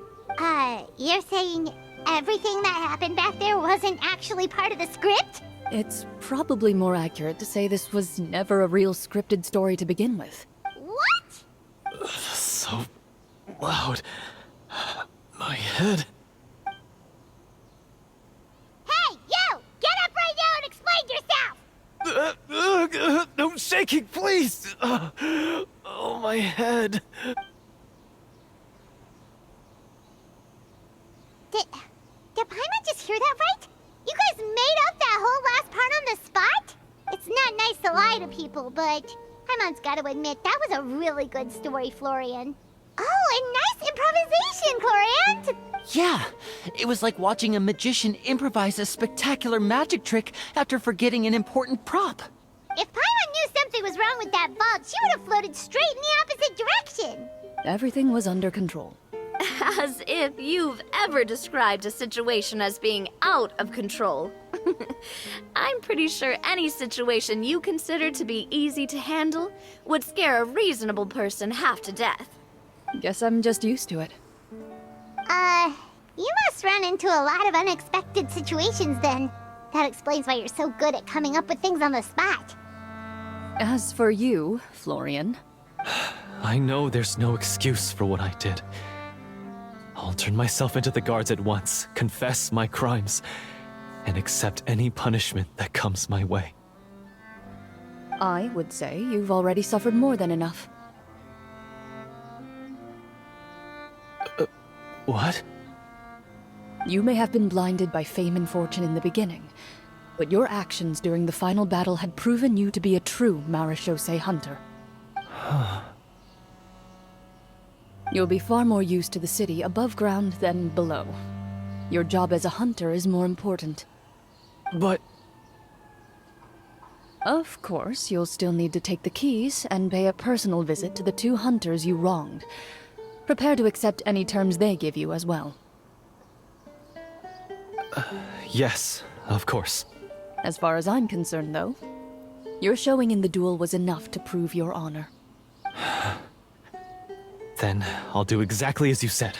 You're saying Everything that happened back there wasn't actually part of the script? It's probably more accurate to say this was never a real scripted story to begin with. What? So loud. My head. Hey, you! Get up right now and explain yourself! No shaking, please! Oh, my head. Did Paimon just hear that right? You guys made up that whole last part on the spot? It's not nice to lie to people, but Paimon's got to admit that was a really good story, Florian. Oh, and nice improvisation, Clorinde! Yeah, it was like watching a magician improvise a spectacular magic trick after forgetting an important prop. If Paimon knew something was wrong with that vault, she would have floated straight in the opposite direction. Everything was under control. As if you've ever described a situation as being out of control. I'm pretty sure any situation you consider to be easy to handle would scare a reasonable person half to death. Guess I'm just used to it. You must run into a lot of unexpected situations then. That explains why you're so good at coming up with things on the spot. As for you, Florian... I know there's no excuse for what I did. I'll turn myself into the guards at once, confess my crimes, and accept any punishment that comes my way. I would say you've already suffered more than enough. What? You may have been blinded by fame and fortune in the beginning, but your actions during the final battle had proven you to be a true Marechaussee hunter. You'll be far more used to the city above ground than below. Your job as a hunter is more important. But... Of course, you'll still need to take the keys and pay a personal visit to the 2 hunters you wronged. Prepare to accept any terms they give you as well. Yes, of course. As far as I'm concerned, though, your showing in the duel was enough to prove your honor. Then I'll do exactly as you said.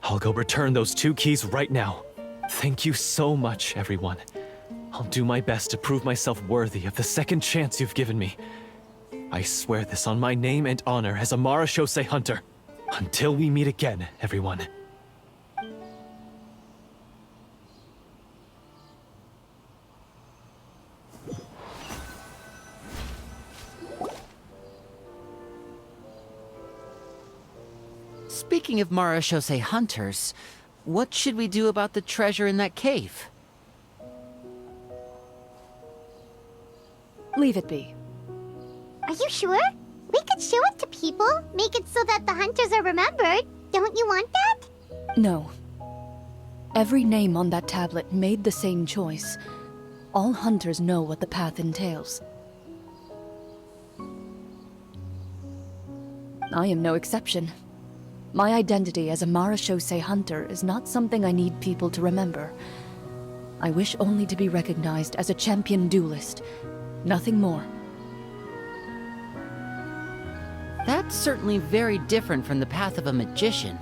I'll go return those 2 keys right now. Thank you so much, everyone. I'll do my best to prove myself worthy of the second chance you've given me. I swear this on my name and honor as a Marechaussee hunter. Until we meet again, everyone. Speaking of Marechaussee hunters, what should we do about the treasure in that cave? Leave it be. Are you sure? We could show it to people, make it so that the hunters are remembered. Don't you want that? No. Every name on that tablet made the same choice. All hunters know what the path entails. I am no exception. My identity as a Marechaussee hunter is not something I need people to remember. I wish only to be recognized as a champion duelist. Nothing more. That's certainly very different from the path of a magician.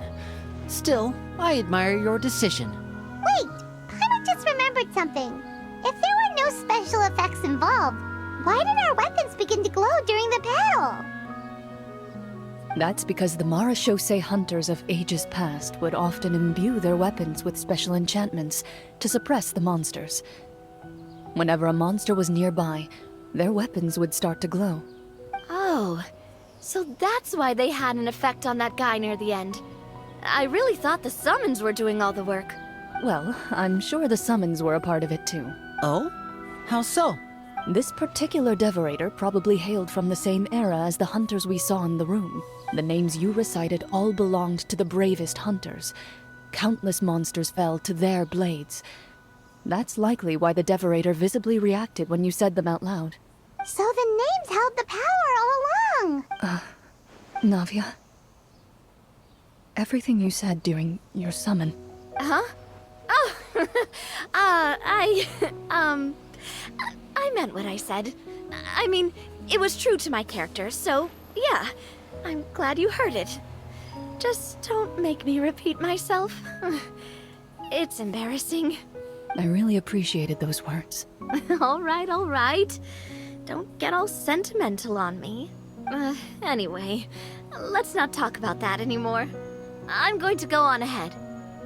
Still, I admire your decision. Wait, I just remembered something. If there were no special effects involved, why did our weapons begin to glow during the battle? That's because the Marechaussee hunters of ages past would often imbue their weapons with special enchantments to suppress the monsters. Whenever a monster was nearby, their weapons would start to glow. Oh, so that's why they had an effect on that guy near the end. I really thought the summons were doing all the work. Well, I'm sure the summons were a part of it too. Oh? How so? This particular devorator probably hailed from the same era as the hunters we saw in the room. The names you recited all belonged to the bravest hunters. Countless monsters fell to their blades. That's likely why the devorator visibly reacted when you said them out loud. So the names held the power all along! Navia. Everything you said during your summon. Huh? Oh, I meant what I said. I mean, it was true to my character, so yeah, I'm glad you heard it. Just don't make me repeat myself. It's embarrassing. I really appreciated those words. All right, all right. Don't get all sentimental on me. Anyway, let's not talk about that anymore. I'm going to go on ahead.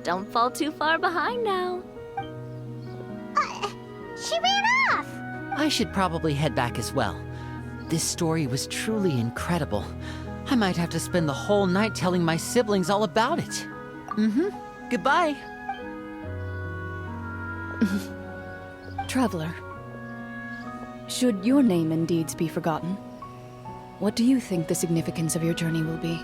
Don't fall too far behind now. She ran off! I should probably head back as well. This story was truly incredible. I might have to spend the whole night telling my siblings all about it. Goodbye. Traveler, should your name and deeds be forgotten, what do you think the significance of your journey will be?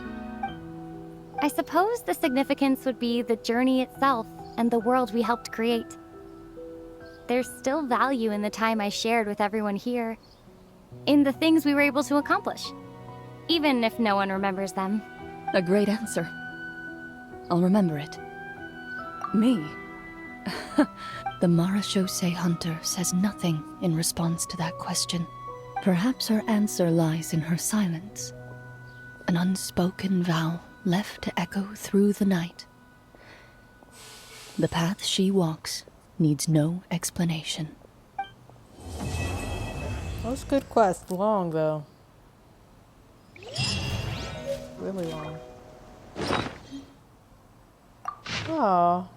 I suppose the significance would be the journey itself and the world we helped create. There's still value in the time I shared with everyone here, in the things we were able to accomplish, even if no one remembers them. A great answer. I'll remember it. Me? The Marachose hunter says nothing in response to that question. Perhaps her answer lies in her silence. An unspoken vow left to echo through the night. The path she walks needs no explanation. That was a good quest. Long, though. Really long. Oh.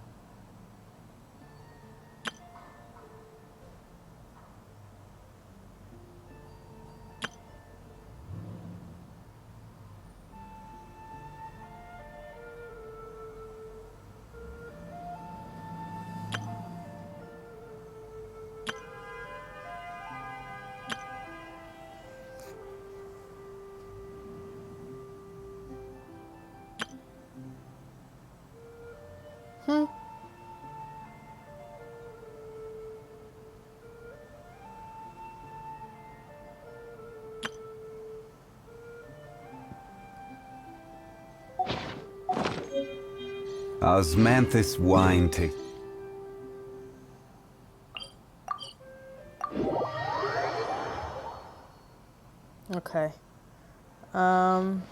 Osmanthus wine taste. Okay. Gonna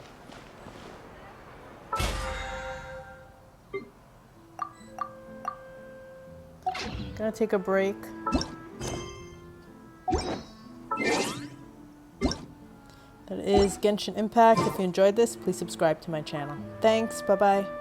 take a break. That is Genshin Impact. If you enjoyed this, please subscribe to my channel. Thanks. Bye-bye.